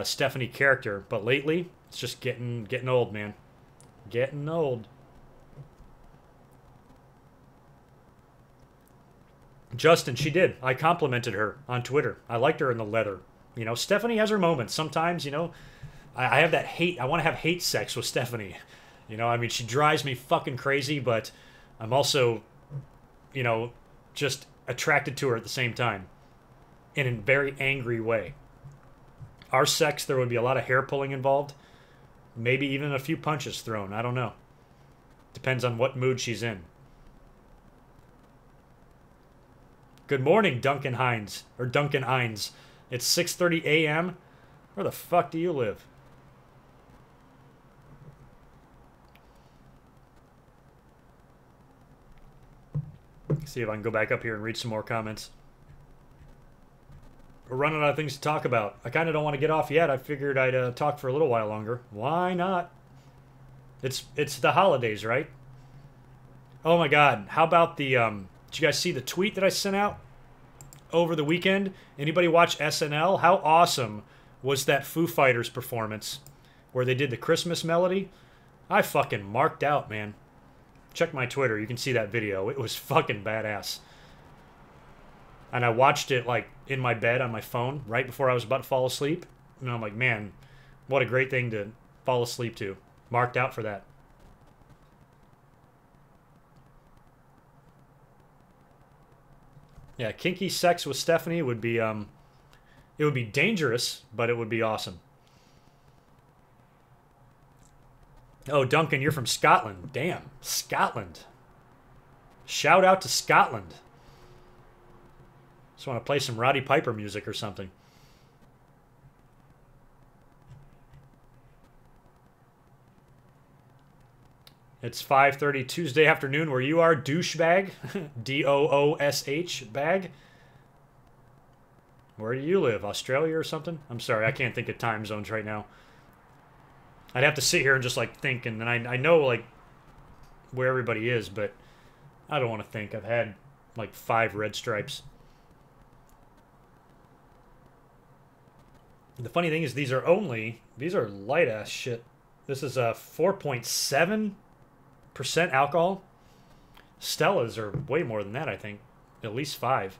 Stephanie character, but lately it's just getting old, man. Getting old. Justin, she did. I complimented her on Twitter. I liked her in the leather. You know, Stephanie has her moments. Sometimes, you know, I have that hate. I want to have hate sex with Stephanie. You know, I mean, she drives me fucking crazy, but I'm also, you know, just attracted to her at the same time in a very angry way. Our sex, there would be a lot of hair pulling involved. Maybe even a few punches thrown. I don't know. Depends on what mood she's in. Good morning, Duncan Hines. Or Duncan Hines. It's 6:30 a.m. Where the fuck do you live? See if I can go back up here and read some more comments. We're running out of things to talk about. I kind of don't want to get off yet. I figured I'd talk for a little while longer. Why not? It's the holidays, right? Oh my God. How about the... did you guys see the tweet that I sent out over the weekend? Anybody watch SNL? How awesome was that Foo Fighters performance where they did the Christmas melody? I fucking marked out, man. Check my Twitter. You can see that video. It was fucking badass. And I watched it, like, in my bed on my phone right before I was about to fall asleep. And I'm like, man, what a great thing to fall asleep to. Marked out for that. Yeah, kinky sex with Stephanie would be, it would be dangerous, but it would be awesome. Oh, Duncan, you're from Scotland. Damn, Scotland. Shout out to Scotland. Just want to play some Roddy Piper music or something. It's 5:30 Tuesday afternoon where you are, douchebag. D-O-O-S-H, bag. Where do you live? Australia or something? I'm sorry, I can't think of time zones right now. I'd have to sit here and just, like, think, and then I know, like, where everybody is, but I don't want to think. I've had, like, 5 red stripes. The funny thing is these are light-ass shit. This is a 4.7% alcohol. Stella's are way more than that, I think. At least 5.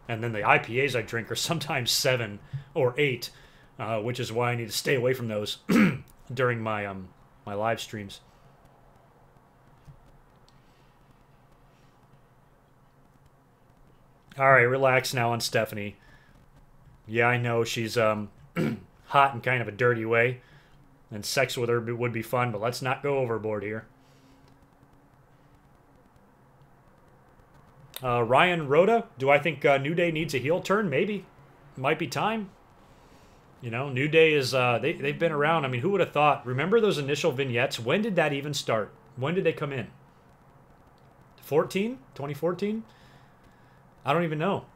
And then the IPAs I drink are sometimes 7 or 8, which is why I need to stay away from those during my my live streams. All right, relax now on Stephanie. Yeah, I know she's hot in kind of a dirty way, and sex with her would be fun, but let's not go overboard here. Ryan Rhoda, do I think New Day needs a heel turn? Maybe. Might be time. You know, New Day is, they've been around. I mean, who would have thought? Remember those initial vignettes? When did that even start? When did they come in? 2014? I don't even know.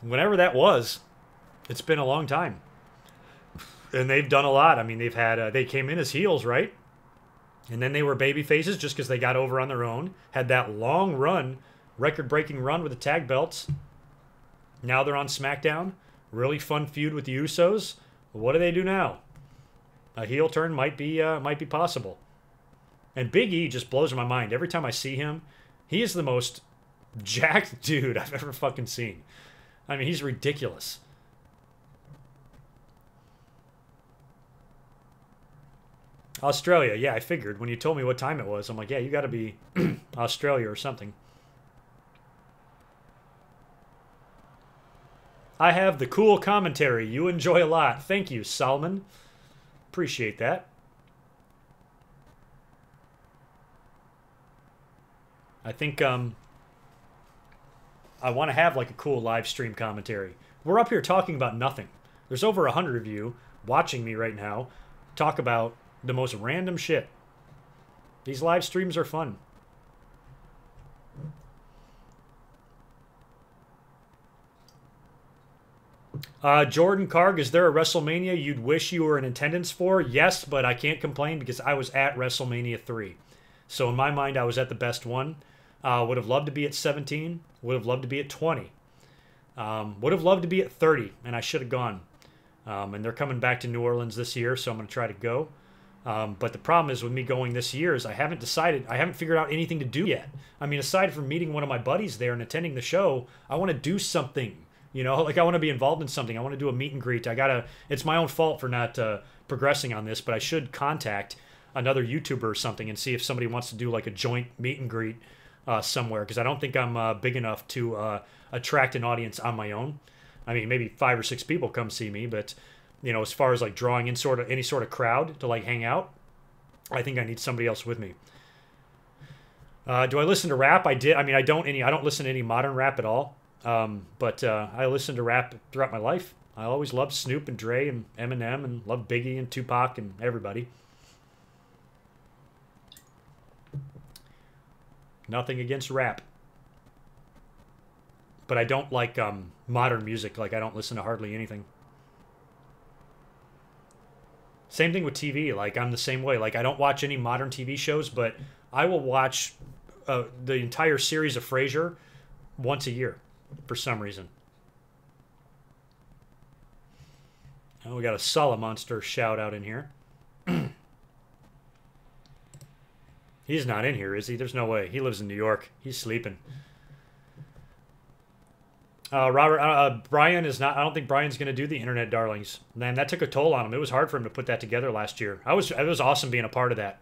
Whenever that was, it's been a long time. And they've done a lot. I mean, they've had they came in as heels, right? And then they were baby faces just because they got over on their own. Had that long run, record-breaking run with the tag belts. Now they're on SmackDown. Really fun feud with the Usos. What do they do now? A heel turn might be possible. And Big E just blows my mind. Every time I see him, he is the most jacked dude I've ever fucking seen. I mean, he's ridiculous. Australia, yeah, I figured. When you told me what time it was, I'm like, yeah, you got to be Australia or something. I have the cool commentary you enjoy a lot. Thank you, Solomon. Appreciate that. I think I want to have like a cool live stream commentary. We're up here talking about nothing. There's over 100 of you watching me right now talk about the most random shit. These live streams are fun. Jordan Karg, is there a WrestleMania you'd wish you were in attendance for? Yes, but I can't complain because I was at WrestleMania 3. So in my mind, I was at the best one. Would have loved to be at 17. Would have loved to be at 20. Would have loved to be at 30, and I should have gone. And they're coming back to New Orleans this year, so I'm going to try to go. But the problem is with me going this year is I haven't figured out anything to do yet. I mean, aside from meeting one of my buddies there and attending the show, I want to do something. You know, like I want to be involved in something. I want to do a meet and greet. It's my own fault for not progressing on this, but I should contact another YouTuber or something and see if somebody wants to do like a joint meet and greet somewhere, because I don't think I'm big enough to attract an audience on my own. I mean, maybe 5 or 6 people come see me, but you know, as far as like drawing in any sort of crowd to like hang out, I think I need somebody else with me. Do I listen to rap? I did. I mean, I don't listen to any modern rap at all. But I listened to rap throughout my life. I always loved Snoop and Dre and Eminem and loved Biggie and Tupac and everybody. Nothing against rap. But I don't like modern music. Like, I don't listen to hardly anything. Same thing with TV. Like, I'm the same way. Like, I don't watch any modern TV shows, but I will watch the entire series of Frasier once a year for some reason. Oh, we got a Salamonster shout out in here. He's not in here, is he? There's no way. He lives in New York. He's sleeping. Brian is not. I don't think Brian's going to do the Internet Darlings. Man, that took a toll on him. It was hard for him to put that together last year. It was awesome being a part of that.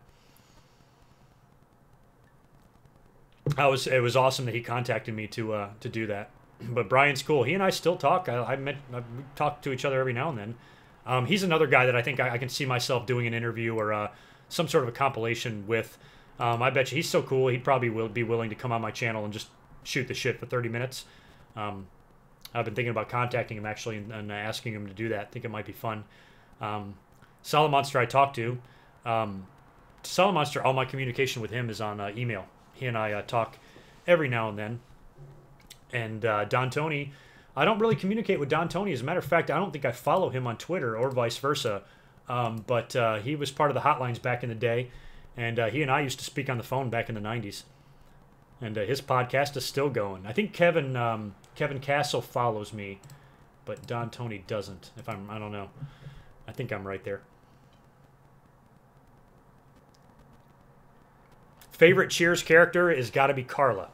It was awesome that he contacted me to do that. But Brian's cool. He and I still talk. We talk to each other every now and then. He's another guy that I think I can see myself doing an interview or some sort of a compilation with. I bet you he's so cool. He'd probably will be willing to come on my channel and just shoot the shit for 30 minutes. I've been thinking about contacting him actually and asking him to do that. I think it might be fun. Salamonster I talked to. Salamonster, all my communication with him is on email. He and I talk every now and then. And Don Tony, I don't really communicate with Don Tony. As a matter of fact, I don't think I follow him on Twitter or vice versa. But he was part of the hotlines back in the day. And he and I used to speak on the phone back in the 90s. And his podcast is still going. I think Kevin Castle follows me, but Don Tony doesn't. I don't know. I think I'm right there. Favorite Cheers character has got to be Carla.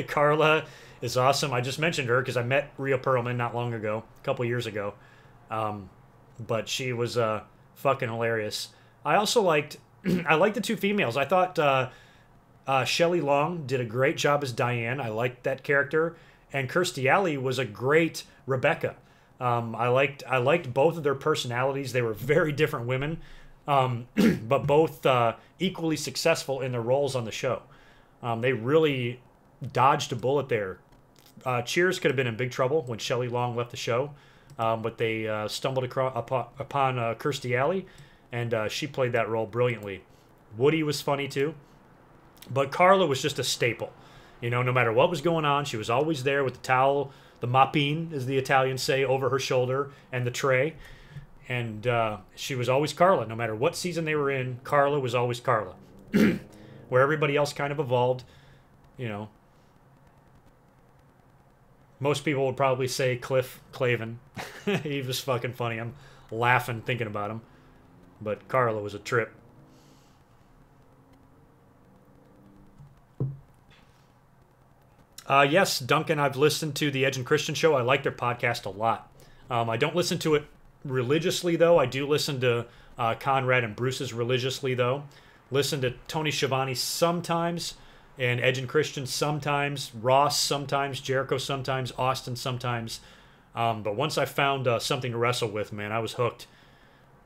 Carla is awesome. I just mentioned her because I met Rhea Perlman not long ago, a couple years ago. But she was fucking hilarious. I also liked the 2 females. I thought Shelley Long did a great job as Diane. I liked that character. And Kirstie Alley was a great Rebecca. I liked both of their personalities. They were very different women, but both equally successful in their roles on the show. They really dodged a bullet there. Cheers could have been in big trouble when Shelley Long left the show, but they stumbled upon Kirstie Alley, and she played that role brilliantly. Woody was funny too, but Carla was just a staple. You know, no matter what was going on, she was always there with the towel, the mopping, as the Italians say, over her shoulder, and the tray. And she was always Carla. No matter what season they were in, Carla was always Carla. Where everybody else kind of evolved, you know. Most people would probably say Cliff Clavin. He was fucking funny. I'm laughing thinking about him. But Carla was a trip. Yes, Duncan, I've listened to the Edge and Christian show. I like their podcast a lot. I don't listen to it religiously, though. I do listen to Conrad and Bruce's religiously, though. Listen to Tony Schiavone sometimes, and Edge and Christian sometimes, Ross sometimes, Jericho sometimes, Austin sometimes. But once I found something to wrestle with, man, I was hooked.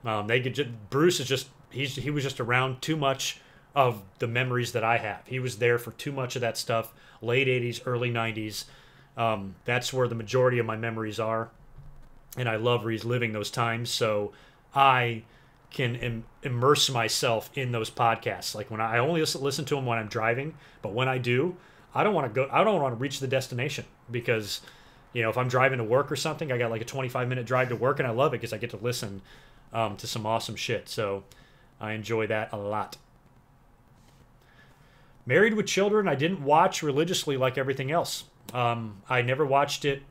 Bruce is just he was just around too much of the memories that I have. He was there for too much of that stuff. Late 80s, early 90s. That's where the majority of my memories are. And I love reliving those times. So I can immerse myself in those podcasts. Like when I only listen to them when I'm driving, but when I do, I don't want to reach the destination because, you know, if I'm driving to work or something, I got like a 25-minute drive to work and I love it because I get to listen to some awesome shit. So I enjoy that a lot. Married with Children, I didn't watch religiously like everything else. I never watched it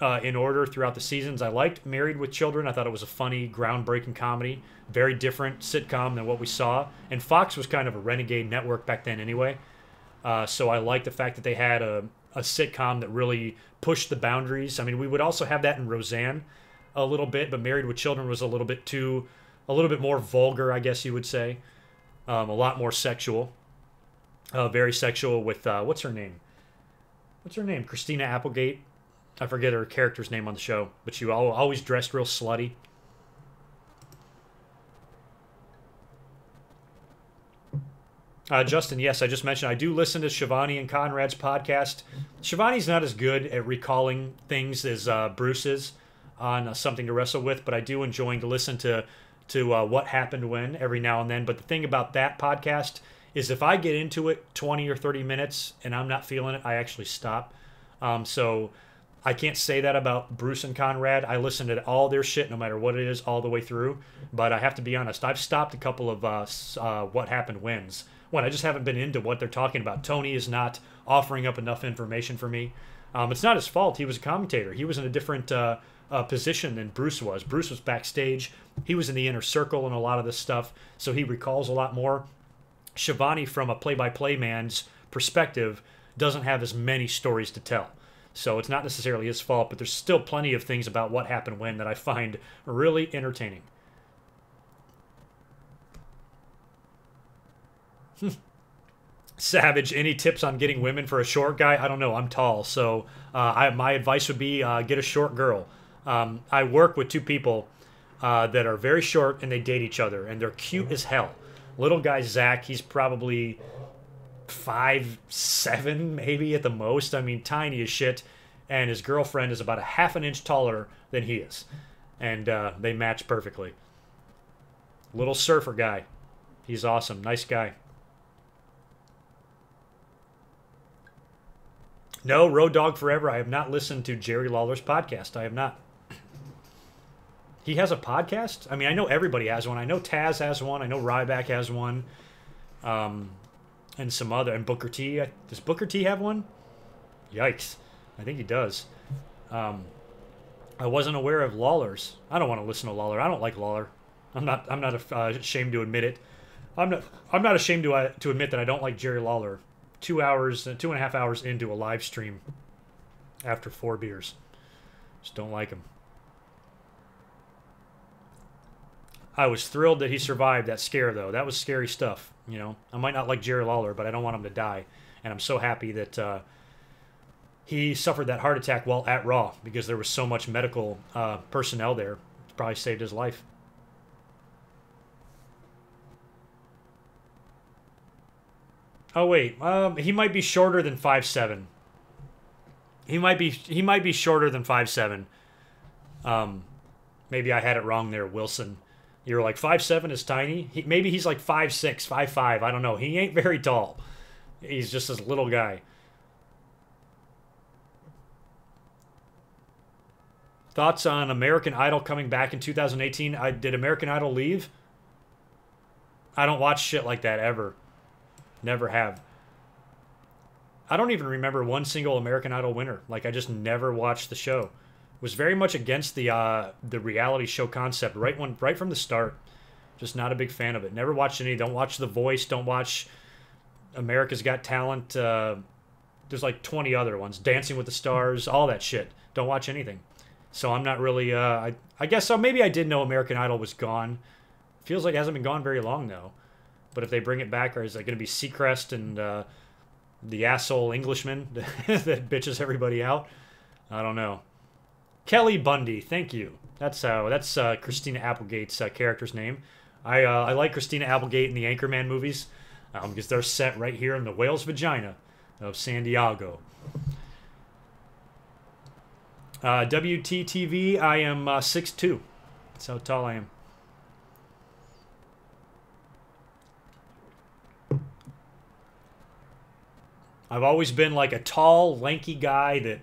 in order throughout the seasons. I liked Married with Children. I thought it was a funny, groundbreaking comedy. Very different sitcom than what we saw. And Fox was kind of a renegade network back then anyway. So I liked the fact that they had a sitcom that really pushed the boundaries. I mean, we would also have that in Roseanne a little bit, but Married with Children was a little bit more vulgar, I guess you would say. A lot more sexual. Very sexual with, what's her name? Christina Applegate. I forget her character's name on the show, but she always dressed real slutty. Justin, yes, I just mentioned I do listen to Shivani and Conrad's podcast. Shivani's not as good at recalling things as Bruce is on Something to Wrestle With, but I do enjoy to listen to What Happened When every now and then. But the thing about that podcast is if I get into it 20 or 30 minutes and I'm not feeling it, I actually stop. So I can't say that about Bruce and Conrad. I listen to all their shit, no matter what it is, all the way through. But I have to be honest, I've stopped a couple of What Happened When's. When I just haven't been into what they're talking about. Tony is not offering up enough information for me. It's not his fault. He was a commentator. He was in a different position than Bruce was. Bruce was backstage. He was in the inner circle and a lot of this stuff, so he recalls a lot more. Shivani, from a play-by-play man's perspective, doesn't have as many stories to tell. So it's not necessarily his fault, but there's still plenty of things about What Happened When that I find really entertaining. Savage, any tips on getting women for a short guy? I don't know. I'm tall, so my advice would be get a short girl. I work with two people that are very short, and they date each other, and they're cute as hell. Little guy Zach, he's probably 5'7", maybe at the most. I mean, tiny as shit. And his girlfriend is about a half an inch taller than he is. And they match perfectly. Little surfer guy. He's awesome. Nice guy. No, Road Dogg Forever. I have not listened to Jerry Lawler's podcast. I have not. He has a podcast? I mean, I know everybody has one. I know Taz has one. I know Ryback has one. And some other. And Booker T. Does Booker T have one? Yikes. I think he does. I wasn't aware of Lawler's. I don't want to listen to Lawler. I don't like Lawler. I'm not ashamed to admit it. I'm not ashamed to admit that I don't like Jerry Lawler. 2.5 hours into a live stream after 4 beers. Just don't like him. I was thrilled that he survived that scare, though. That was scary stuff, you know. I might not like Jerry Lawler, but I don't want him to die. And I'm so happy that he suffered that heart attack while at Raw because there was so much medical personnel there. It probably saved his life. Oh wait, he might be shorter than 5'7". He might be shorter than 5'7". Maybe I had it wrong there, Wilson. You were like 5'7" is tiny. Maybe he's like 5'6", 5'5". I don't know. He ain't very tall. He's just this little guy. Thoughts on American Idol coming back in 2018? Did American Idol leave? I don't watch shit like that ever. Never have. I don't even remember one single American Idol winner. Like, I just never watched the show. Was very much against the reality show concept right from the start. Just not a big fan of it. Never watched any. Don't watch The Voice. Don't watch America's Got Talent. There's like 20 other ones. Dancing with the Stars. All that shit. Don't watch anything. So I'm not really. I guess so. Maybe I did know American Idol was gone. Feels like it hasn't been gone very long though. But if they bring it back, or is it going to be Seacrest and the asshole Englishman that bitches everybody out? I don't know. Kelly Bundy, thank you. That's Christina Applegate's character's name. I like Christina Applegate in the Anchorman movies because they're set right here in the whale's vagina of San Diego. WTTV, I am 6'2". That's how tall I am. I've always been like a tall, lanky guy that,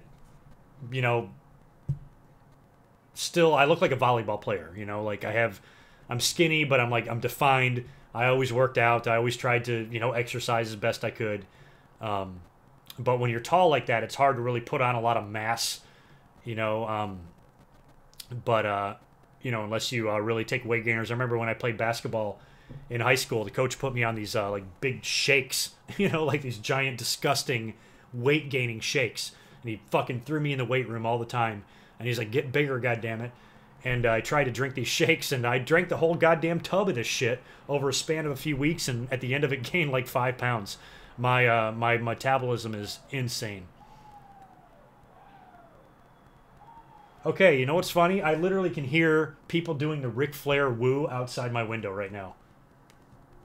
you know, still, I look like a volleyball player, you know, like I'm skinny, but I'm defined. I always worked out. I always tried to, you know, exercise as best I could. But when you're tall like that, it's hard to really put on a lot of mass, you know, you know, unless you really take weight gainers. I remember when I played basketball in high school, the coach put me on these like big shakes, you know, like these giant, disgusting weight gaining shakes. And he fucking threw me in the weight room all the time. And he's like, get bigger, goddammit. And I tried to drink these shakes, and I drank the whole goddamn tub of this shit over a span of a few weeks, and at the end of it gained like 5 pounds. My metabolism is insane. Okay, you know what's funny? I literally can hear people doing the Ric Flair woo outside my window right now.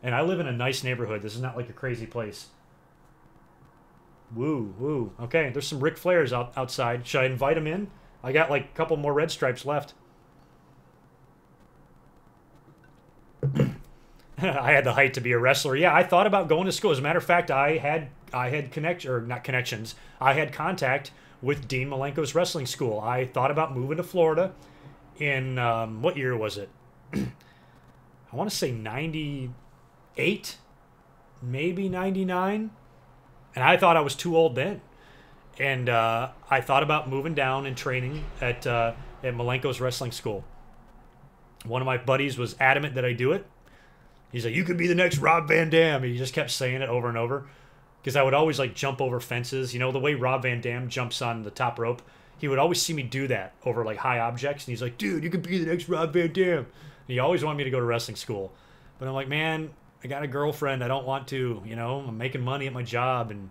And I live in a nice neighborhood. This is not like a crazy place. Woo, woo. Okay, there's some Ric Flairs outside. Should I invite them in? I got like a couple more red stripes left. I had the height to be a wrestler. Yeah, I thought about going to school. As a matter of fact, I had not connections. I had contact with Dean Malenko's wrestling school. I thought about moving to Florida in what year was it? I want to say 98, maybe 99. And I thought I was too old then. And I thought about moving down and training at Malenko's wrestling school. One of my buddies was adamant that I do it. He's like, you could be the next Rob Van Dam. He just kept saying it over and over. Because I would always like jump over fences. You know, the way Rob Van Dam jumps on the top rope. He would always see me do that over like high objects. And he's like, dude, you could be the next Rob Van Dam. And he always wanted me to go to wrestling school. But I'm like, man, I got a girlfriend. I don't want to. You know, I'm making money at my job. And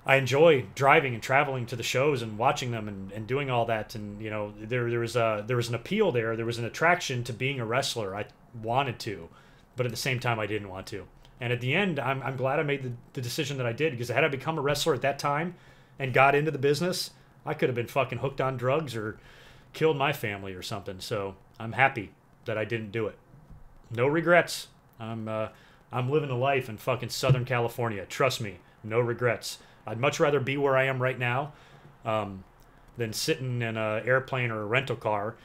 I enjoy driving and traveling to the shows and watching them and doing all that. And, you know, there was an appeal there. There was an attraction to being a wrestler. I wanted to. But at the same time, I didn't want to. And at the end, I'm glad I made the decision that I did. Because had I become a wrestler at that time and got into the business, I could have been fucking hooked on drugs or killed my family or something. So I'm happy that I didn't do it. No regrets. I'm living a life in fucking Southern California. Trust me, no regrets. I'd much rather be where I am right now than sitting in an airplane or a rental car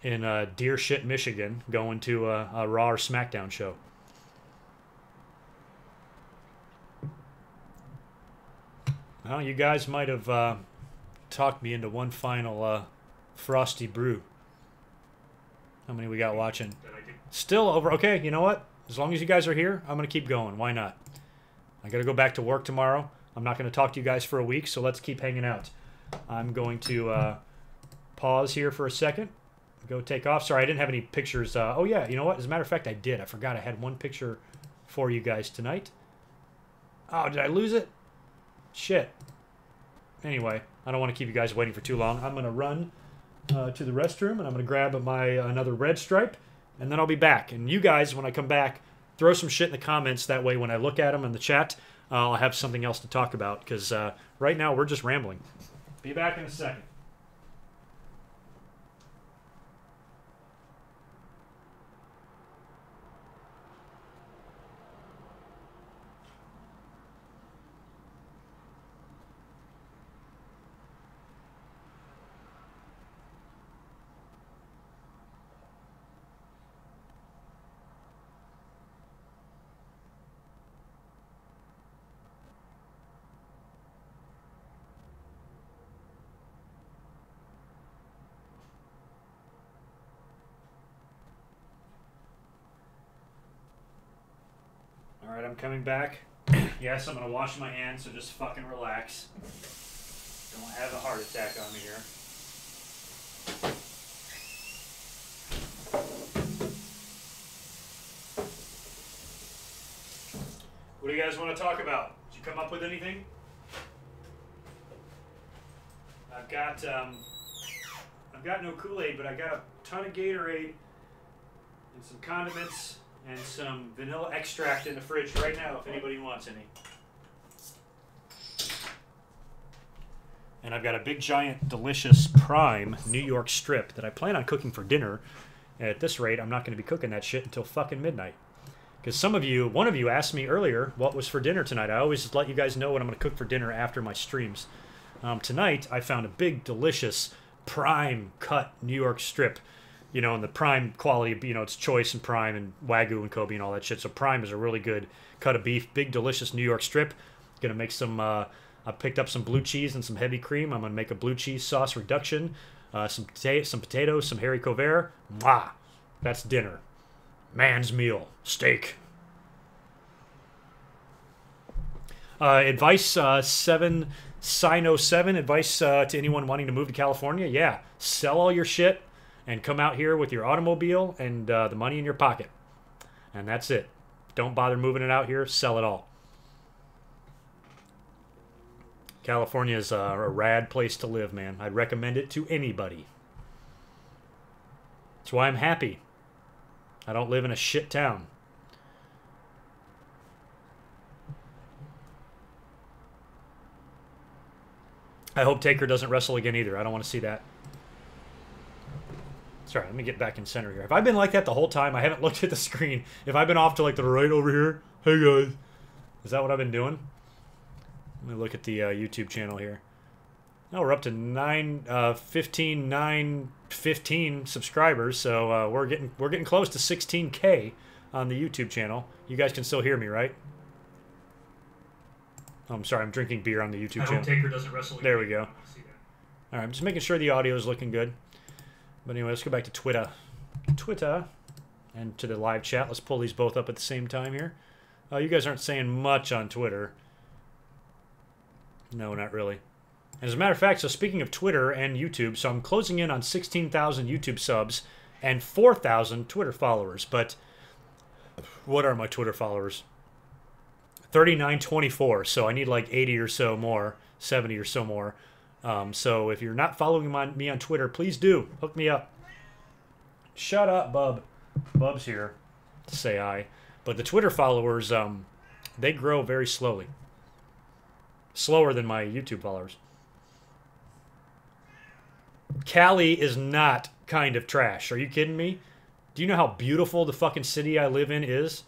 in deer shit, Michigan, going to a Raw or SmackDown show. Well, you guys might have talked me into one final frosty brew. How many we got watching? Still over. Okay, you know what? As long as you guys are here, I'm going to keep going. Why not? I got to go back to work tomorrow. I'm not going to talk to you guys for a week, so let's keep hanging out. I'm going to pause here for a second. Go take off. Sorry, I didn't have any pictures. Oh, yeah, you know what? As a matter of fact, I did. I forgot I had one picture for you guys tonight. Oh, did I lose it? Shit. Anyway, I don't want to keep you guys waiting for too long. I'm going to run to the restroom, and I'm going to grab my another red stripe, and then I'll be back. And you guys, when I come back, throw some shit in the comments. That way, when I look at them in the chat, I'll have something else to talk about. Because right now, we're just rambling. Be back in a second. coming back. Yes, I'm gonna wash my hands, so just fucking relax. Don't have a heart attack on me here. What do you guys want to talk about? Did you come up with anything? I've got no Kool-Aid, but I got a ton of Gatorade and some condiments and some vanilla extract in the fridge right now if anybody wants any. And I've got a big, giant, delicious prime New York strip that I plan on cooking for dinner. And at this rate, I'm not going to be cooking that shit until fucking midnight. Because one of you asked me earlier what was for dinner tonight. I always let you guys know what I'm going to cook for dinner after my streams. Tonight, I found a big, delicious, prime cut New York strip. You know, and the prime quality, you know, it's choice and prime and Wagyu and Kobe and all that shit. So prime is a really good cut of beef, big, delicious New York strip. Going to make some, I picked up some blue cheese and some heavy cream. I'm going to make a blue cheese sauce reduction, some potatoes, some haricot vert. Mwah! That's dinner. Man's meal. Steak. Advice 7 advice to anyone wanting to move to California. Yeah, sell all your shit and come out here with your automobile and the money in your pocket. And that's it. Don't bother moving it out here. Sell it all. California is a rad place to live, man. I'd recommend it to anybody. That's why I'm happy. I don't live in a shit town. I hope Taker doesn't wrestle again either. I don't want to see that. Sorry, let me get back in center here. Have I been like that the whole time? I haven't looked at the screen. If I've been off to like the right over here. Hey guys. Is that what I've been doing? Let me look at the YouTube channel here. Now we're up to 15 subscribers, so we're getting close to 16K on the YouTube channel. You guys can still hear me, right? Oh, I'm sorry, I'm drinking beer on the YouTube channel. I hope Taker doesn't wrestle. There we go. All right, I'm just making sure the audio is looking good. But anyway, let's go back to Twitter. And to the live chat. Let's pull these both up at the same time here. You guys aren't saying much on Twitter. No, not really. As a matter of fact, so speaking of Twitter and YouTube, so I'm closing in on 16,000 YouTube subs and 4,000 Twitter followers. But what are my Twitter followers? 3924. So I need like 80 or so more, 70 or so more. So if you're not following me on Twitter, please do. Hook me up. Shut up, Bub. Bub's here to say hi. But the Twitter followers, they grow very slowly. Slower than my YouTube followers. Cali is not kind of trash. Are you kidding me? Do you know how beautiful the fucking city I live in is?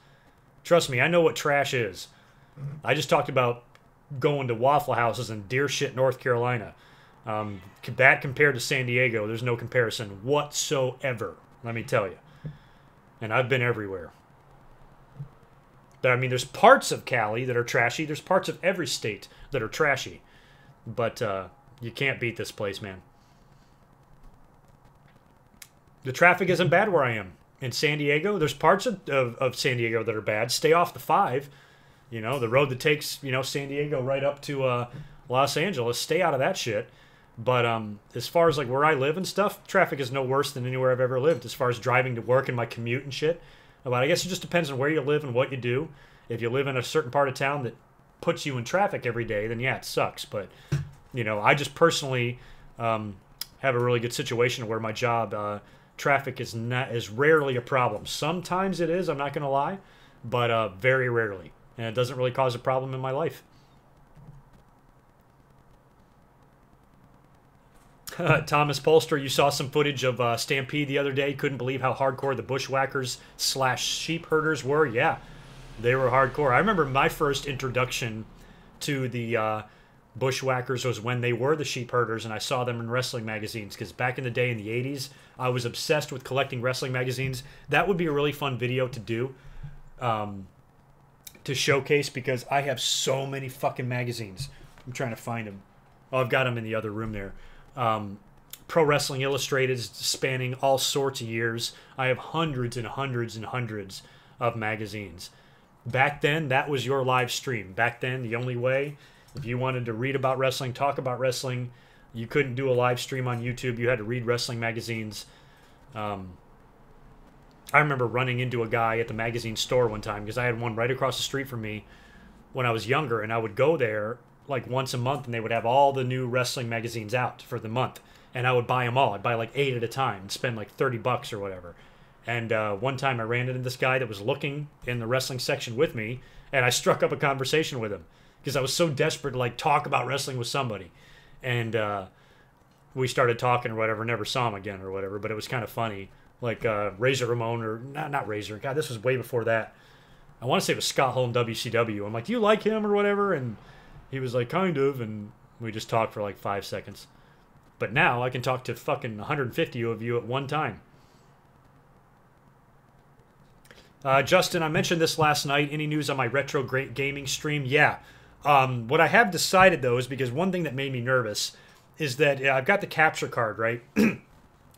Trust me, I know what trash is. I just talked about going to Waffle Houses in deer shit, North Carolina. That compared to San Diego, there's no comparison whatsoever, let me tell you. And I've been everywhere. I mean, there's parts of Cali that are trashy. There's parts of every state that are trashy. But you can't beat this place, man. The traffic isn't bad where I am. In San Diego, there's parts of San Diego that are bad. Stay off the 5. You know, the road that takes, you know, San Diego right up to Los Angeles. Stay out of that shit. But as far as like where I live and stuff, traffic is no worse than anywhere I've ever lived as far as driving to work and my commute and shit. But I guess it just depends on where you live and what you do. If you live in a certain part of town that puts you in traffic every day, then yeah, it sucks. But, you know, I just personally have a really good situation where my job, traffic is rarely a problem. Sometimes it is, I'm not going to lie, but very rarely. And it doesn't really cause a problem in my life. Thomas Polster, you saw some footage of Stampede the other day. Couldn't believe how hardcore the bushwhackers / sheep herders were. Yeah, they were hardcore. I remember my first introduction to the bushwhackers was when they were the sheep herders, and I saw them in wrestling magazines. Because back in the day, in the 80s, I was obsessed with collecting wrestling magazines. That would be a really fun video to do, to showcase, because I have so many fucking magazines. I'm trying to find them. Oh, I've got them in the other room there. Pro Wrestling Illustrated, spanning all sorts of years. I have hundreds and hundreds and hundreds of magazines. Back then, that was your live stream. Back then, the only way, if you wanted to read about wrestling, talk about wrestling, you couldn't do a live stream on YouTube. You had to read wrestling magazines. I remember running into a guy at the magazine store one time because I had one right across the street from me when I was younger, and I would go there like once a month, and they would have all the new wrestling magazines out for the month, and I would buy them all. I'd buy like 8 at a time and spend like $30 or whatever. And one time I ran into this guy that was looking in the wrestling section with me, and I struck up a conversation with him because I was so desperate to like talk about wrestling with somebody. And we started talking or whatever, never saw him again or whatever, but it was kind of funny. Like Razor Ramon, or not Razor. God, this was way before that. I want to say it was Scott Hall in WCW. I'm like, do you like him or whatever? And he was like, kind of. And we just talked for like 5 seconds. But now I can talk to fucking 150 of you at one time. Justin, I mentioned this last night. Any news on my retro great gaming stream? Yeah. What I have decided, though, is because one thing that made me nervous is that I've got the capture card, right?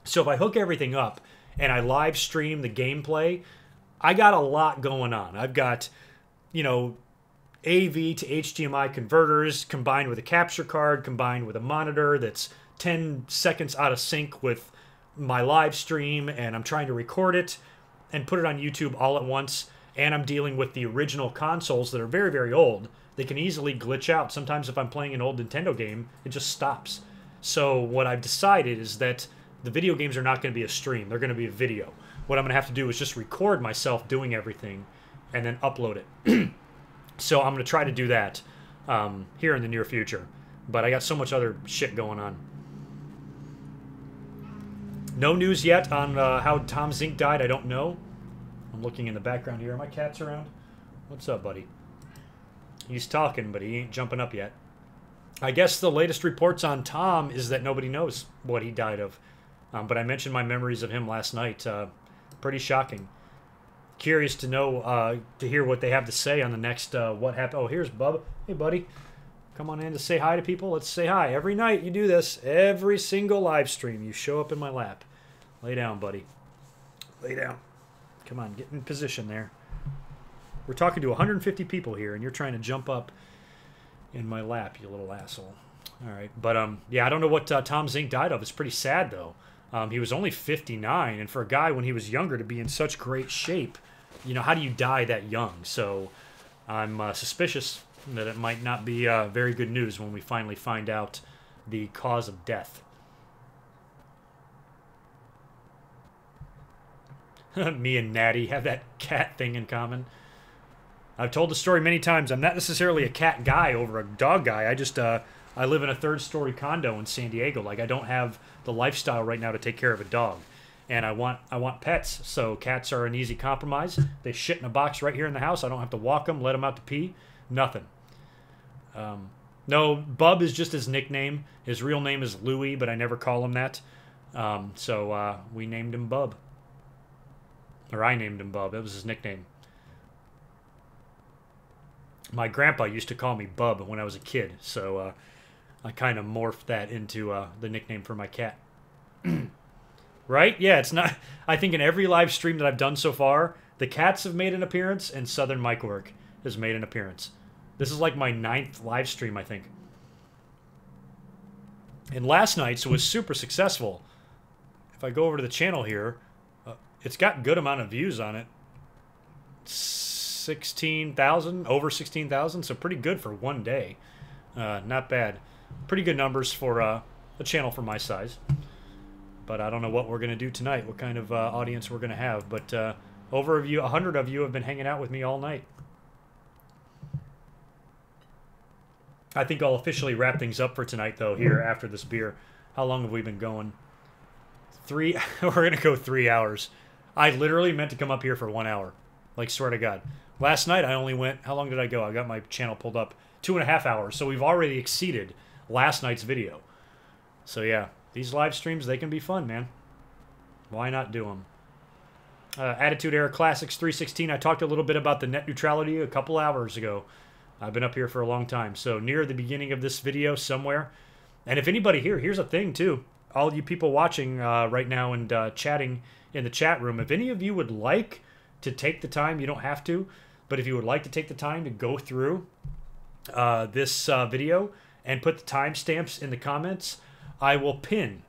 So if I hook everything up and I live stream the gameplay, I got a lot going on. I've got, you know, AV to HDMI converters combined with a capture card, combined with a monitor that's 10 seconds out of sync with my live stream, and I'm trying to record it and put it on YouTube all at once. And I'm dealing with the original consoles that are very, very old. They can easily glitch out. Sometimes if I'm playing an old Nintendo game, it just stops. So what I've decided is that the video games are not going to be a stream. They're going to be a video. What I'm going to have to do is just record myself doing everything and then upload it. So I'm going to try to do that here in the near future. But I got so much other shit going on. No news yet on how Tom Zink died. I don't know. I'm looking in the background here. Are my cats around? What's up, buddy? He's talking, but he ain't jumping up yet. I guess the latest reports on Tom is that nobody knows what he died of. But I mentioned my memories of him last night. Pretty shocking. Curious to know, to hear what they have to say on the next What Happened. Oh, here's Bubba. Hey, buddy. Come on in to say hi to people. Let's say hi. Every night you do this. Every single live stream. You show up in my lap. Lay down, buddy. Lay down. Come on, get in position there. We're talking to 150 people here, and you're trying to jump up in my lap, you little asshole. All right. But, yeah, I don't know what Tom Zink died of. It's pretty sad, though. He was only 59, and for a guy when he was younger to be in such great shape, you know, how do you die that young? So I'm suspicious that it might not be very good news when we finally find out the cause of death. Me and Natty have that cat thing in common. I've told the story many times. I'm not necessarily a cat guy over a dog guy. I just I live in a 3rd-story condo in San Diego. Like, I don't have the lifestyle right now to take care of a dog. And I want pets, so cats are an easy compromise. They shit in a box right here in the house. I don't have to walk them, let them out to pee. Nothing. No, Bub is just his nickname. His real name is Louie, but I never call him that. So we named him Bub. Or I named him Bub. That was his nickname. My grandpa used to call me Bub when I was a kid, so I kind of morphed that into the nickname for my cat. Right? Yeah, it's not... I think in every live stream that I've done so far, the cats have made an appearance and GoodMicWork has made an appearance. This is like my 9th live stream, I think. And last night's was super successful. If I go over to the channel here, it's got good amount of views on it. 16,000, over 16,000, so pretty good for one day. Not bad. Pretty good numbers for a channel for my size. But I don't know what we're going to do tonight, what kind of audience we're going to have. But over 100 of you have been hanging out with me all night. I think I'll officially wrap things up for tonight, though, here after this beer. How long have we been going? We're going to go 3 hours. I literally meant to come up here for 1 hour. Like, swear to God. Last night I only went... How long did I go? I got my channel pulled up. 2.5 hours. So we've already exceeded last night's video. So, yeah. These live streams, they can be fun, man. Why not do them? Attitude Era Classics 316. I talked a little bit about the net neutrality a couple hours ago. I've been up here for a long time. So near the beginning of this video somewhere. And if anybody here, here's a thing too. All you people watching right now and chatting in the chat room. If any of you would like to take the time, you don't have to, But if you would like to take the time to go through this video and put the timestamps in the comments, I will pin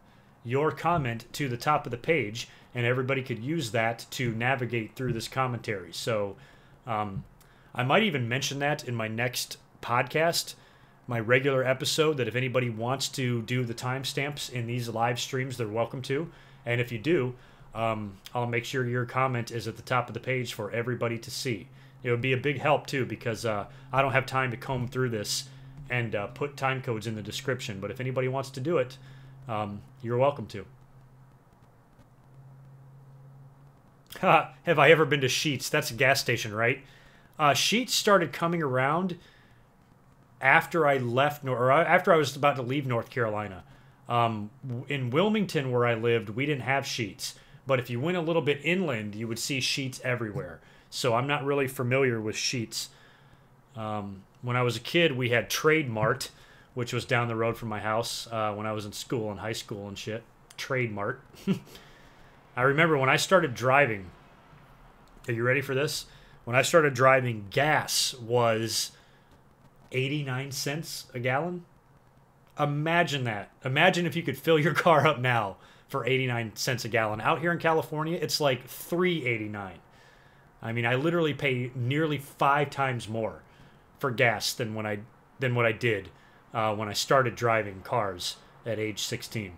your comment to the top of the page, and everybody could use that to navigate through this commentary. So I might even mention that in my next podcast, my regular episode, that if anybody wants to do the timestamps in these live streams, they're welcome to. And if you do, I'll make sure your comment is at the top of the page for everybody to see. It would be a big help too, because I don't have time to comb through this and put time codes in the description. But if anybody wants to do it, you're welcome to. Have I ever been to Sheetz? That's a gas station, right? Sheetz started coming around after I left, or after I was about to leave North Carolina. In Wilmington, where I lived, we didn't have Sheetz. But if you went a little bit inland, you would see Sheetz everywhere. So I'm not really familiar with Sheetz. When I was a kid, we had Trade Mart, which was down the road from my house when I was in school, in high school and shit. Trade Mart. I remember when I started driving. Are you ready for this? When I started driving, gas was 89 cents a gallon. Imagine that. Imagine if you could fill your car up now for 89 cents a gallon. Out here in California, it's like $3.89. I mean, I literally pay nearly 5 times more for gas than what I did when I started driving cars at age 16.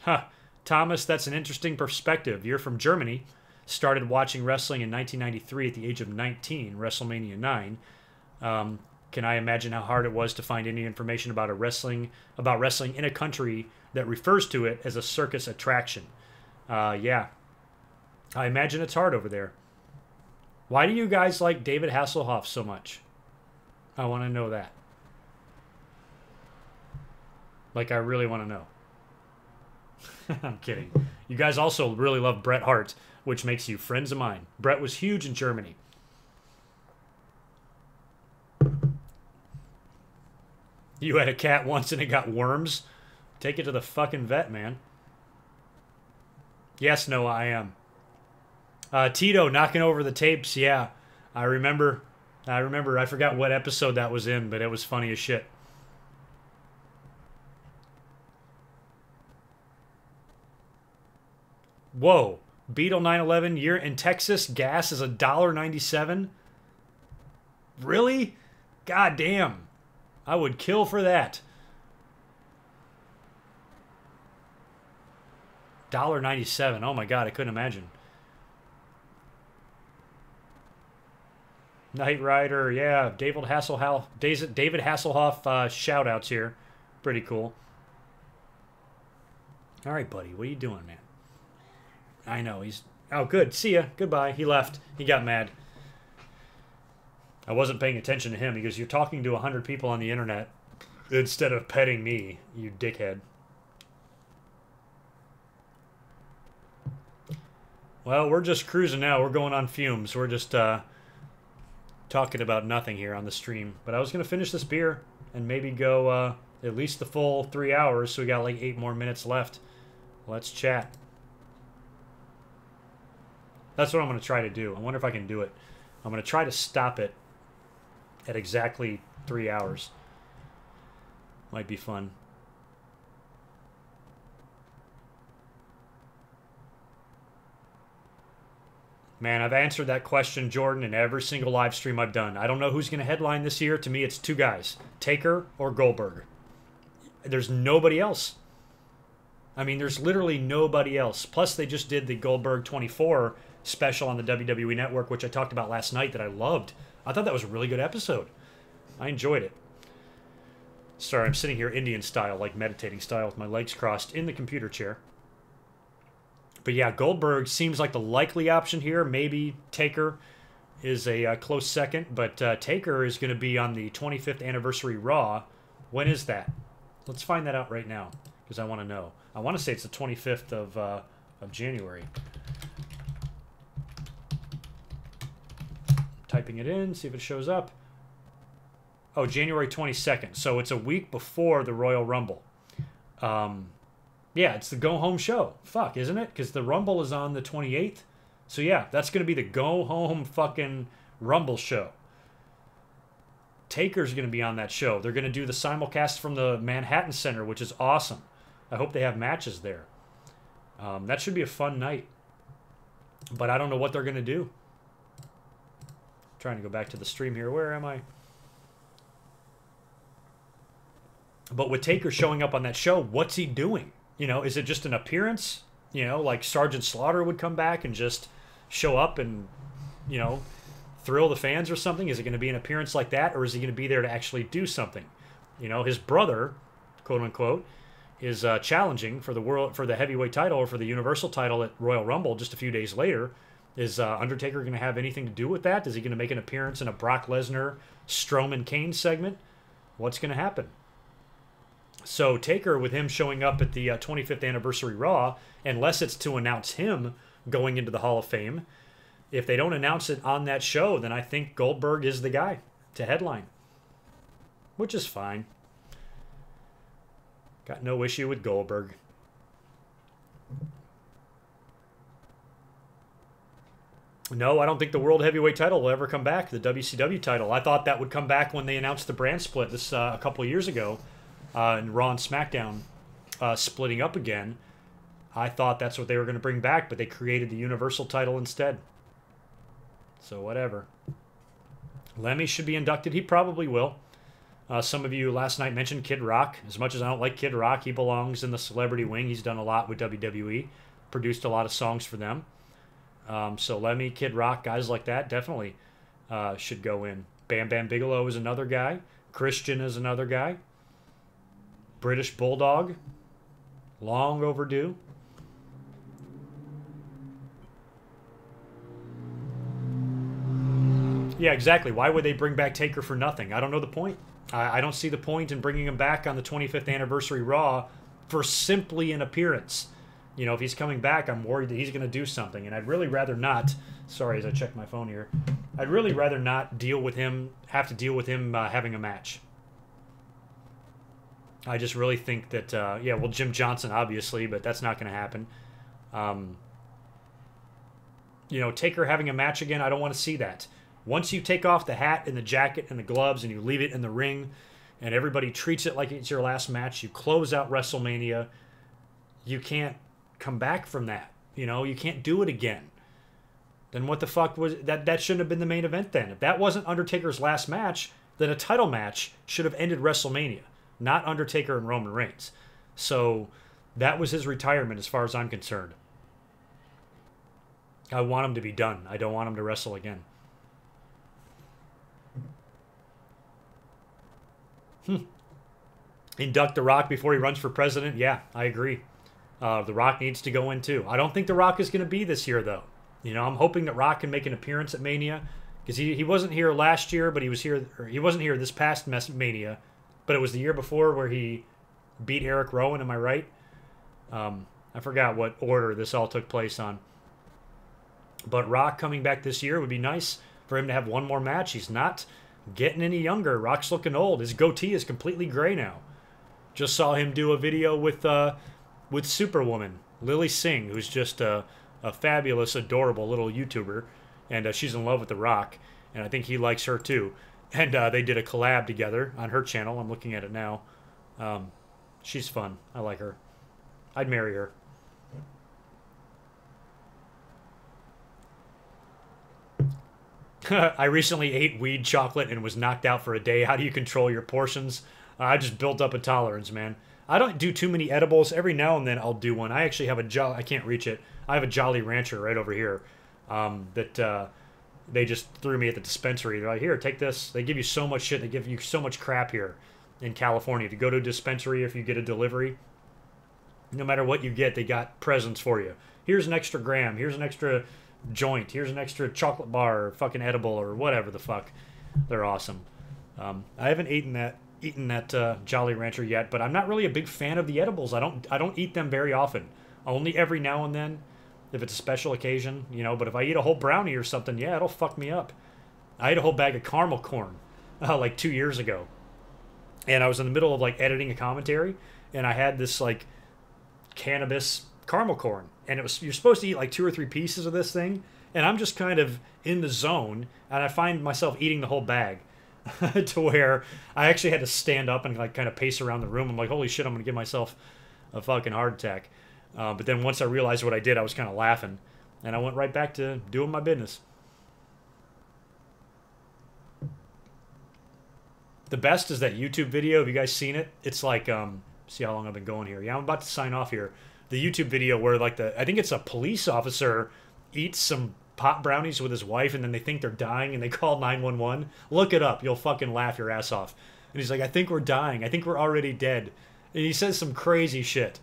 Huh. Thomas, that's an interesting perspective. You're from Germany. Started watching wrestling in 1993 at the age of 19, WrestleMania 9. Can I imagine how hard it was to find any information about wrestling in a country that refers to it as a circus attraction? Yeah. I imagine it's hard over there. Why do you guys like David Hasselhoff so much? I want to know that. Like, I really want to know. I'm kidding. You guys also really love Bret Hart, which makes you friends of mine. Bret was huge in Germany. You had a cat once and it got worms? Take it to the fucking vet, man. Yes, Noah, I am. Tito knocking over the tapes. Yeah, I remember. I forgot what episode that was in, but it was funny as shit. Whoa. Beetle 911, you're in Texas, gas is $1.97? Really? God damn. I would kill for that. $1.97. Oh my god, I couldn't imagine. Knight Rider, yeah. David Hasselhoff shout outs here. Pretty cool. Alright, buddy. What are you doing, man? I know, he's... Oh, good. See ya. Goodbye. He left. He got mad. I wasn't paying attention to him. He goes, you're talking to 100 people on the internet instead of petting me, you dickhead. Well, we're just cruising now. We're going on fumes. We're just talking about nothing here on the stream. But I was going to finish this beer and maybe go at least the full 3 hours, so we got like 8 more minutes left. Let's chat. That's what I'm going to try to do. I wonder if I can do it. I'm going to try to stop it at exactly 3 hours. Might be fun. Man, I've answered that question, Jordan, in every single live stream I've done. I don't know who's going to headline this year. To me, it's 2 guys. Taker or Goldberg. There's nobody else. I mean, there's literally nobody else. Plus, they just did the Goldberg 24 special on the WWE Network, which I talked about last night, that I loved. I thought that was a really good episode. I enjoyed it. Sorry, I'm sitting here Indian style, like meditating style, with my legs crossed in the computer chair. But yeah, Goldberg seems like the likely option here. Maybe Taker is a close second, but Taker is going to be on the 25th anniversary Raw. When is that? Let's find that out right now, because I want to know. I want to say it's the 25th of January. Typing it in, see if it shows up. Oh, January 22nd. So it's a week before the Royal Rumble. Yeah, it's the go-home show. Fuck, isn't it? Because the Rumble is on the 28th. So yeah, that's going to be the go-home fucking Rumble show. Taker's going to be on that show. They're going to do the simulcast from the Manhattan Center, which is awesome. I hope they have matches there. That should be a fun night. But I don't know what they're going to do. Trying to go back to the stream here. Where am I? But with Taker showing up on that show, what's he doing? You know, is it just an appearance? You know, like Sergeant Slaughter would come back and just show up and, you know, thrill the fans or something? Is it going to be an appearance like that, or is he going to be there to actually do something? You know, his brother, quote unquote, is challenging for the heavyweight title or for the Universal title at Royal Rumble just a few days later. Is Undertaker going to have anything to do with that? Is he going to make an appearance in a Brock Lesnar, Strowman, Kane segment? What's going to happen? So Taker, with him showing up at the 25th anniversary Raw, unless it's to announce him going into the Hall of Fame, if they don't announce it on that show, then I think Goldberg is the guy to headline, which is fine. Got no issue with Goldberg. No, I don't think the World Heavyweight title will ever come back, the WCW title. I thought that would come back when they announced the brand split this a couple of years ago. And Raw and SmackDown splitting up again. I thought that's what they were going to bring back, but they created the Universal title instead. So whatever. Lemmy should be inducted. He probably will. Some of you last night mentioned Kid Rock. As much as I don't like Kid Rock, he belongs in the celebrity wing. He's done a lot with WWE. Produced a lot of songs for them. So Lemmy, Kid Rock, guys like that definitely should go in. Bam Bam Bigelow is another guy. Christian is another guy. British Bulldog, long overdue. Yeah, exactly. Why would they bring back Taker for nothing? I don't know the point. I don't see the point in bringing him back on the 25th anniversary Raw for simply an appearance. You know, if he's coming back, I'm worried that he's going to do something, and I'd really rather not. Sorry, as I check my phone here, I'd really rather not deal with him. Have to deal with him having a match. I just really think that, yeah, well, Jim Johnson, obviously, but that's not going to happen. You know, Taker having a match again, I don't want to see that. Once you take off the hat and the jacket and the gloves and you leave it in the ring and everybody treats it like it's your last match, you close out WrestleMania, you can't come back from that. You know, you can't do it again. Then what the fuck was that? That shouldn't have been the main event then. If that wasn't Undertaker's last match, then a title match should have ended WrestleMania. Not Undertaker and Roman Reigns. So that was his retirement as far as I'm concerned. I want him to be done. I don't want him to wrestle again. Induct The Rock before he runs for president? Yeah, I agree. The Rock needs to go in too. I don't think The Rock is going to be this year, though. You know, I'm hoping that Rock can make an appearance at Mania. Because he wasn't here last year, but he was here. Or he wasn't here this past Mania. But it was the year before where he beat Eric Rowan, am I right? I forgot what order this all took place on. But Rock coming back this year would be nice for him to have one more match. He's not getting any younger. Rock's looking old. His goatee is completely gray now. Just saw him do a video with Superwoman, Lily Singh, who's just a fabulous, adorable little YouTuber. And she's in love with The Rock. And I think he likes her too. And they did a collab together on her channel. I'm looking at it now. She's fun. I like her. I'd marry her. I recently ate weed chocolate and was knocked out for a day. How do you control your portions? I just built up a tolerance, man. I don't do too many edibles. Every now and then I'll do one. I actually have I can't reach it. I have a Jolly Rancher right over here that they just threw me at the dispensary. They're like, here, take this. They give you so much shit. They give you so much crap here in California. If you go to a dispensary, if you get a delivery, no matter what you get, they got presents for you. Here's an extra gram. Here's an extra joint. Here's an extra chocolate bar or fucking edible or whatever the fuck. They're awesome. I haven't eaten that Jolly Rancher yet, but I'm not really a big fan of the edibles. I don't eat them very often. Only every now and then. If it's a special occasion, you know, but if I eat a whole brownie or something, yeah, it'll fuck me up. I ate a whole bag of caramel corn like 2 years ago. And I was in the middle of like editing a commentary, and I had this like cannabis caramel corn, and you're supposed to eat like 2 or 3 pieces of this thing, and I'm just kind of in the zone, and I find myself eating the whole bag to where I actually had to stand up and like kind of pace around the room. I'm like, holy shit, I'm gonna give myself a fucking heart attack. But then once I realized what I did, I was kind of laughing, and I went right back to doing my business. The best is that YouTube video. Have you guys seen it? It's like, see how long I've been going here. Yeah, I'm about to sign off here. The YouTube video where like I think it's a police officer eats some pot brownies with his wife, and then they think they're dying, and they call 911. Look it up. You'll fucking laugh your ass off. And he's like, I think we're dying. I think we're already dead. And he says some crazy shit.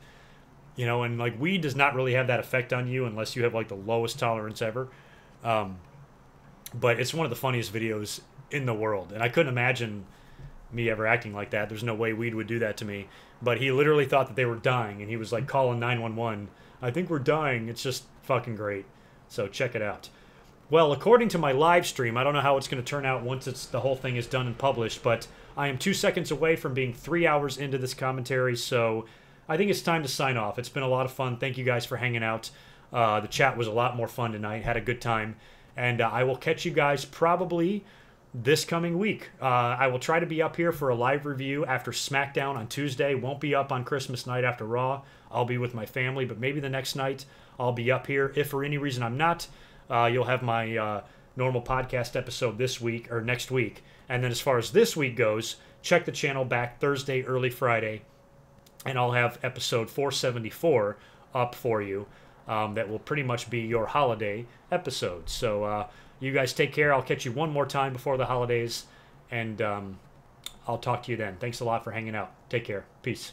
You know, and like weed does not really have that effect on you unless you have like the lowest tolerance ever. But it's one of the funniest videos in the world. And I couldn't imagine me ever acting like that. There's no way weed would do that to me. But he literally thought that they were dying, and he was like calling 911. I think we're dying. It's just fucking great. So check it out. Well, according to my live stream, I don't know how it's going to turn out once the whole thing is done and published, but I am 2 seconds away from being 3 hours into this commentary, so I think it's time to sign off. It's been a lot of fun. Thank you guys for hanging out. The chat was a lot more fun tonight. Had a good time. And I will catch you guys probably this coming week. I will try to be up here for a live review after SmackDown on Tuesday. Won't be up on Christmas night after Raw. I'll be with my family, but maybe the next night I'll be up here. If for any reason I'm not, you'll have my normal podcast episode this week or next week. And then as far as this week goes, check the channel back Thursday, early Friday, and I'll have episode 474 up for you. That will pretty much be your holiday episode. So you guys take care. I'll catch you one more time before the holidays, and I'll talk to you then. Thanks a lot for hanging out. Take care. Peace.